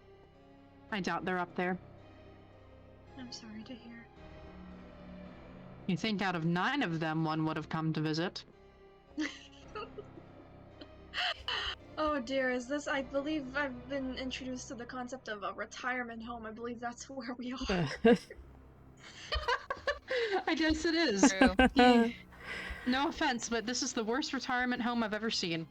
I doubt they're up there. I'm sorry to hear. You think out of 9 of them, one would have come to visit? Oh dear, is this? I believe I've been introduced to the concept of a retirement home. I believe that's where we are. I guess it is. True. No offense, but this is the worst retirement home I've ever seen.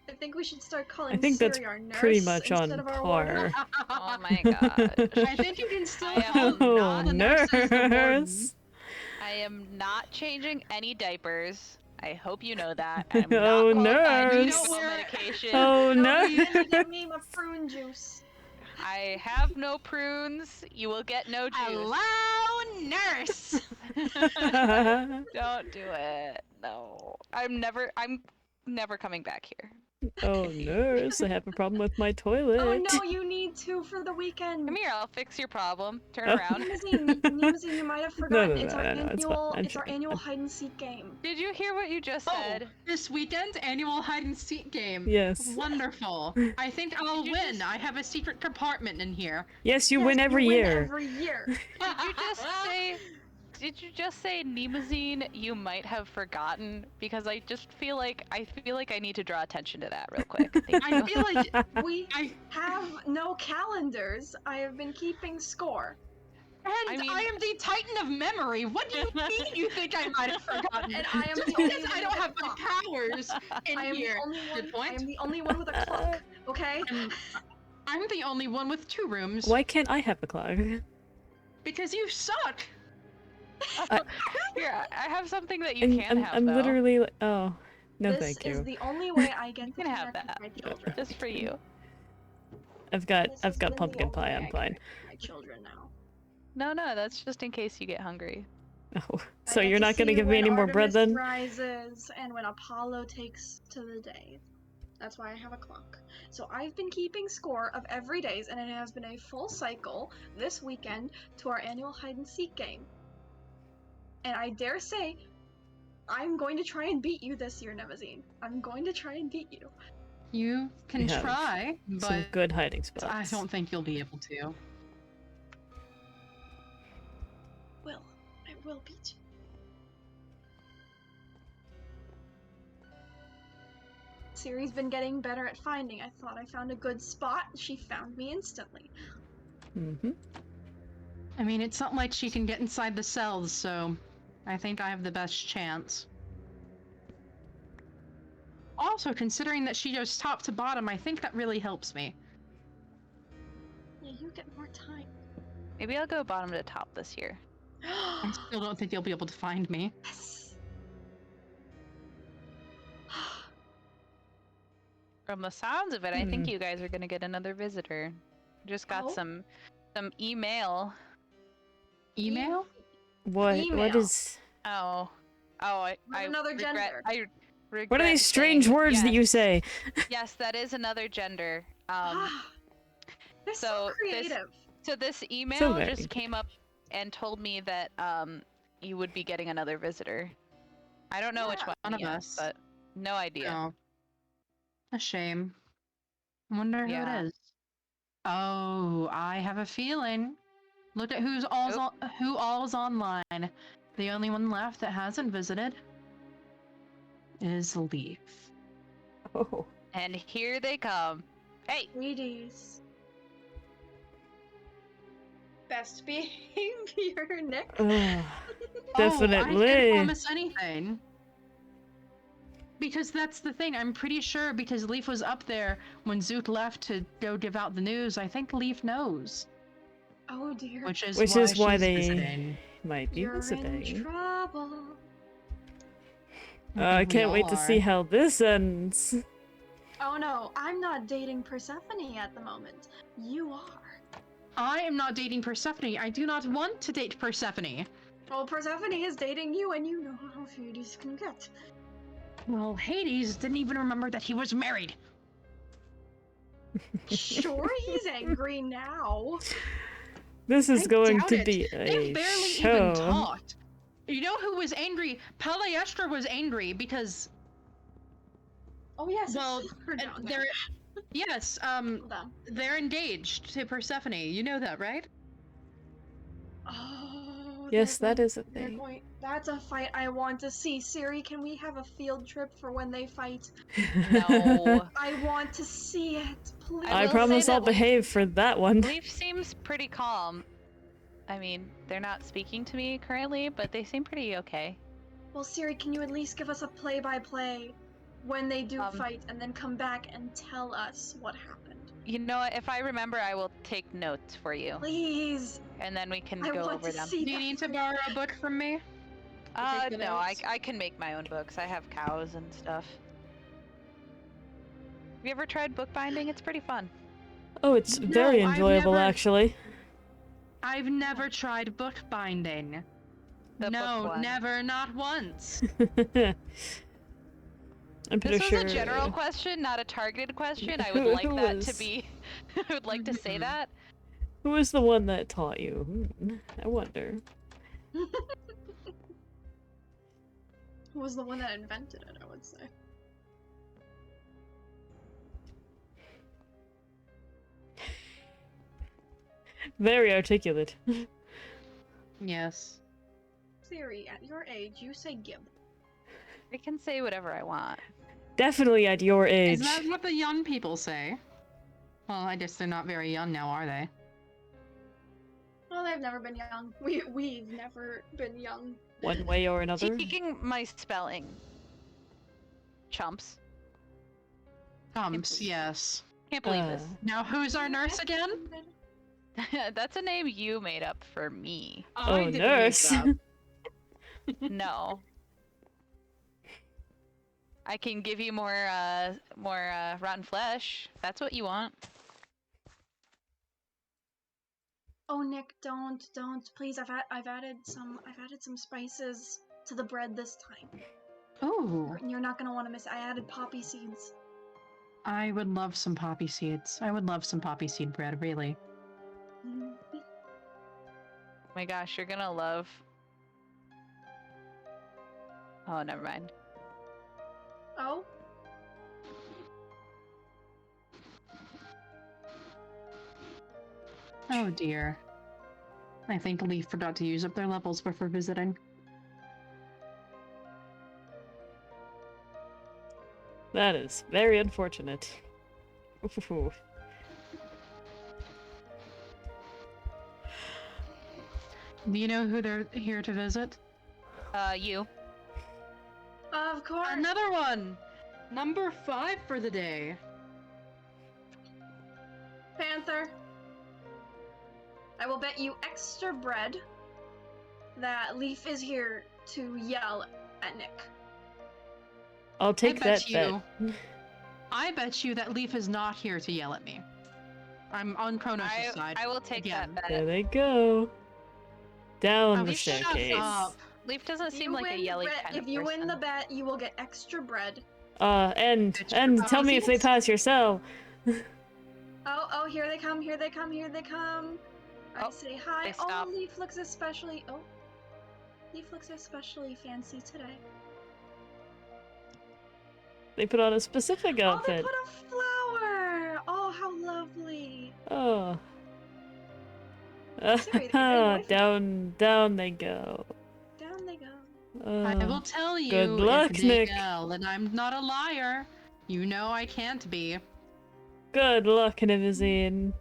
I think we should start calling I think that's Siri our nurse pretty much on instead of our par. warden. Oh my god. I think you can still I call am Oh, not the nurse as the warden. nurse! I am not changing any diapers. I hope you know that. I'm Oh, not qualified to nurse. give You know where- medication. Oh No, you no! didn't give me my prune juice. I have no prunes. You will get no juice. Hello, nurse! Don't do it. No. I'm never coming back here. Oh nurse, I have a problem with my toilet. Oh no, you need to for the weekend. Come here, I'll fix your problem. Turn Oh. around. Nimazine, you might have forgotten. no, it's our no, it's fine. annual. I'm It's our fine. annual hide and seek game. Did you hear what you just Oh, said? this weekend, annual hide and seek game. Yes. Wonderful. I think I'll you win. just- I have a secret compartment in here. Yes, you Yes, win every you year. Win every year. Did you just say Nimazine you might have forgotten? Because I feel like I need to draw attention to that real quick. Thank I you. feel like We I have no calendars. I have been keeping score. and I mean- I am the Titan of memory. What do you mean you think I might have forgotten? And I am Just the only because I one don't with have a my clock. powers in I am here. the only one. Good point. I am the only one with a clock. Okay. I'm the only one with 2 rooms. Why can't I have a clock? Because you suck. Here, I have something that you I'm, can I'm, have. I'm though. literally like, oh, no, this thank is you. the only way I get to can have connect with that. my children. Just for you. I've got This has been the pumpkin only pie. way I'm I fine. connect with my children now. No, that's just in case you get hungry. Oh, I so get you're to not gonna see give me when any more bread Artemis then? rises and when Apollo takes to the day. That's why I have a clock. So I've been keeping score of every days, and it has been a full cycle this weekend to our annual hide and seek game. And I dare say, I'm going to try and beat you this year, Nemazine. I'm going to try and beat you. You can We have try, Some but good hiding spots. I don't think you'll be able to. Will, I will beat you. Siri's been getting better at finding. I thought I found a good spot. She found me instantly. Mm-hmm. I mean, it's not like she can get inside the cells, so I think I have the best chance. Also, considering that she goes top to bottom, I think that really helps me. Yeah, you get more time. Maybe I'll go bottom to top this year. I still don't think you'll be able to find me. Yes. From the sounds of it, I think you guys are gonna get another visitor. Just got Oh. some email. Email? What Email. is... I With another regret, gender. I regret What are these strange saying- words that you yes, say? Yes, that is another gender. They're so so creative. So this email So very just good. came up and told me that you would be getting another visitor. I don't know which Yeah, one one of yet, us. but no idea. Oh. A shame. I wonder who Yeah. it is. Oh, I have a feeling. Look at who all's online. The only one left that hasn't visited is Leaf. Oh. And here they come. Hey, Ladies. Best behavior, Nick. Ugh. Oh, I Definitely. can't promise anything. Because that's the thing, I'm pretty sure because Leaf was up there when Zoot left to go give out the news, I think Leaf knows. Oh dear. Which is Which why is why she's they visiting. might be You're in visiting. trouble. I think we can't wait all to are. see how this ends. Oh no, I'm not dating Persephone at the moment. You are. I am not dating Persephone. I do not want to date Persephone. Well, Persephone is dating you, and you know how Hades can get. Well, Hades didn't even remember that he was married. Sure, he's angry now. This is I going doubt to it. be They a barely show. even talked. You know who was angry? Palaestra was angry because, Oh yes, well, we're down there. yes, Hold on. they're engaged to Persephone. You know that, right? Oh. Yes, they're that is a they're thing. going. That's a fight I want to see. Siri, can we have a field trip for when they fight? no. I want to see it, please. I will say promise that I'll Leaf- behave for that one. Leaf seems pretty calm. I mean, they're not speaking to me currently, but they seem pretty okay. Well, Siri, can you at least give us a play-by-play when they do fight, and then come back and tell us what happened? You know what? If I remember, I will take notes for you, Please. and then we can I go want over to them. see Do you that need to fight. borrow a book from me? take the No, notes? I can make my own books. I have cows and stuff. Have you ever tried bookbinding? It's pretty fun. Oh, it's No, very I've enjoyable, never- actually. I've never tried bookbinding. The No, book one. never, not once. I'm pretty This sure. was a general question, not a targeted question. I Who- would like who that was- to be. I would like to say Mhm. that. Who was the one that taught you? I wonder. Who was the one that invented it, I would say. Very articulate. Yes. Siri, at your age, you say Gib. I can say whatever I want. Definitely at your age. Is that what the young people say? Well, I guess they're not very young now, are they? Well, they've never been young. We've never been young. One way or another. Taking my spelling. Chumps. Thumps, yes. Can't believe this. Now, who's our nurse again? That's a name you made up for me. Oh, I didn't make nurse. that. No. I can give you more rotten flesh. If that's what you want. Oh, Nick, don't, please. I've added some spices to the bread this time. Ooh, You're not gonna want to miss it. I added poppy seeds. I would love some poppy seeds. I would love some poppy seed bread, really. Mhm. Oh my gosh, you're gonna love. Oh, never mind. Oh, Oh dear. I think Leaf forgot to use up their levels before visiting. That is very unfortunate. Ooh. Do you know who they're here to visit? You. Of course. Another one! Number 5 for the day. Panther. I will bet you extra bread that Leaf is here to yell at Nick. I'll take that bet bet. I bet you that Leaf is not here to yell at me. I'm on Kronos' side. I will take again. that There bet. they go. Down the shut staircase. up. Leaf doesn't If seem you like a win yelly bre- kind of If you win the person. bet, you will get extra bread. And Bitch, tell me if they yes. pass your cell. Oh, here they come, here they come, here they come. I Oh, say hi. they stop. Oh, Leaf looks especially fancy today. They put on a specific Oh, they outfit. put a flower! Oh, how lovely. Oh. Sorry, they Down they go. Down they go. I will tell you, good luck, if they Nick. yell and I'm not a liar, you know I can't be. Good luck, Nimazine.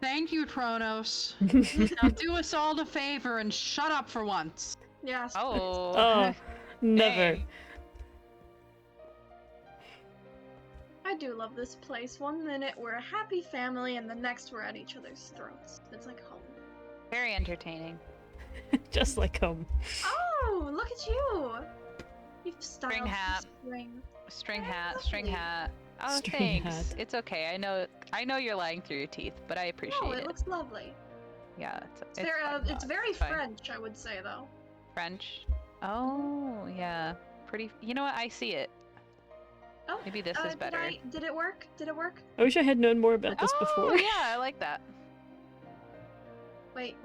Thank you, Kronos. Now do us all a favor and shut up for once. Yes. Oh. Oh, never. Dang. I do love this place. One minute we're a happy family, and the next we're at each other's throats. It's like home. Very entertaining. Just like home. Oh, look at you! You've styled String for hat. spring. String Very hat, string lovely. hat. Oh, String thanks. hat. It's okay. I know you're lying through your teeth, but I appreciate Oh, it it. looks lovely. Yeah, it's It's fine. very It's fine. French, I would say, though. French. Oh, yeah. Pretty. You know what? I see it. Oh, Maybe this is better. Did it work? Did it work? I wish I had known more about this Oh, before. yeah, I like that. Wait.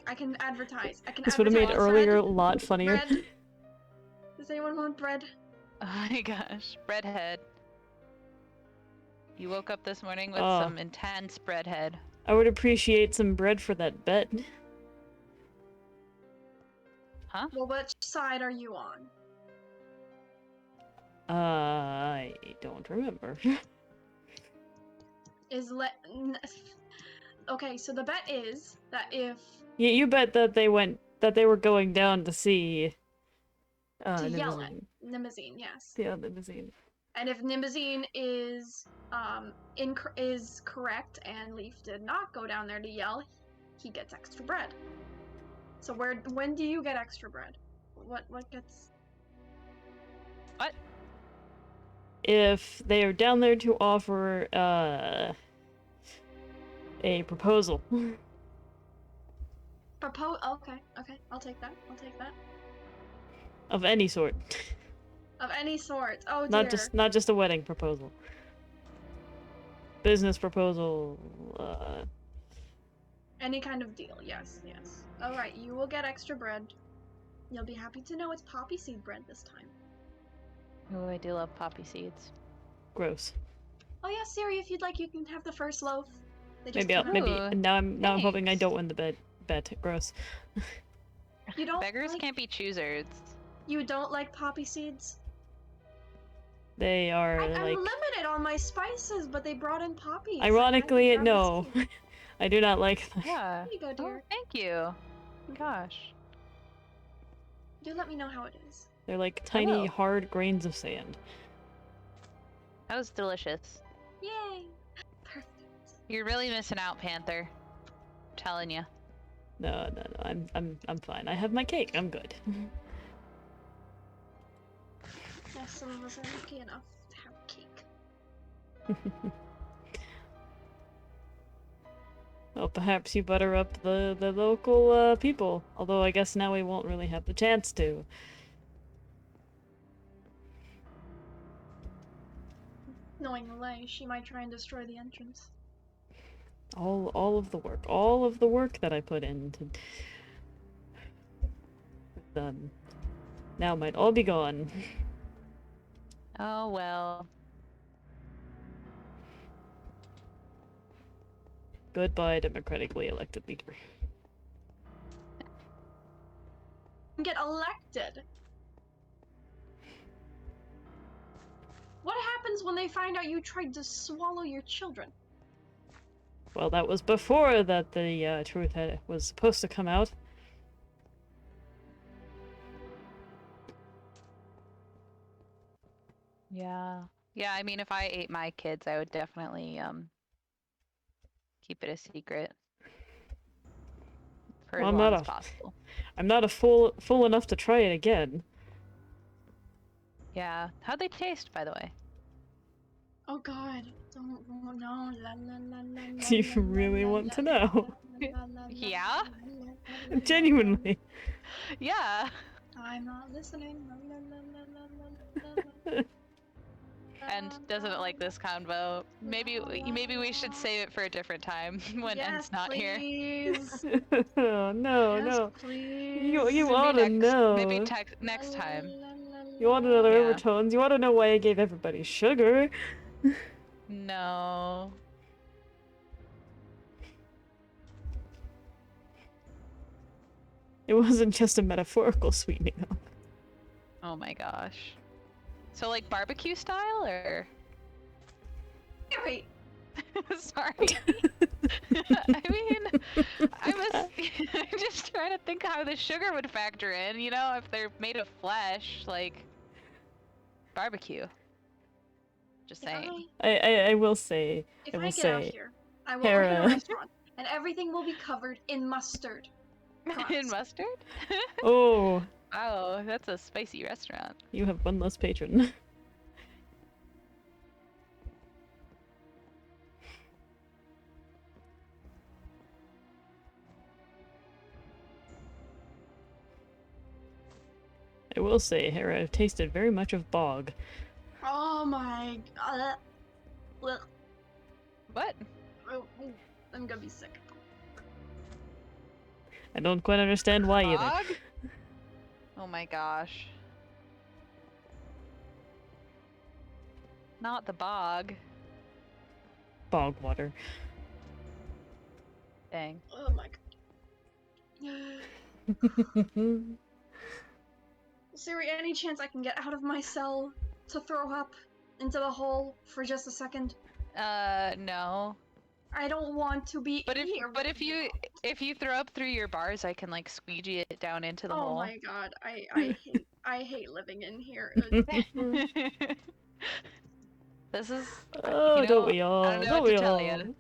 I can advertise. This would have made advertise. earlier a Bread? lot funnier. Bread? Does anyone want bread? Oh my gosh. Breadhead. You woke up this morning with Oh. some intense breadhead. I would appreciate some bread for that bet. Huh? Well, which side are you on? I don't remember. Okay, so the bet is that if Yeah, you bet that they were going down to see to yell at Nimazine. Nimazine, yes. Yeah, Nimazine. And if Nimazine is is correct and Leaf did not go down there to yell, he gets extra bread. So when do you get extra bread? What gets? What? If they are down there to offer a proposal. Okay, I'll take that. Of any sort. Of any sort. Oh dear. Not just a wedding proposal. Business proposal, Any kind of deal. Yes. All right, you will get extra bread. You'll be happy to know it's poppy seed bread this time. Oh, I do love poppy seeds. gross. Oh yeah, Siri, if you'd like, you can have the first loaf. They just Maybe came out. maybe Ooh, now I'm hoping I thanks. don't win the bet. Gross. You don't Beggars like, can't be choosers. You don't like poppy seeds? They are I'm like limited on my spices, but they brought in poppies. so I ironically can grab the no. seeds. I do not like them. Yeah. Here you go, Oh, dear. thank you. Gosh. Do let me know how it is. They're like tiny will. hard grains of sand. That was delicious. Yay! Perfect. You're really missing out, Panther. I'm telling you. No, I'm fine. I have my cake. I'm good. Yes, some of us are lucky enough to have cake. Well, perhaps you butter up the local people. Although I guess now we won't really have the chance to. Knowing Lay, she might try and destroy the entrance. All of the work that I put into now might all be gone. Oh well. Goodbye, democratically elected leader. Get elected! What happens when they find out you tried to swallow your children? Well, that was before that the truth was supposed to come out. Yeah. Yeah, I mean, if I ate my kids, I would definitely keep it a secret for Well, as long as possible. I'm not a fool enough to try it again. Yeah. How'd they taste, by the way? Oh God! Don't oh, no. La, la, la, la, la, Do you la, really la, want la, to la, know? la, la, la, Yeah? la, la, la, la, Genuinely. Yeah. I'm not listening. La, la, la, la, la, la, la, la, And doesn't like this convo. Maybe we should save it for a different time when yes, En's not here. please. Oh, no, Yes, no. please. You ought to know. Maybe next time. You want to know the Yeah. overtones. You want to know why I gave everybody sugar. No. It wasn't just a metaphorical sweetening up. Oh my gosh. So like barbecue style or? Wait. Sorry. I mean, I'm just trying to think how the sugar would factor in, you know, if they're made of flesh, like barbecue. Just saying. I will say. If I I will get out say. here, I will open Hera. a restaurant, and everything will be covered in mustard. In Promise. mustard? Oh, Wow, that's a spicy restaurant. you have one less patron. I will say, Hera tasted very much of bog. Oh my God. Well, What? I'm gonna be sick. I don't quite understand why either. Bog? Oh my gosh. Not the bog. Bog water. Dang. Oh my God. Is there any chance I can get out of my cell to throw up into the hole for just a second? No. I don't want to be But here. if you throw up through your bars, I can like squeegee it down into the Oh hole. my God, I hate living in here. This is, Oh, you know, don't we all? I don't know Don't what we to tell all? you.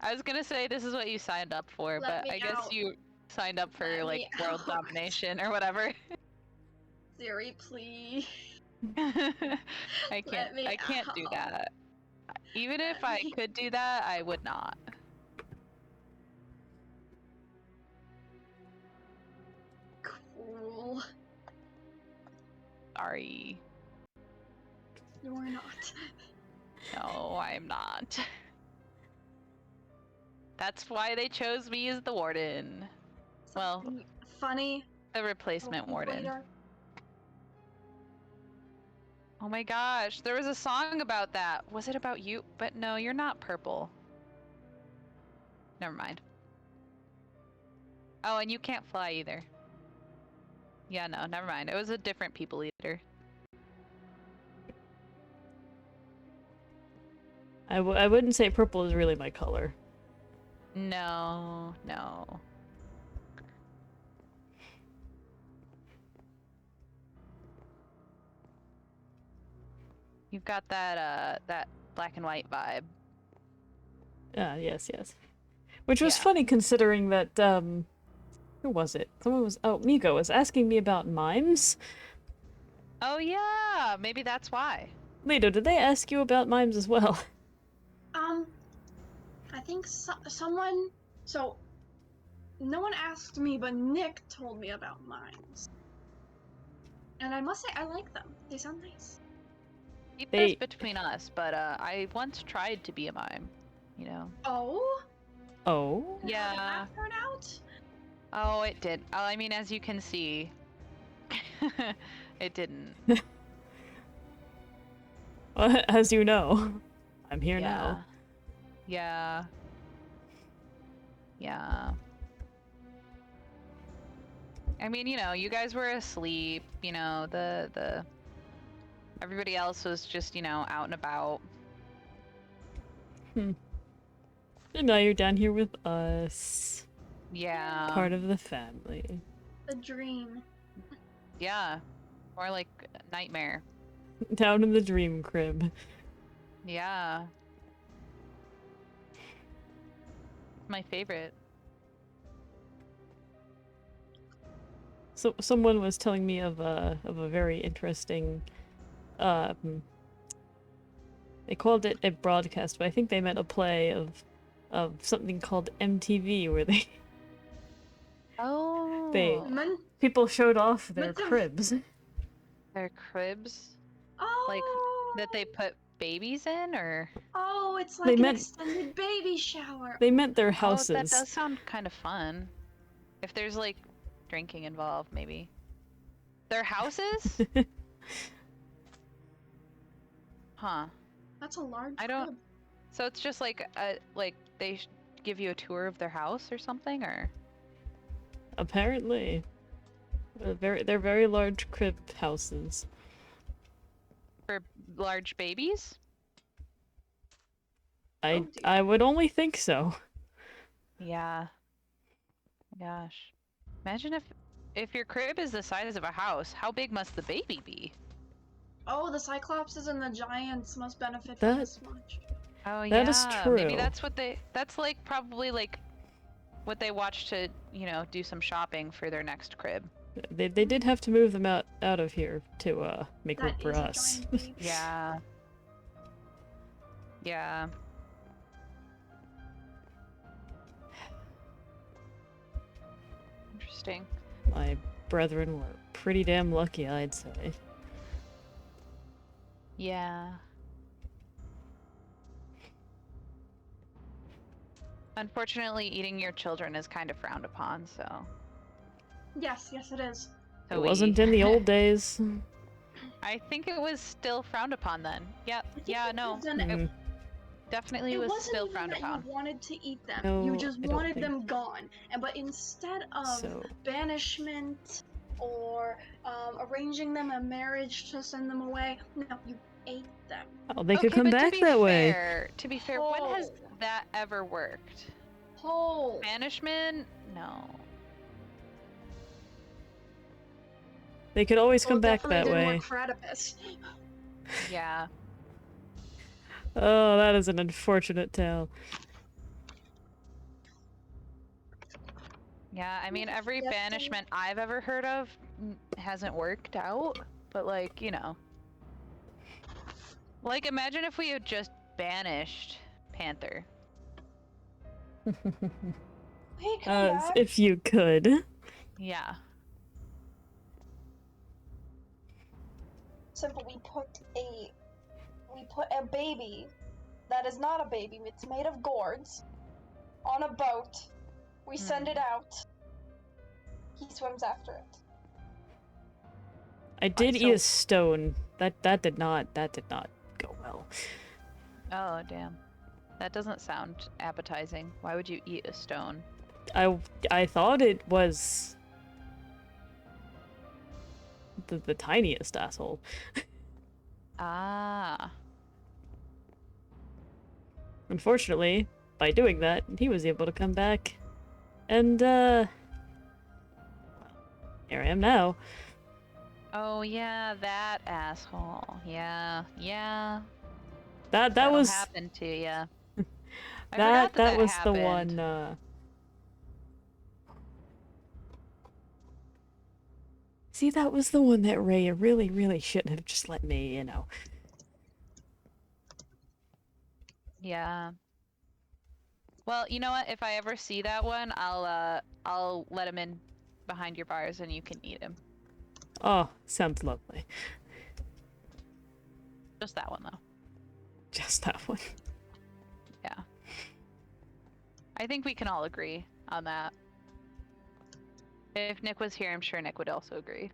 I was gonna say this is what you signed up for, Let but me I guess out. you signed up for Let like me world out. domination or whatever. Siri, please. I can't Let me do out. that. Even if Let I me- could do that, I would not. Cruel. Sorry. You're not. No, I'm not. That's why they chose me as the warden. Well, Something funny. the replacement warden. Later. Oh my gosh, there was a song about that. Was it about you? But no, you're not purple. Never mind. Oh, and you can't fly either. Yeah, no, never mind. It was a different people eater. I wouldn't say purple is really my color. No, no. You've got that that black and white vibe. Yes, yes. Which was Yeah. funny considering that, who was it? Miko was asking me about mimes. Oh yeah, maybe that's why. Lito, did they ask you about mimes as well? I think someone. So, no one asked me, but Nick told me about mines. And I must say, I like them. They sound nice. Keep They- this between us, but I once tried to be a mime, you know. Oh? Oh? How did Yeah. that turn out? Oh, it did. I mean, as you can see, it didn't. Well, as you know, I'm here now. Yeah. Yeah. I mean, you know, you guys were asleep, you know, the everybody else was just, you know, out and about. And now you're down here with us. Yeah. Part of the family. A dream. Yeah. More like a nightmare. Down in the dream crib. Yeah. My favorite. So someone was telling me of a very interesting they called it a broadcast, but I think they meant a play of something called MTV where they Oh. Men- people showed off their Meant to- cribs. Their cribs? Oh. Like, that they put babies in, or? Oh, it's They like an meant- extended baby shower. They meant their Oh, houses. that does sound kind of fun. If there's, like, drinking involved, maybe. Their houses? Huh. That's a large I don't- crib. So it's just like they give you a tour of their house or something, or? Apparently. They're very large crib houses. For large babies? I Oh, dear. I would only think so. Yeah. Gosh. Imagine if your crib is the size of a house, how big must the baby be? Oh, the Cyclopses and the Giants must benefit That- from this much. Oh yeah. That is Maybe true. that's what that's like probably like what they watch to, do some shopping for their next crib. They did have to move them out of here to make room That for is a us. giant baby. Yeah. Yeah. Interesting. My brethren were pretty damn lucky, I'd say. Yeah. Unfortunately, eating your children is kind of frowned upon, so. Yes, it is. so It we- wasn't in the old days. I think it was still frowned upon then. Yep. I think Yeah, it no. was an- Mm, Definitely It was wasn't still even frowned that upon. you wanted to eat them. No, you just I don't wanted think- them gone. But instead of So banishment or arranging them a marriage to send them away, no, you ate them. oh, they could Okay, come but back that way. To be fair, when has Oh. that ever worked? Whole. Banishment? No. They could always Well, come it back definitely that didn't way. work for Oedipus. Yeah. Oh, that is an unfortunate tale. Yeah, I mean, every Yes, banishment I've ever heard of hasn't worked out, but like, Like, imagine if we had just banished Panther. Hey, come back. If you could. Yeah. Simple. We put a baby that is not a baby. It's made of gourds on a boat. We send it out. He swims after it. I did eat so- a stone. That did not go well. Oh, damn. That doesn't sound appetizing. Why would you eat a stone? I thought it was the tiniest asshole. Ah. Unfortunately, by doing that, he was able to come back, and here I am now. Oh, yeah, that asshole. Yeah. That That'll was happen to ya. I that forgot that was happened. the one. See, that was the one that Ray really shouldn't have just let me, Yeah. Well, you know what? If I ever see that one, I'll let him in behind your bars and you can eat him. Oh, sounds lovely. Just that one though. Just that one. Yeah. I think we can all agree on that. If Nick was here, I'm sure Nick would also agree.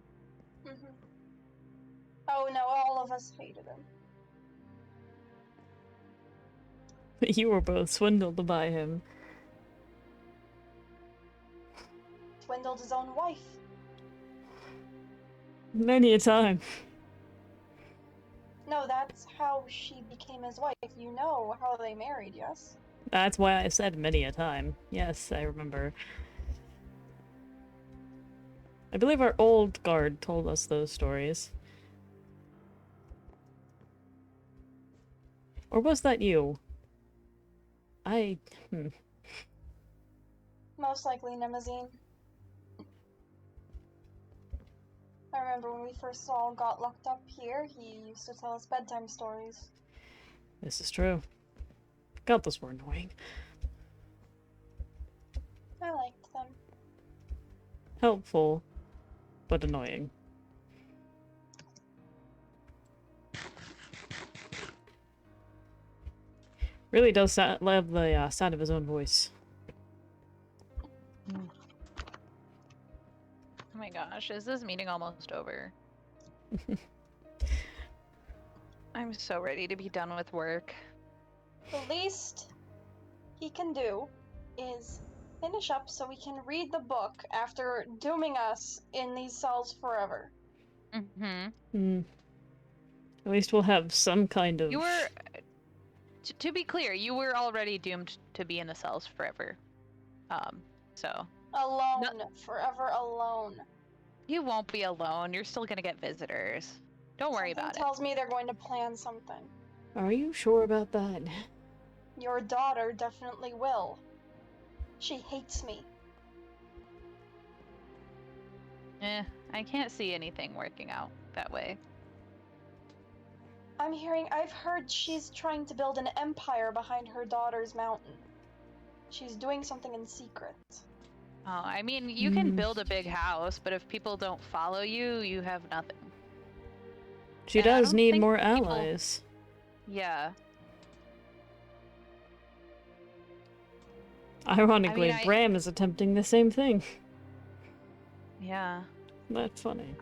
Oh no, all of us hated him. You were both swindled by him. Swindled his own wife. Many a time. No, that's how she became his wife. You know how they married, yes? That's why I said many a time. Yes, I remember. I believe our old guard told us those stories. Or was that you? Most likely Nemazine. I remember when we first all got locked up here, he used to tell us bedtime stories. This is true. God, those were annoying. I liked them. Helpful, but annoying. Really does love the sound of his own voice. Oh my gosh, is this meeting almost over? I'm so ready to be done with work. The least he can do is finish up so we can read the book after dooming us in these cells forever. Mm-hmm. At least we'll have some kind of... You were... to be clear, you were already doomed to be in the cells forever. So... Alone. Forever alone. You won't be alone. You're still gonna get visitors. Don't worry about it. Something tells me they're going to plan something. Are you sure about that? Your daughter definitely will. She hates me. I can't see anything working out that way. I've heard she's trying to build an empire behind her daughter's mountain. She's doing something in secret. Oh, I mean, you can build a big house, but if people don't follow you, you have nothing. She And I does don't need think more people- allies. Yeah. Ironically, I- Bram is attempting the same thing. Yeah. That's funny.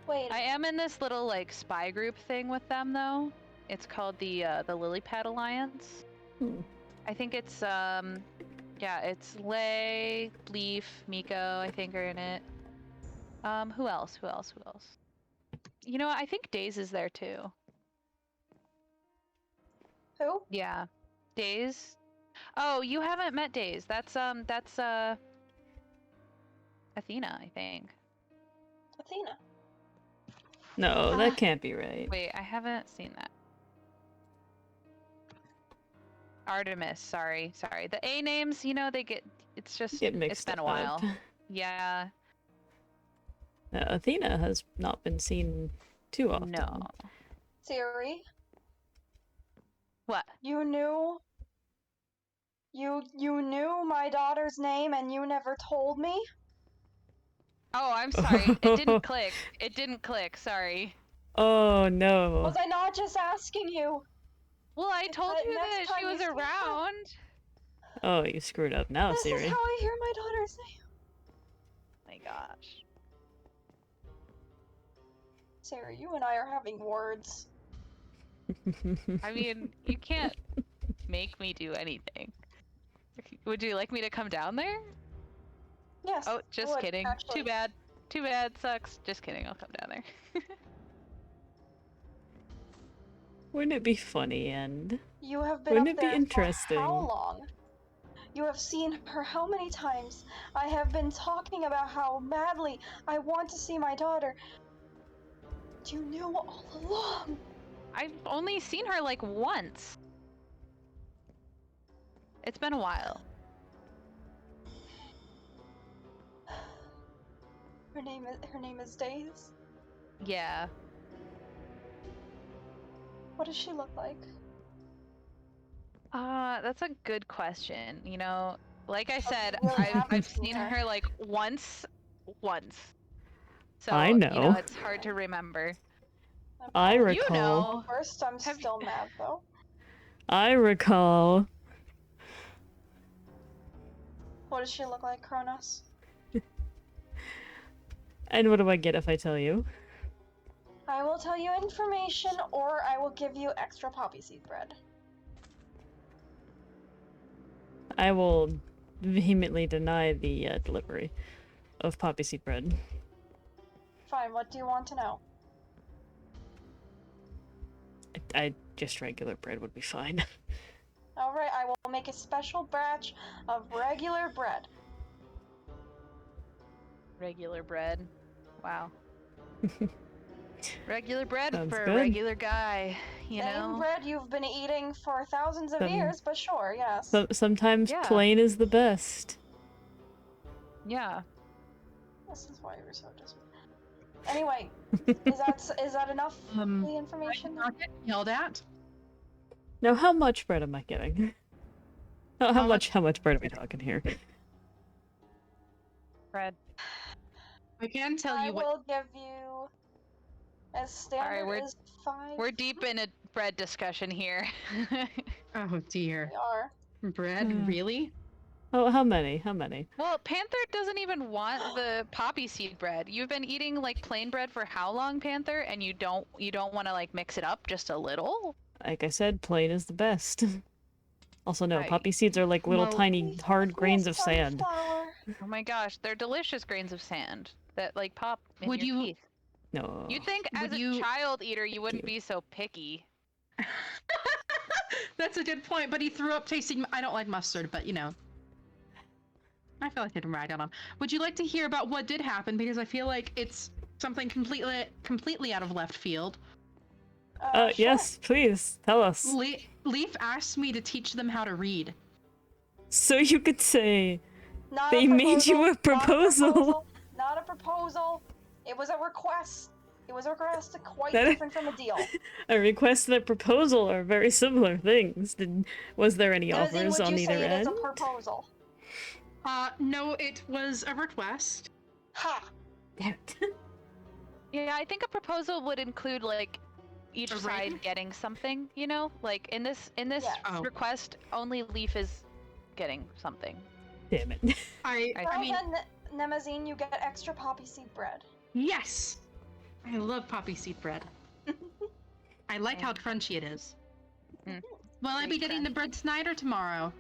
Wait, I am in this little, like, spy group thing with them, though. It's called the Lily Pad Alliance. I think it's, yeah, it's Lay, Leaf, Miko, I think, are in it. Who else? You know what? I think Daze is there, too. who? Yeah. Daze? Oh, you haven't met Daze. That's Athena, I think. Athena. No, that can't be right. Wait, I haven't seen that. Artemis, sorry. The A names, you know, it's just, Get it's mixed been a up. while. Yeah, Athena has not been seen too often. no. Siri, What? you knew my daughter's name and you never told me? Oh, I'm sorry. It didn't click. Sorry. Oh no. Was I not just asking you? Well, I It's told that you next that time she you was see her. around. Oh, you screwed up now, This Siri. is how I hear my daughter's name. My gosh. Siri, you and I are having words. I mean, you can't make me do anything. Would you like me to come down there? Yes. Oh, I just would, kidding. actually. Too bad. Sucks. Just kidding. I'll come down there. Wouldn't it be funny, and You have been wouldn't up it be there interesting? for how long? You have seen her how many times? I have been talking about how madly I want to see my daughter. But you knew all along. I've only seen her like once. It's been a while. Her name is Daze. Yeah. What does she look like? That's a good question. You know, like I said, really haven't I've seen seen her. her like once. So, I you know. know, it's hard to remember. I You recall. know. First, I'm Have you- still mad though. I recall. What does she look like, Kronos? And what do I get if I tell you? I will tell you information, or I will give you extra poppy seed bread. I will vehemently deny the delivery of poppy seed bread. Fine, what do you want to know? I just regular bread would be fine. Alright, I will make a special batch of regular bread. Regular bread. Wow. Regular bread Sounds for good. a regular guy, you Same know? bread you've been eating for thousands of Some- years, but sure, yes. Sometimes Yeah. plain is the best. Yeah. This is why you were so disrespectful. Anyway, is that enough for the information? Not get yelled at. Now, how much bread am I getting? How much bread are we talking here? Bread. I can tell I you what. will give you as standard we're- is 5. We're deep in a bread discussion here. Oh dear. We are. Bread, Hmm. really? Oh, how many? How many? Well, Panther doesn't even want the poppy seed bread. You've been eating like plain bread for how long, Panther? And you don't want to like mix it up just a little? Like I said, plain is the best. Also, no, Right. poppy seeds are like little Well, tiny hard grains of sand. Sunflower. Oh my gosh, they're delicious grains of sand that like pop in Would your you- teeth. No. You'd think as Would a you- child eater you wouldn't be so picky. That's a good point, but he threw up tasting. I don't like mustard, but you know. I feel like I can rag on him. Would you like to hear about what did happen? Because I feel like it's something completely out of left field. Sure. Yes, please, tell us. Leaf asked me to teach them how to read. So you could say, Not they a made you a proposal. Not a proposal. It was a request. It was a request, quite That- different from a deal. a request and a proposal are very similar things. Was there any Lizzie, offers would on you either say it is end? a proposal? No, it was a request. Ha! Damn it. Yeah, I think a proposal would include like each A side ring? getting something, you know? Like in this Yes. Oh. request only Leaf is getting something. Damn it. I Well mean, then, Nemazine, you get extra poppy seed bread. yes! I love poppy seed bread. I like how crunchy it is. Mm. Will I be Great getting the bread tonight or tomorrow?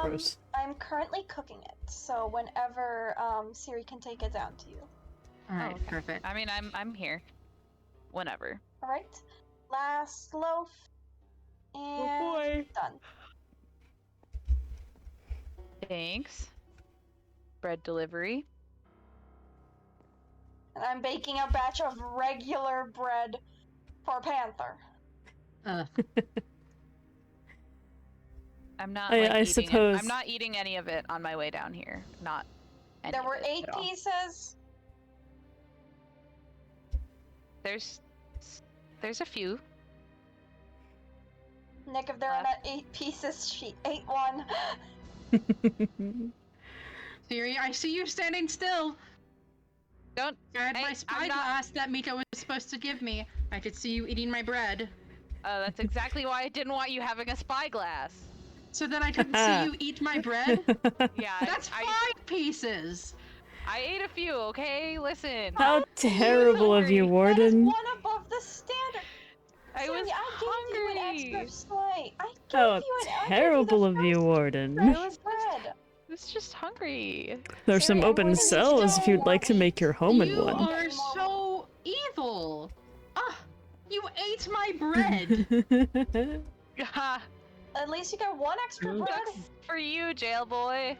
Gross. I'm currently cooking it, so whenever Siri can take it down to you. Alright, okay. perfect. I mean, I'm here. Whenever. All right. Last loaf. And boy. done. Thanks. Bread delivery. And I'm baking a batch of regular bread for Panther. I'm not I like, eating suppose- it. I'm not eating any of it on my way down here. Not any There of were it 8 at all. pieces. There's a few. Nick, if there are not 8 pieces, she ate one. Siri, I see you standing still. Don't I had Hey, my I'm spyglass that Miko was supposed to give me. I could see you eating my bread. that's exactly why I didn't want you having a spyglass. So then I couldn't see you eat my bread? Yeah, That's I 5 pieces! I ate a few, okay? Listen. How terrible of you, hungry. That is Warden. one above the standard. I Siri, was I gave you an hungry. extra slice. I gave How you an terrible I of gave you you, the Warden. fresh was- bread. I was just hungry. There's some Siri, I'm open going to cells if you'd go like to make your home in You one. are so evil! Ah! You ate my bread! Ha! At least you got one extra bread. Sucks for you, jail boy.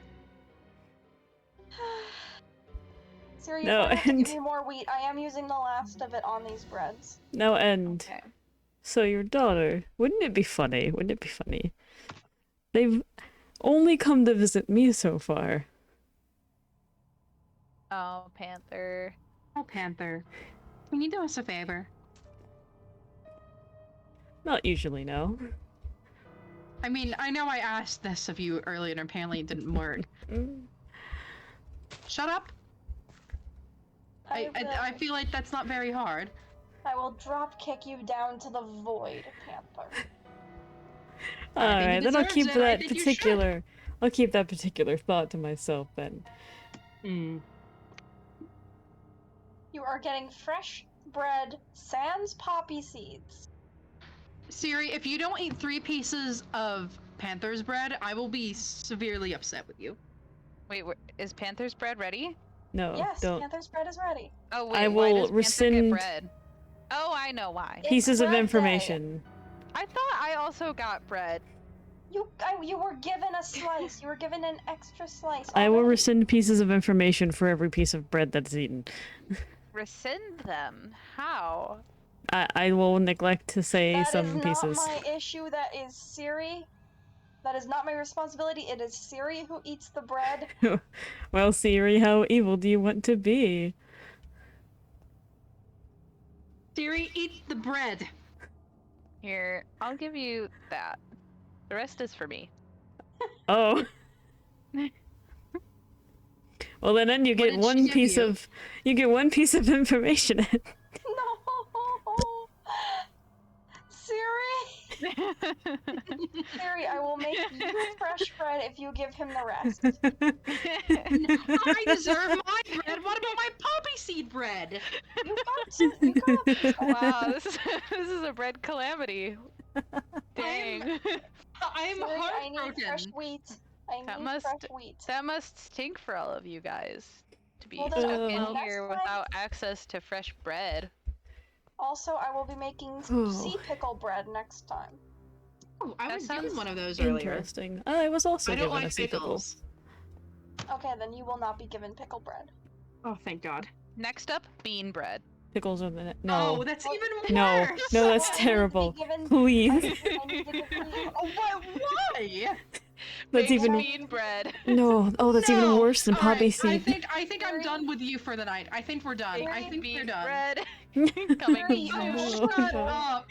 Siri, No, you're going to have to and- give me more wheat. I am using the last of it on these breads. Now end. Okay. So your daughter, wouldn't it be funny? Wouldn't it be funny? They've only come to visit me so far. Oh, Panther. Oh, Panther. Can you do us a favor? Not usually, no. I mean, I know I asked this of you earlier and apparently it didn't work. Shut up! I feel like that's not very hard. I will drop kick you down to the void, Panther. I think he Alright, then I'll deserves keep it. I that think you should. particular I'll keep that particular thought to myself then. You are getting fresh bread sans poppy seeds. Siri, if you don't eat 3 pieces of Panther's bread, I will be severely upset with you. Wait, is Panther's bread ready? No, Yes, don't. Panther's bread is ready. Oh wait, I why will does Panther rescind- get bread? Oh, I know why. It's Pieces of bread day. information. I thought I also got bread. You were given a slice. You were given an extra slice. I will already. rescind pieces of information for every piece of bread that's eaten. Rescind them? How? I will neglect to say That is some not pieces. my issue. That is Siri. That is not my responsibility. It is Siri who eats the bread. Well, Siri, how evil do you want to be? Siri, eat the bread. Here, I'll give you that. The rest is for me. Oh. Well, then you What get did she one give piece you? of information. No. Siri. Siri, I will make you fresh bread if you give him the rest. I deserve my bread. What about my poppy seed bread? You got a piece. Wow, this is a bread calamity. Dang. I'm Siri, I need fresh heartbroken. wheat. I That need must- fresh wheat. That must stink for all of you guys to be Well, then, stuck well, in next here time- without access to fresh bread. Also, I will be making Oh. sea pickle bread next time. Oh, I That was given sounds one of those earlier. Interesting. I was also I don't given a like sea pickle. pickles. Okay, then you will not be given pickle bread. Oh, thank God. Next up, bean bread. Pickles are the Oh, no. that's even worse. No, no, Well, that's I need to be terrible. given- Please. I need to be Oh, why? That's Baked even bean bread. no. Oh, that's even No. worse than All right, poppy seed. I think I'm done with you for the night. I think we're done. I Baked think we're bean done. bread. Coming Siri, soon. Oh, Shut God. up.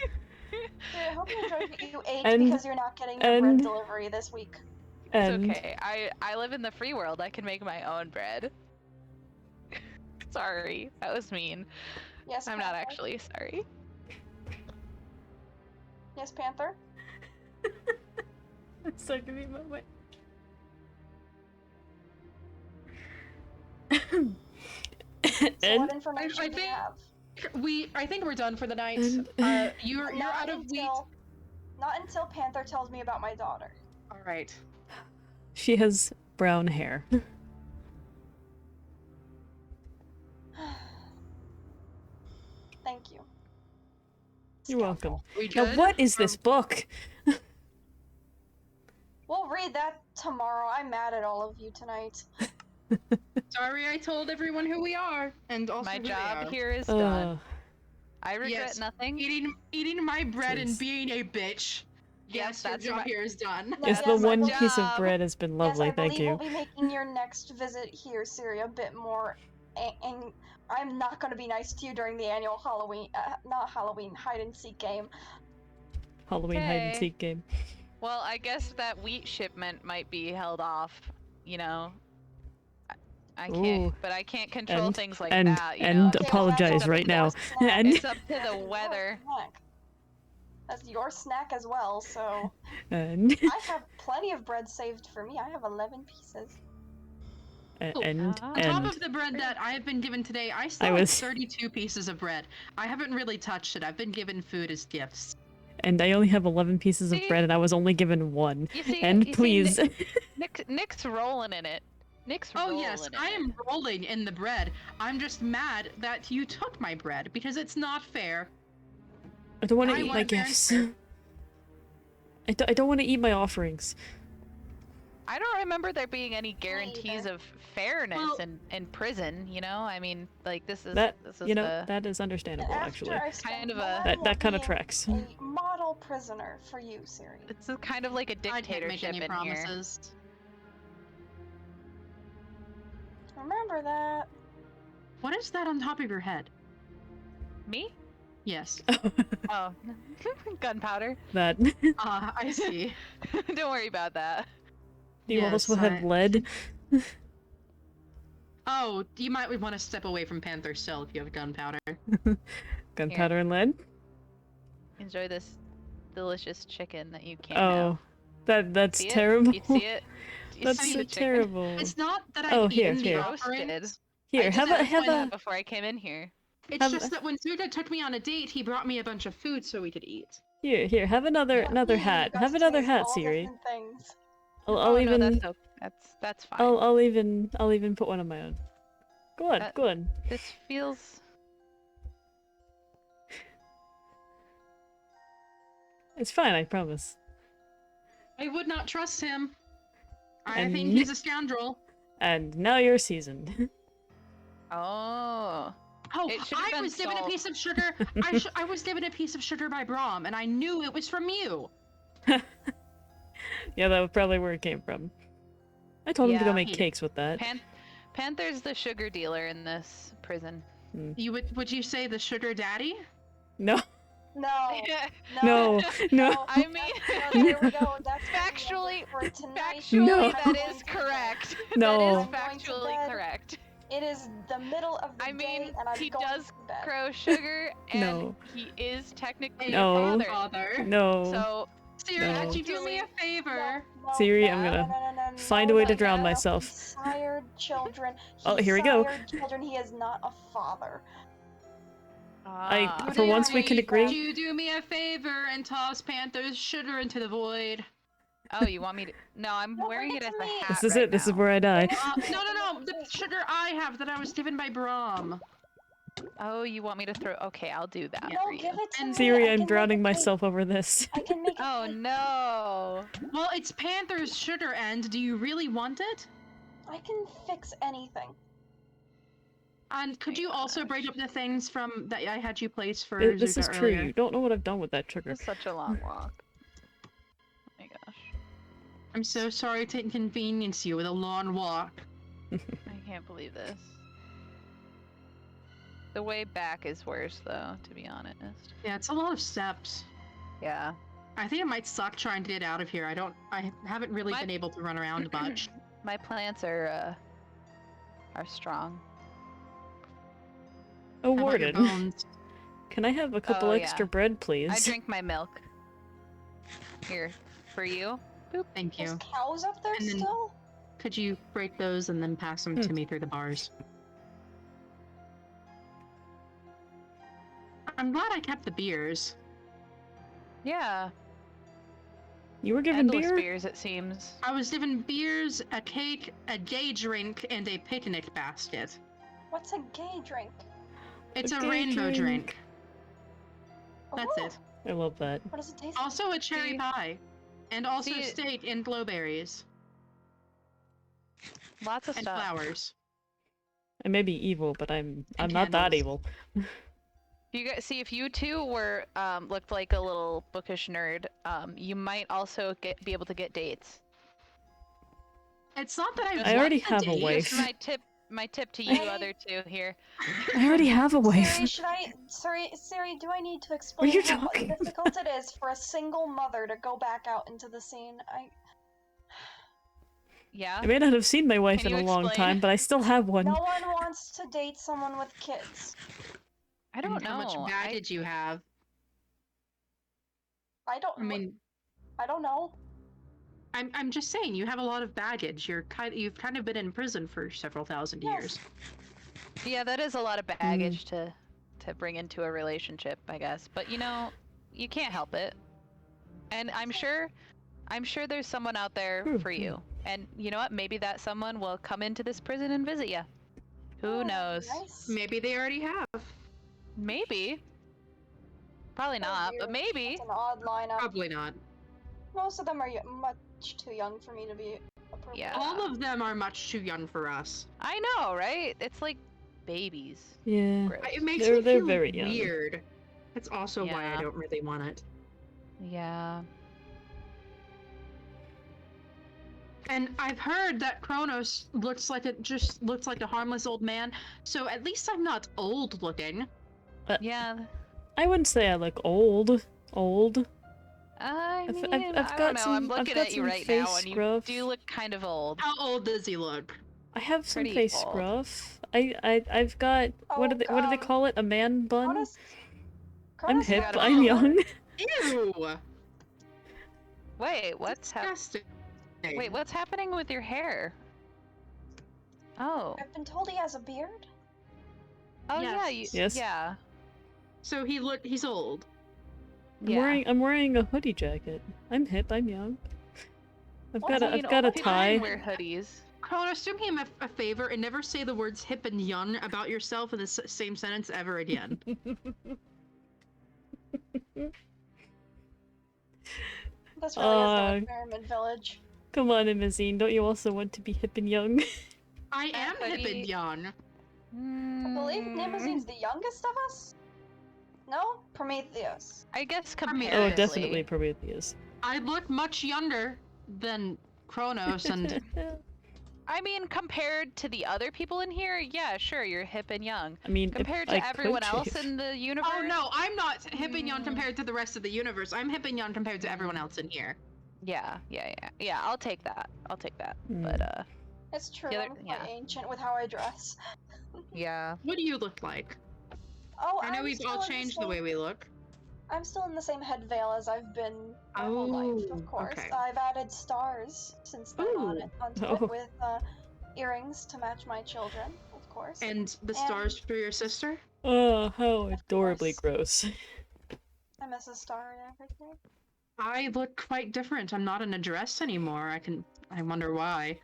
I hope you enjoyed what you ate And- because you're not getting your bread and- delivery this week. It's And okay. I live in the free world. I can make my own bread. Sorry, that was mean. Yes, I'm not Panther? actually sorry. Yes, Panther? I'm so gonna be my way. So And what information I do you think- have? I think we're done for the night. And- You're Not out of wheat. Not until Panther tells me about my daughter. All right. she has brown hair. Thank you. You're welcome. We Now, good? what is this book? We'll read that tomorrow. I'm mad at all of you tonight. Sorry, I told everyone who we are, and also My who they job are. here is done. I regret Yes. nothing. Eating my bread and Jeez. being a bitch. Yes, your that's job my- here is done. No, Yes, yes, the I one believe- piece of job. bread has been lovely. Yes, I Thank believe you. we'll be making your next visit here, Siri, a bit more. And I'm not going to be nice to you during the annual Halloween, not Halloween, hide and seek game. Halloween hide and Okay. seek game. Well, I guess that wheat shipment might be held off. You know, I can't, Ooh. but I can't control And- things like and- that. You and know, Okay, well, that's apologize also right your now. snack. And- it's up to That's the your weather. snack. That's your snack as well, so And I have plenty of bread saved for me. I have 11 pieces. and Ah. On top and of the bread that I have been given today, I still I have was- 32 pieces of bread. I haven't really touched it. I've been given food as gifts. and I only have 11 pieces of See? bread, and I was only given one. You see, And you see, please, Nick's rolling in it. Nick's Oh rolling yes, in I it. am rolling in the bread. I'm just mad that you took my bread because it's not fair. I don't want to I eat want my a fair gifts. share. I don't want to eat my offerings. I don't remember there being any guarantees either. of fairness Well- in prison. You know, I mean, like this is That this is you know the that is understandable After actually. I spent Kind of a- millennia That kind of being tracks. A model prisoner for you, Siri. it's a kind of like a I can't make dictatorship any in here. promises. Remember that. What is that on top of your head? Me? Yes. Oh, gunpowder. That I see. Don't worry about that. you Yes, also have I- lead. Oh, you might want to step away from Panther still if you have gunpowder. Gunpowder and lead. Enjoy this delicious chicken that you can't Oh, that's See it? terrible. You see it? You That's see so the chicken? terrible. It's not that I've Oh, here, eaten the here. offerings. Roasted. Here, I have just a had have one a. Before I came in here. It's Have- just that when Suda took me on a date, he brought me a bunch of food so we could eat. Here, have another Yeah, another you hat. guys Have another taste hat, all Siri. different things. I'll Oh, even no, that's fine. I'll even put one of my own. Go on, That- go on. This feels. It's fine, I promise. I would not trust him. I And think he's a scoundrel. And now you're seasoned. Oh. Oh, It should have I been was given a salt. piece of sugar. I was given a piece of sugar by Brahm, and I knew it was from you. Yeah, that was probably where it came from. I told him to go Yeah. make cakes with that. Panther's the sugar dealer in this prison. You would you say the sugar daddy? No, No. no, no. I mean, no, there we go. That's factually, for tonight. factually, No. that is correct. No. That is I'm going to factually bed. correct. It is the middle of the I day, mean, and I'm he going does to bed. grow sugar, and No. he is technically No. a father. Father. No. So, Siri, No. could you do me a favor? No, Siri, I'm gonna find a way to no, drown no. myself. He sired children. Oh, here we go. Sired children. He is not a father. For once we can agree. Could you do me a favor and toss Panther's sugar into the void? Oh, you want me to? No, I'm No, wearing bring it it as to a me. hat. This is right it. This is now. where I die. No, the sugar I have that I was given by Brahm. Oh, you want me to throw? Okay, I'll do that No, for you. give it to And me. Siri, I I'm can drowning make a cake. myself over this. I can make a Oh cake. no! Well, it's Panther's sugar end. Do you really want it? I can fix anything. And could my you also gosh. break up the things from that I had you place for This Zuka is true. earlier? You don't know what I've done with that sugar. It's such a long walk. Oh my gosh. I'm so sorry to inconvenience you with a long walk. I can't believe this. The way back is worse, though, to be honest. Yeah, it's a lot of steps. Yeah. I think it might suck trying to get out of here. I haven't really My- been able to run around much. My plants are strong. Oh, How about your Warden. bones? Can I have a couple Oh, extra yeah. bread, please? I drink my milk. Here, for you. Thank There's you. cows up there And then- still? Could you break those and then pass them to me through the bars? I'm glad I kept the beers. Yeah. You were given Endless beer? beers, it seems. I was given beers, a cake, a gay drink, and a picnic basket. What's a gay drink? It's a gay rainbow drink. drink. That's Oh, it. I love that. What does it taste like? Also a cherry See- pie. And also see- steak and glowberries. Lots of And stuff. flowers. I may be evil, but I'm And not that candles. evil. You guys see, if you two were looked like a little bookish nerd, you might also be able to get dates. It's not that I I already want have a date. wife. Just my tip to you other two here. I already have a wife. Siri, do I need to explain you how talking difficult it is for a single mother to go back out into the scene? Yeah. I may not have seen my wife Can in a you long explain? time, but I still have one. No one wants to date someone with kids. I don't And know. how much baggage you have. I don't. I mean, I don't know. I'm just saying you have a lot of baggage. You've kind of been in prison for several thousand Yes. years. Yeah, that is a lot of baggage to bring into a relationship, I guess. But you know, you can't help it. And I'm sure there's someone out there for you. And you know what? Maybe that someone will come into this prison and visit you. Who Oh, knows? Nice. Maybe they already have. Maybe. Probably not, but dear. maybe. It's an odd lineup. Probably not. Most of them are much too young for me to be appropriate. Yeah. All of them are much too young for us. I know, right? It's like babies. Yeah. Gross. It makes They're me feel very young. weird. That's also why I Yeah. don't really want it. Yeah. And I've heard that Kronos looks like a harmless old man, so at least I'm not old looking. Yeah. I wouldn't say I look old. Old. I I've- mean, I've I got don't know. some- I'm I've looking got at you some right now, face and you scruff. do look kind of old. How old does he look? I have some Pretty face old. scruff. I've got what do they call it? A man bun? Cronus, I'm Cronus hip. has got a I'm a- young. Ew! Wait, what's Disgusting. Wait, what's happening with your hair? Oh. I've been told he has a beard. Oh yeah, you, Yes. Yes. yeah. So he's old. Yeah. I'm wearing a hoodie jacket. I'm hip. I'm young. I've Well, got a I mean, I've got a Old people can tie. wear hoodies. Kronos, do me a favor and never say the words hip and young about yourself in the same sentence ever again. This really is not Uh, a pyramid village. Come on, Imazine, don't you also want to be hip and young? I am but hip and he- young. I believe Nimazine's the youngest of us? No? Prometheus. I guess I mean, Oh, comparatively. definitely Prometheus. I look much younger than Kronos, and I mean, compared to the other people in here, yeah, sure, you're hip and young. I mean, Compared if I to everyone could else shave. in the universe. oh no, I'm not hip and young compared to the rest of the universe. I'm hip and young compared to everyone else in here. Yeah. I'll take that. Hmm. But It's true, The other- I'm quite yeah. ancient with how I dress. yeah. What do you look like? Oh, I know I'm we've still all in changed the way same- we look. I'm still in the same head veil as I've been my whole life, Oh, of course. okay. I've added stars since then Ooh. onto Oh. it with earrings to match my children, of course. And the stars for your sister? Oh, how Of adorably course. gross. I miss a star and everything. I look quite different. I'm not in a dress anymore. I wonder why.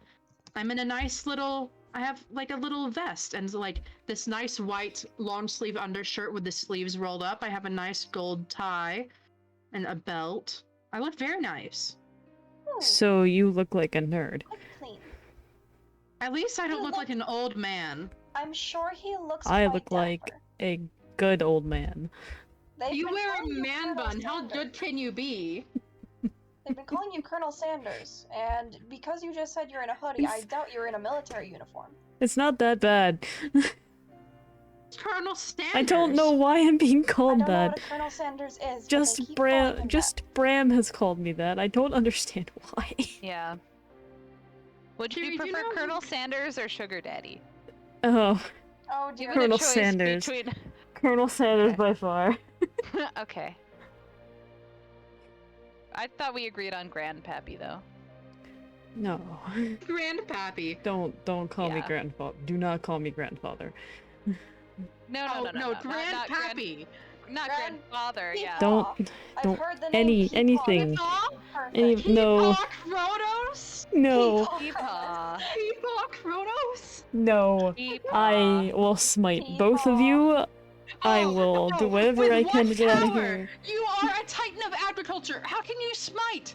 I'm in a nice little, I have like a little vest and like this nice white long sleeve undershirt with the sleeves rolled up. I have a nice gold tie and a belt. I look very nice. So you look like a nerd. Quite clean. At least I don't You look like an old man. I'm sure he looks I quite look like dapper. a good old man. They've You been wear a calling you man Colonel bun. How good Sanders. can you be? They've been calling you Colonel Sanders, and because you just said you're in a hoodie, I doubt you're in a military uniform. It's not that bad. Colonel Sanders. I don't know why I'm being I called don't know that. what a Colonel Sanders is, Just but they keep calling him Bram has called me that. I don't understand why. Yeah. Would Siri, you do you prefer know- Colonel Sanders or Sugar Daddy? Oh, that. Oh dear. Given Colonel a choice Sanders. between. Colonel Sanders Okay. by far. Okay. I thought we agreed on Grandpappy though. No. Grandpappy. Don't call me Yeah. grandfather. Do not call me grandfather. No, Oh, no, not Grandpappy. not Grand- grandfather. Yeah. Don't I've don't heard the name Peepaw. anything. Peepaw? Perfect. No. Peepaw Kronos? No. Peepaw. Peepaw. Peepaw Kronos? No. Peepaw. I will smite both of you. I Oh, will no, do whatever with I can what to get out of power? here. You are a titan of agriculture. How can you smite?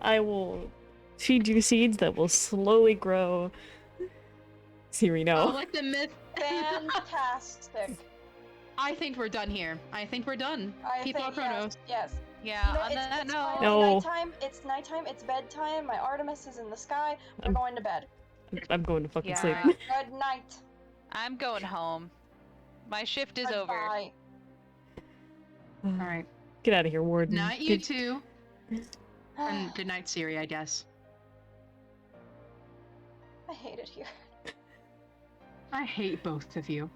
I will feed you seeds that will slowly grow. Siri, Oh, no. like the myth. Fantastic. I think we're done here. I think we're done. I Peepaw think Kronos. yes. Yeah. You know, On that it's note. finally No. nighttime. It's nighttime. It's bedtime. My Artemis is in the sky. We're going to bed. I'm going to fucking sleep. Yeah. Good night. I'm going home. My shift is over. Goodbye. All right. Get out of here, Warden. Night, you Get- two. And good night, Siri, I guess. I hate it here. I hate both of you.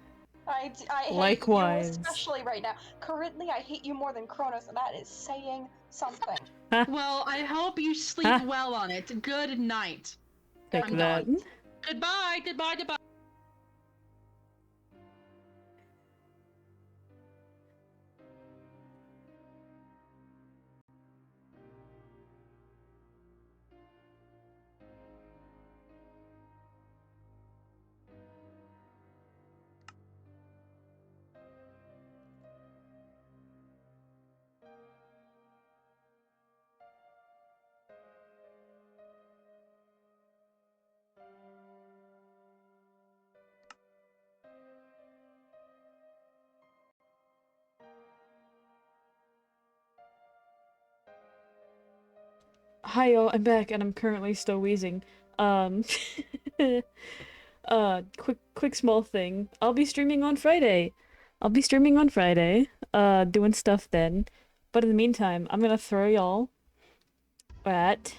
I hate Likewise. you, especially right now. Currently, I hate you more than Kronos, and that is saying something. Well, I hope you sleep Huh? well on it. Good night. Take I'm that. done. Goodbye, goodbye, goodbye. Hi, y'all. I'm back, and I'm currently still wheezing. Quick small thing. I'll be streaming on Friday. Doing stuff then. But in the meantime, I'm gonna throw y'all at.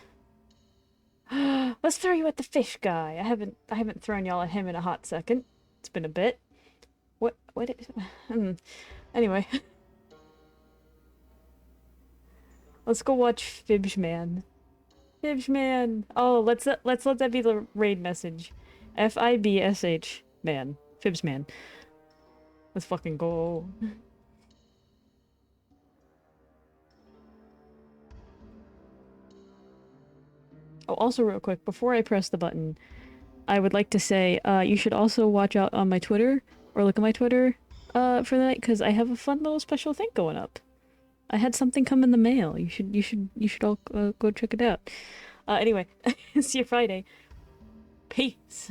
Let's throw you at the fish guy. I haven't thrown y'all at him in a hot second. It's been a bit. What is? Anyway. Let's go watch Fibsman. Fibsman. Oh, let's let that be the raid message. FIBSH man. Fibsman. Let's fucking go. Oh, also real quick, before I press the button, I would like to say, you should also watch out on my Twitter, or look at my Twitter, for the night, because I have a fun little special thing going up. I had something come in the mail. You should all go check it out. Anyway, see you Friday. Peace.